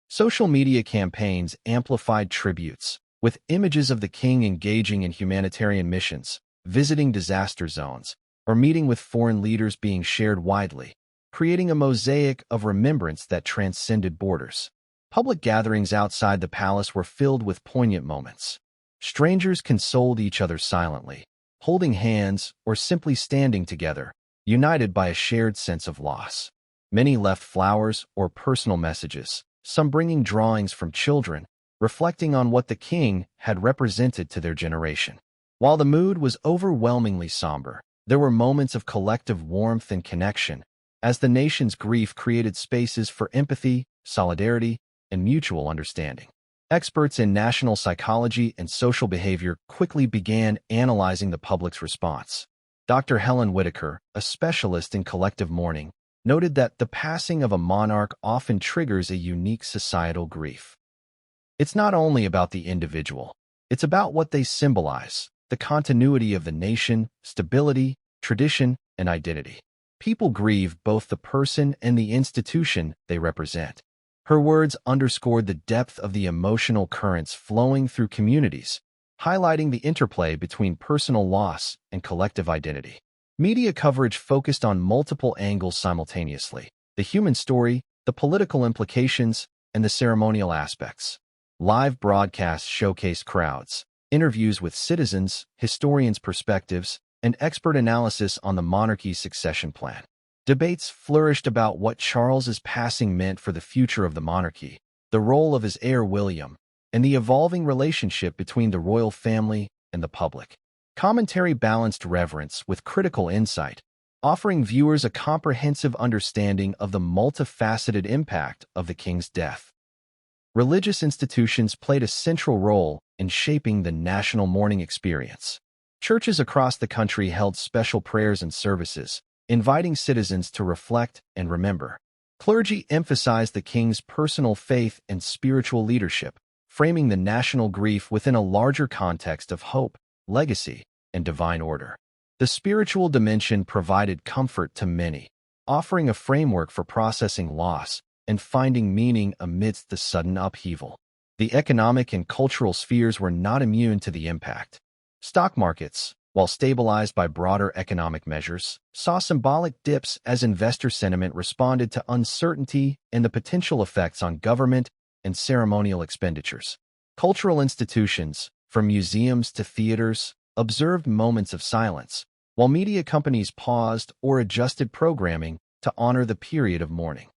Social media campaigns amplified tributes, with images of the king engaging in humanitarian missions, visiting disaster zones, or meeting with foreign leaders being shared widely, creating a mosaic of remembrance that transcended borders. Public gatherings outside the palace were filled with poignant moments. Strangers consoled each other silently, holding hands or simply standing together, united by a shared sense of loss. Many left flowers or personal messages, some bringing drawings from children, reflecting on what the king had represented to their generation. While the mood was overwhelmingly somber, there were moments of collective warmth and connection, as the nation's grief created spaces for empathy, solidarity, and mutual understanding. Experts in national psychology and social behavior quickly began analyzing the public's response. Dr. Helen Whitaker, a specialist in collective mourning, noted that the passing of a monarch often triggers a unique societal grief. It's not only about the individual, it's about what they symbolize, the continuity of the nation, stability, tradition, and identity. People grieve both the person and the institution they represent. Her words underscored the depth of the emotional currents flowing through communities, highlighting the interplay between personal loss and collective identity. Media coverage focused on multiple angles simultaneously: the human story, the political implications, and the ceremonial aspects. Live broadcasts showcased crowds, interviews with citizens, historians' perspectives, and expert analysis on the monarchy's succession plan. Debates flourished about what Charles's passing meant for the future of the monarchy, the role of his heir William, and the evolving relationship between the royal family and the public. Commentary balanced reverence with critical insight, offering viewers a comprehensive understanding of the multifaceted impact of the king's death. Religious institutions played a central role in shaping the national mourning experience. Churches across the country held special prayers and services, inviting citizens to reflect and remember. Clergy emphasized the king's personal faith and spiritual leadership, framing the national grief within a larger context of hope, legacy, and divine order. The spiritual dimension provided comfort to many, offering a framework for processing loss and finding meaning amidst the sudden upheaval. The economic and cultural spheres were not immune to the impact. Stock markets, while stabilized by broader economic measures, saw symbolic dips as investor sentiment responded to uncertainty and the potential effects on government and ceremonial expenditures. Cultural institutions, from museums to theaters, observed moments of silence, while media companies paused or adjusted programming to honor the period of mourning.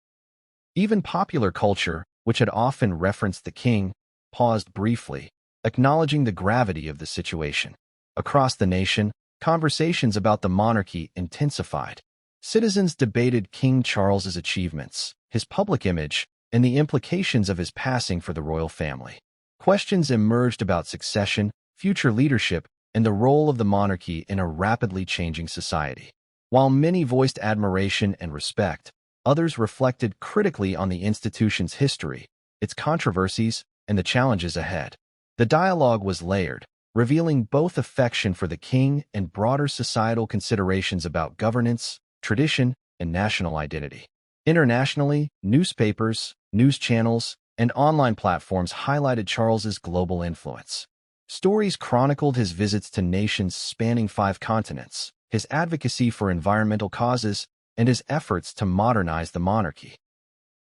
Even popular culture, which had often referenced the king, paused briefly, acknowledging the gravity of the situation. Across the nation, conversations about the monarchy intensified. Citizens debated King Charles's achievements, his public image, and the implications of his passing for the royal family. Questions emerged about succession, future leadership, and the role of the monarchy in a rapidly changing society. While many voiced admiration and respect, others reflected critically on the institution's history, its controversies, and the challenges ahead. The dialogue was layered, revealing both affection for the king and broader societal considerations about governance, tradition, and national identity. Internationally, newspapers, news channels, and online platforms highlighted Charles's global influence. Stories chronicled his visits to nations spanning 5 continents, his advocacy for environmental causes, and his efforts to modernize the monarchy.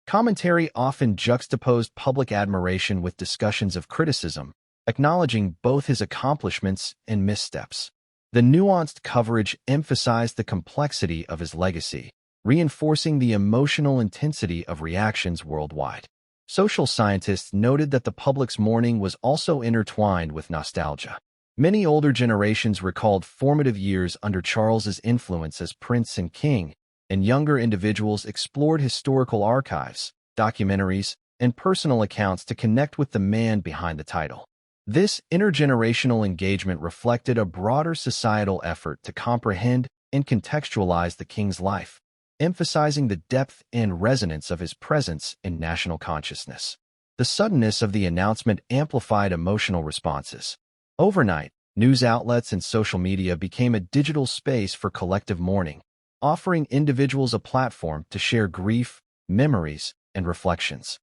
Commentary often juxtaposed public admiration with discussions of criticism, acknowledging both his accomplishments and missteps. The nuanced coverage emphasized the complexity of his legacy, reinforcing the emotional intensity of reactions worldwide. Social scientists noted that the public's mourning was also intertwined with nostalgia. Many older generations recalled formative years under Charles's influence as prince and king, and younger individuals explored historical archives, documentaries, and personal accounts to connect with the man behind the title. This intergenerational engagement reflected a broader societal effort to comprehend and contextualize the king's life, emphasizing the depth and resonance of his presence in national consciousness. The suddenness of the announcement amplified emotional responses. Overnight, news outlets and social media became a digital space for collective mourning, offering individuals a platform to share grief, memories, and reflections.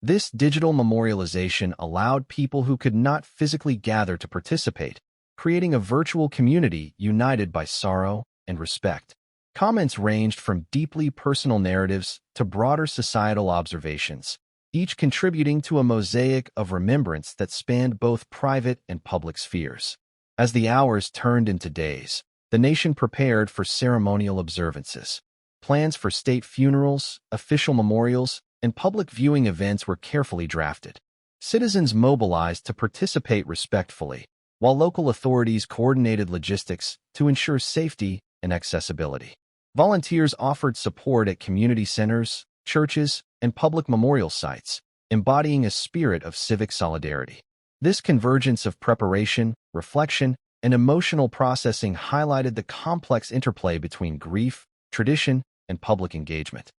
This digital memorialization allowed people who could not physically gather to participate, creating a virtual community united by sorrow and respect. Comments ranged from deeply personal narratives to broader societal observations, each contributing to a mosaic of remembrance that spanned both private and public spheres. As the hours turned into days, the nation prepared for ceremonial observances. Plans for state funerals, official memorials, and public viewing events were carefully drafted. Citizens mobilized to participate respectfully, while local authorities coordinated logistics to ensure safety and accessibility. Volunteers offered support at community centers, churches, and public memorial sites, embodying a spirit of civic solidarity. This convergence of preparation, reflection, and emotional processing highlighted the complex interplay between grief, tradition, and public engagement.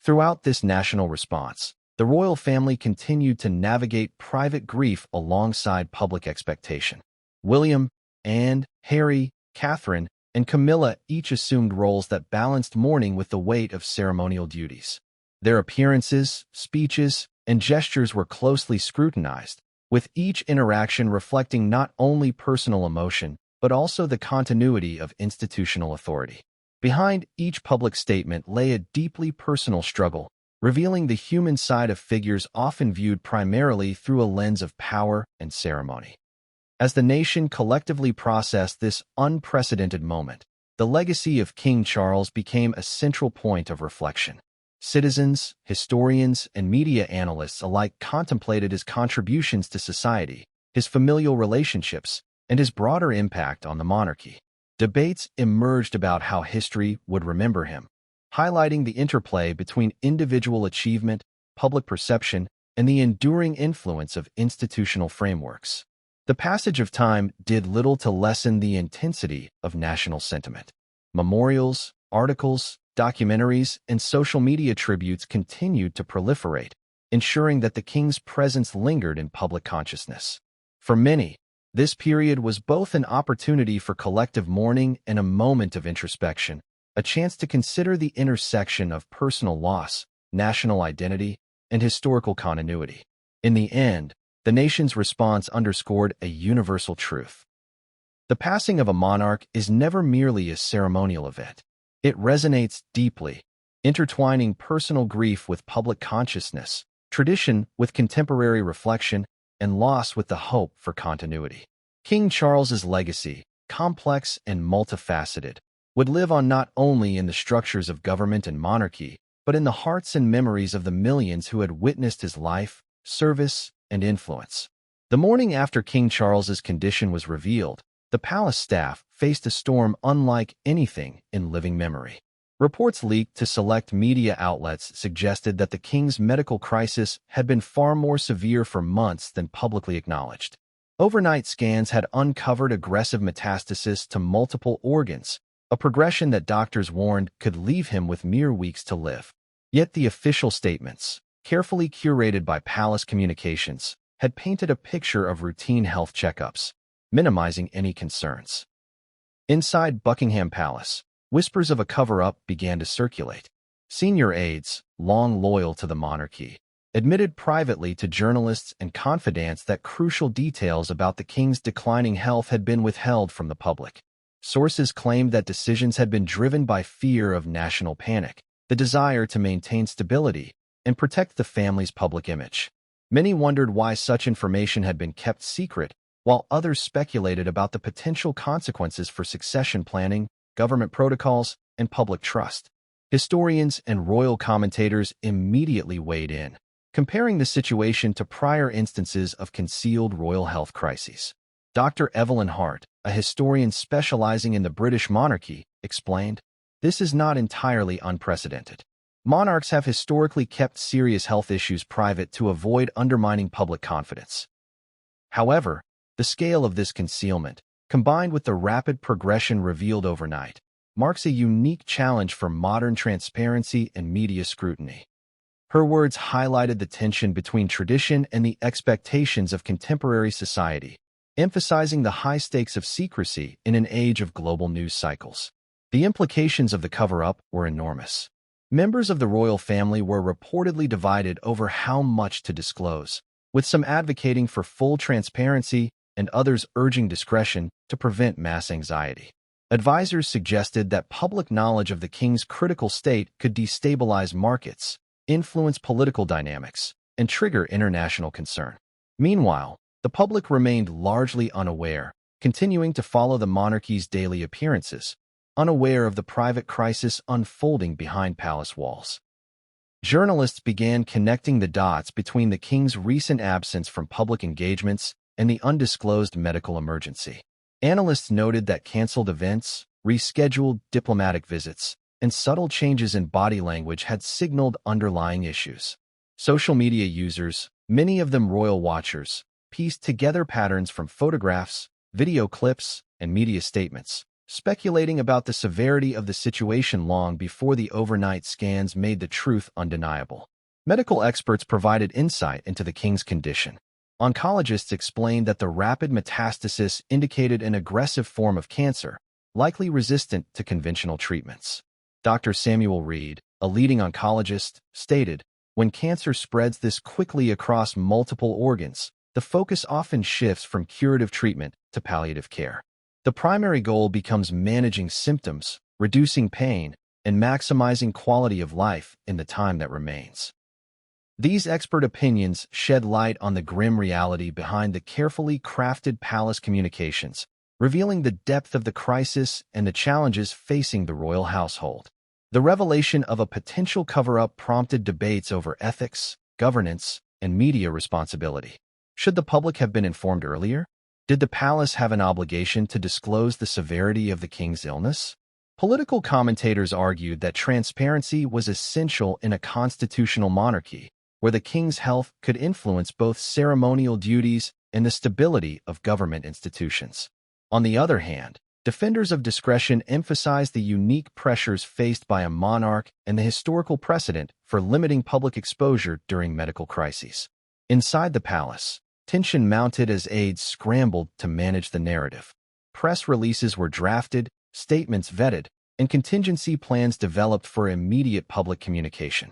Throughout this national response, the royal family continued to navigate private grief alongside public expectation. William, Anne, Harry, Catherine, and Camilla each assumed roles that balanced mourning with the weight of ceremonial duties. Their appearances, speeches, and gestures were closely scrutinized, with each interaction reflecting not only personal emotion, but also the continuity of institutional authority. Behind each public statement lay a deeply personal struggle, revealing the human side of figures often viewed primarily through a lens of power and ceremony. As the nation collectively processed this unprecedented moment, the legacy of King Charles became a central point of reflection. Citizens, historians, and media analysts alike contemplated his contributions to society, his familial relationships, and his broader impact on the monarchy. Debates emerged about how history would remember him, highlighting the interplay between individual achievement, public perception, and the enduring influence of institutional frameworks. The passage of time did little to lessen the intensity of national sentiment. Memorials, articles, documentaries, and social media tributes continued to proliferate, ensuring that the king's presence lingered in public consciousness. For many, this period was both an opportunity for collective mourning and a moment of introspection, a chance to consider the intersection of personal loss, national identity, and historical continuity. In the end, the nation's response underscored a universal truth. The passing of a monarch is never merely a ceremonial event. It resonates deeply, intertwining personal grief with public consciousness, tradition with contemporary reflection, and loss with the hope for continuity. King Charles's legacy, complex and multifaceted, would live on not only in the structures of government and monarchy, but in the hearts and memories of the millions who had witnessed his life, service, and influence. The morning after King Charles's condition was revealed, the palace staff faced a storm unlike anything in living memory. Reports leaked to select media outlets suggested that the king's medical crisis had been far more severe for months than publicly acknowledged. Overnight scans had uncovered aggressive metastasis to multiple organs, a progression that doctors warned could leave him with mere weeks to live. Yet the official statements, carefully curated by palace communications, had painted a picture of routine health checkups, minimizing any concerns. Inside Buckingham Palace, whispers of a cover-up began to circulate. Senior aides, long loyal to the monarchy, admitted privately to journalists and confidants that crucial details about the king's declining health had been withheld from the public. Sources claimed that decisions had been driven by fear of national panic, the desire to maintain stability, and protect the family's public image. Many wondered why such information had been kept secret, while others speculated about the potential consequences for succession planning, government protocols, and public trust. Historians and royal commentators immediately weighed in, comparing the situation to prior instances of concealed royal health crises. Dr. Evelyn Hart, a historian specializing in the British monarchy, explained, "This is not entirely unprecedented. Monarchs have historically kept serious health issues private to avoid undermining public confidence. However, the scale of this concealment, combined with the rapid progression revealed overnight, marks a unique challenge for modern transparency and media scrutiny." Her words highlighted the tension between tradition and the expectations of contemporary society, emphasizing the high stakes of secrecy in an age of global news cycles. The implications of the cover-up were enormous. Members of the royal family were reportedly divided over how much to disclose, with some advocating for full transparency and others urging discretion to prevent mass anxiety. Advisors suggested that public knowledge of the king's critical state could destabilize markets, influence political dynamics, and trigger international concern. Meanwhile, the public remained largely unaware, continuing to follow the monarchy's daily appearances, unaware of the private crisis unfolding behind palace walls. Journalists began connecting the dots between the king's recent absence from public engagements and the undisclosed medical emergency. Analysts noted that canceled events, rescheduled diplomatic visits, and subtle changes in body language had signaled underlying issues. Social media users, many of them royal watchers, pieced together patterns from photographs, video clips, and media statements, speculating about the severity of the situation long before the overnight scans made the truth undeniable. Medical experts provided insight into the king's condition. Oncologists explained that the rapid metastasis indicated an aggressive form of cancer, likely resistant to conventional treatments. Dr. Samuel Reed, a leading oncologist, stated, "When cancer spreads this quickly across multiple organs, the focus often shifts from curative treatment to palliative care. The primary goal becomes managing symptoms, reducing pain, and maximizing quality of life in the time that remains." These expert opinions shed light on the grim reality behind the carefully crafted palace communications, revealing the depth of the crisis and the challenges facing the royal household. The revelation of a potential cover-up prompted debates over ethics, governance, and media responsibility. Should the public have been informed earlier? Did the palace have an obligation to disclose the severity of the king's illness? Political commentators argued that transparency was essential in a constitutional monarchy, where the king's health could influence both ceremonial duties and the stability of government institutions. On the other hand, defenders of discretion emphasized the unique pressures faced by a monarch and the historical precedent for limiting public exposure during medical crises. Inside the palace, tension mounted as aides scrambled to manage the narrative. Press releases were drafted, statements vetted, and contingency plans developed for immediate public communication.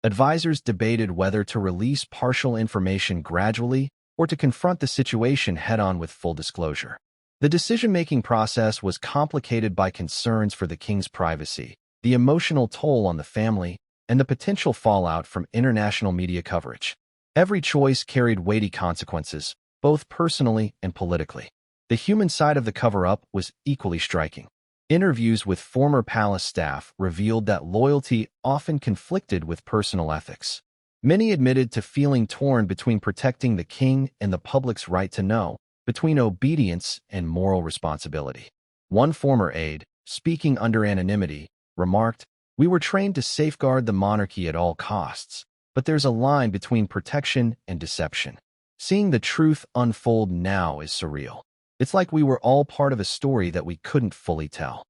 Advisors debated whether to release partial information gradually or to confront the situation head-on with full disclosure. The decision-making process was complicated by concerns for the king's privacy, the emotional toll on the family, and the potential fallout from international media coverage. Every choice carried weighty consequences, both personally and politically. The human side of the cover-up was equally striking. Interviews with former palace staff revealed that loyalty often conflicted with personal ethics. Many admitted to feeling torn between protecting the king and the public's right to know, between obedience and moral responsibility. One former aide, speaking under anonymity, remarked, "We were trained to safeguard the monarchy at all costs, but there's a line between protection and deception. Seeing the truth unfold now is surreal. It's like we were all part of a story that we couldn't fully tell."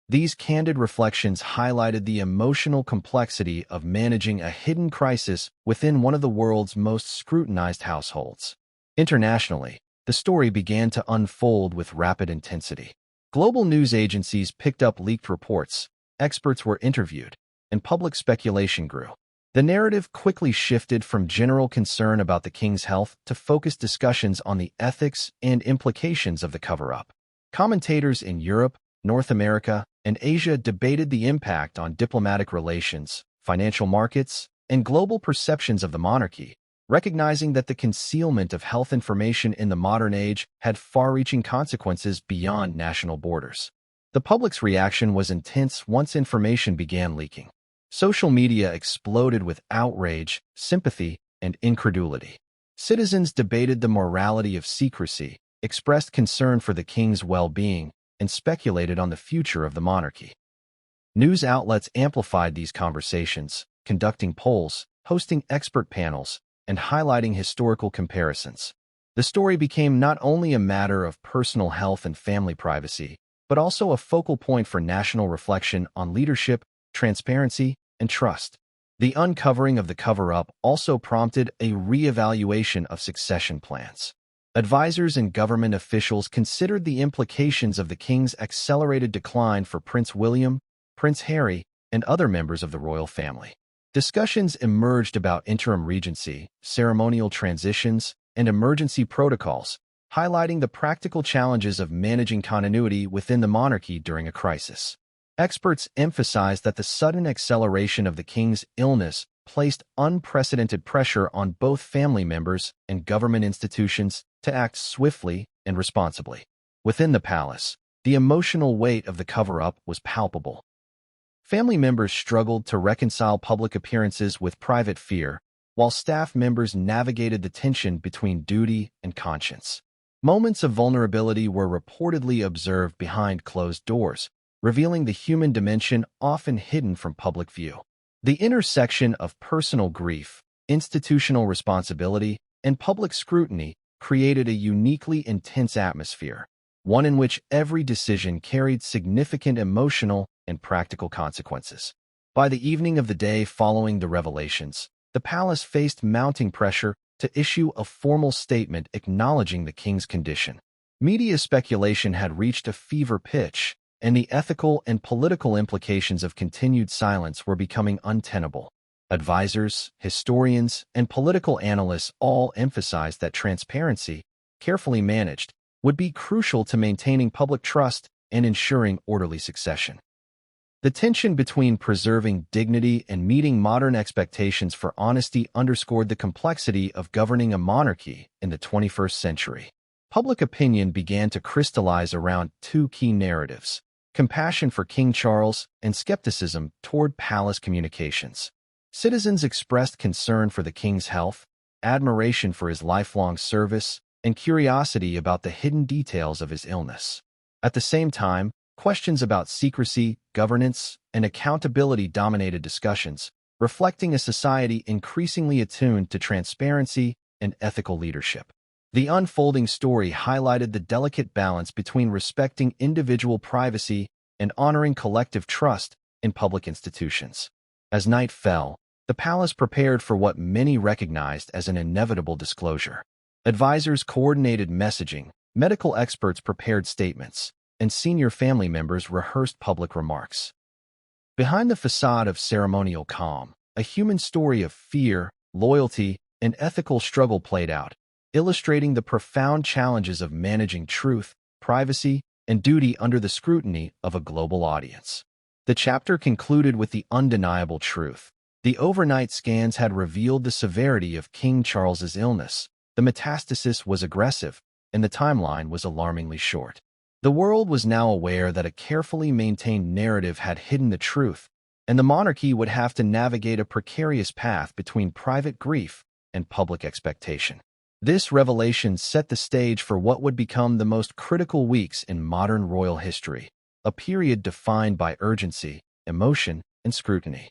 These candid reflections highlighted the emotional complexity of managing a hidden crisis within one of the world's most scrutinized households. Internationally, the story began to unfold with rapid intensity. Global news agencies picked up leaked reports, experts were interviewed, and public speculation grew. The narrative quickly shifted from general concern about the king's health to focused discussions on the ethics and implications of the cover-up. Commentators in Europe, North America, and Asia debated the impact on diplomatic relations, financial markets, and global perceptions of the monarchy, recognizing that the concealment of health information in the modern age had far-reaching consequences beyond national borders. The public's reaction was intense once information began leaking. Social media exploded with outrage, sympathy, and incredulity. Citizens debated the morality of secrecy, expressed concern for the king's well-being, and speculated on the future of the monarchy. News outlets amplified these conversations, conducting polls, hosting expert panels, and highlighting historical comparisons. The story became not only a matter of personal health and family privacy, but also a focal point for national reflection on leadership, transparency, and trust. The uncovering of the cover-up also prompted a re-evaluation of succession plans. Advisors and government officials considered the implications of the king's accelerated decline for Prince William, Prince Harry, and other members of the royal family. Discussions emerged about interim regency, ceremonial transitions, and emergency protocols, highlighting the practical challenges of managing continuity within the monarchy during a crisis. Experts emphasized that the sudden acceleration of the king's illness placed unprecedented pressure on both family members and government institutions to act swiftly and responsibly. Within the palace, the emotional weight of the cover-up was palpable. Family members struggled to reconcile public appearances with private fear, while staff members navigated the tension between duty and conscience. Moments of vulnerability were reportedly observed behind closed doors, revealing the human dimension often hidden from public view. The intersection of personal grief, institutional responsibility, and public scrutiny created a uniquely intense atmosphere, one in which every decision carried significant emotional and practical consequences. By the evening of the day following the revelations, the palace faced mounting pressure to issue a formal statement acknowledging the king's condition. Media speculation had reached a fever pitch, and the ethical and political implications of continued silence were becoming untenable. Advisors, historians, and political analysts all emphasized that transparency, carefully managed, would be crucial to maintaining public trust and ensuring orderly succession. The tension between preserving dignity and meeting modern expectations for honesty underscored the complexity of governing a monarchy in the 21st century. Public opinion began to crystallize around two key narratives: compassion for King Charles and skepticism toward palace communications. Citizens expressed concern for the king's health, admiration for his lifelong service, and curiosity about the hidden details of his illness. At the same time, questions about secrecy, governance, and accountability dominated discussions, reflecting a society increasingly attuned to transparency and ethical leadership. The unfolding story highlighted the delicate balance between respecting individual privacy and honoring collective trust in public institutions. As night fell, the palace prepared for what many recognized as an inevitable disclosure. Advisors coordinated messaging, medical experts prepared statements, and senior family members rehearsed public remarks. Behind the facade of ceremonial calm, a human story of fear, loyalty, and ethical struggle played out, illustrating the profound challenges of managing truth, privacy, and duty under the scrutiny of a global audience. The chapter concluded with the undeniable truth. The overnight scans had revealed the severity of King Charles's illness. The metastasis was aggressive, and the timeline was alarmingly short. The world was now aware that a carefully maintained narrative had hidden the truth, and the monarchy would have to navigate a precarious path between private grief and public expectation. This revelation set the stage for what would become the most critical weeks in modern royal history, a period defined by urgency, emotion, and scrutiny.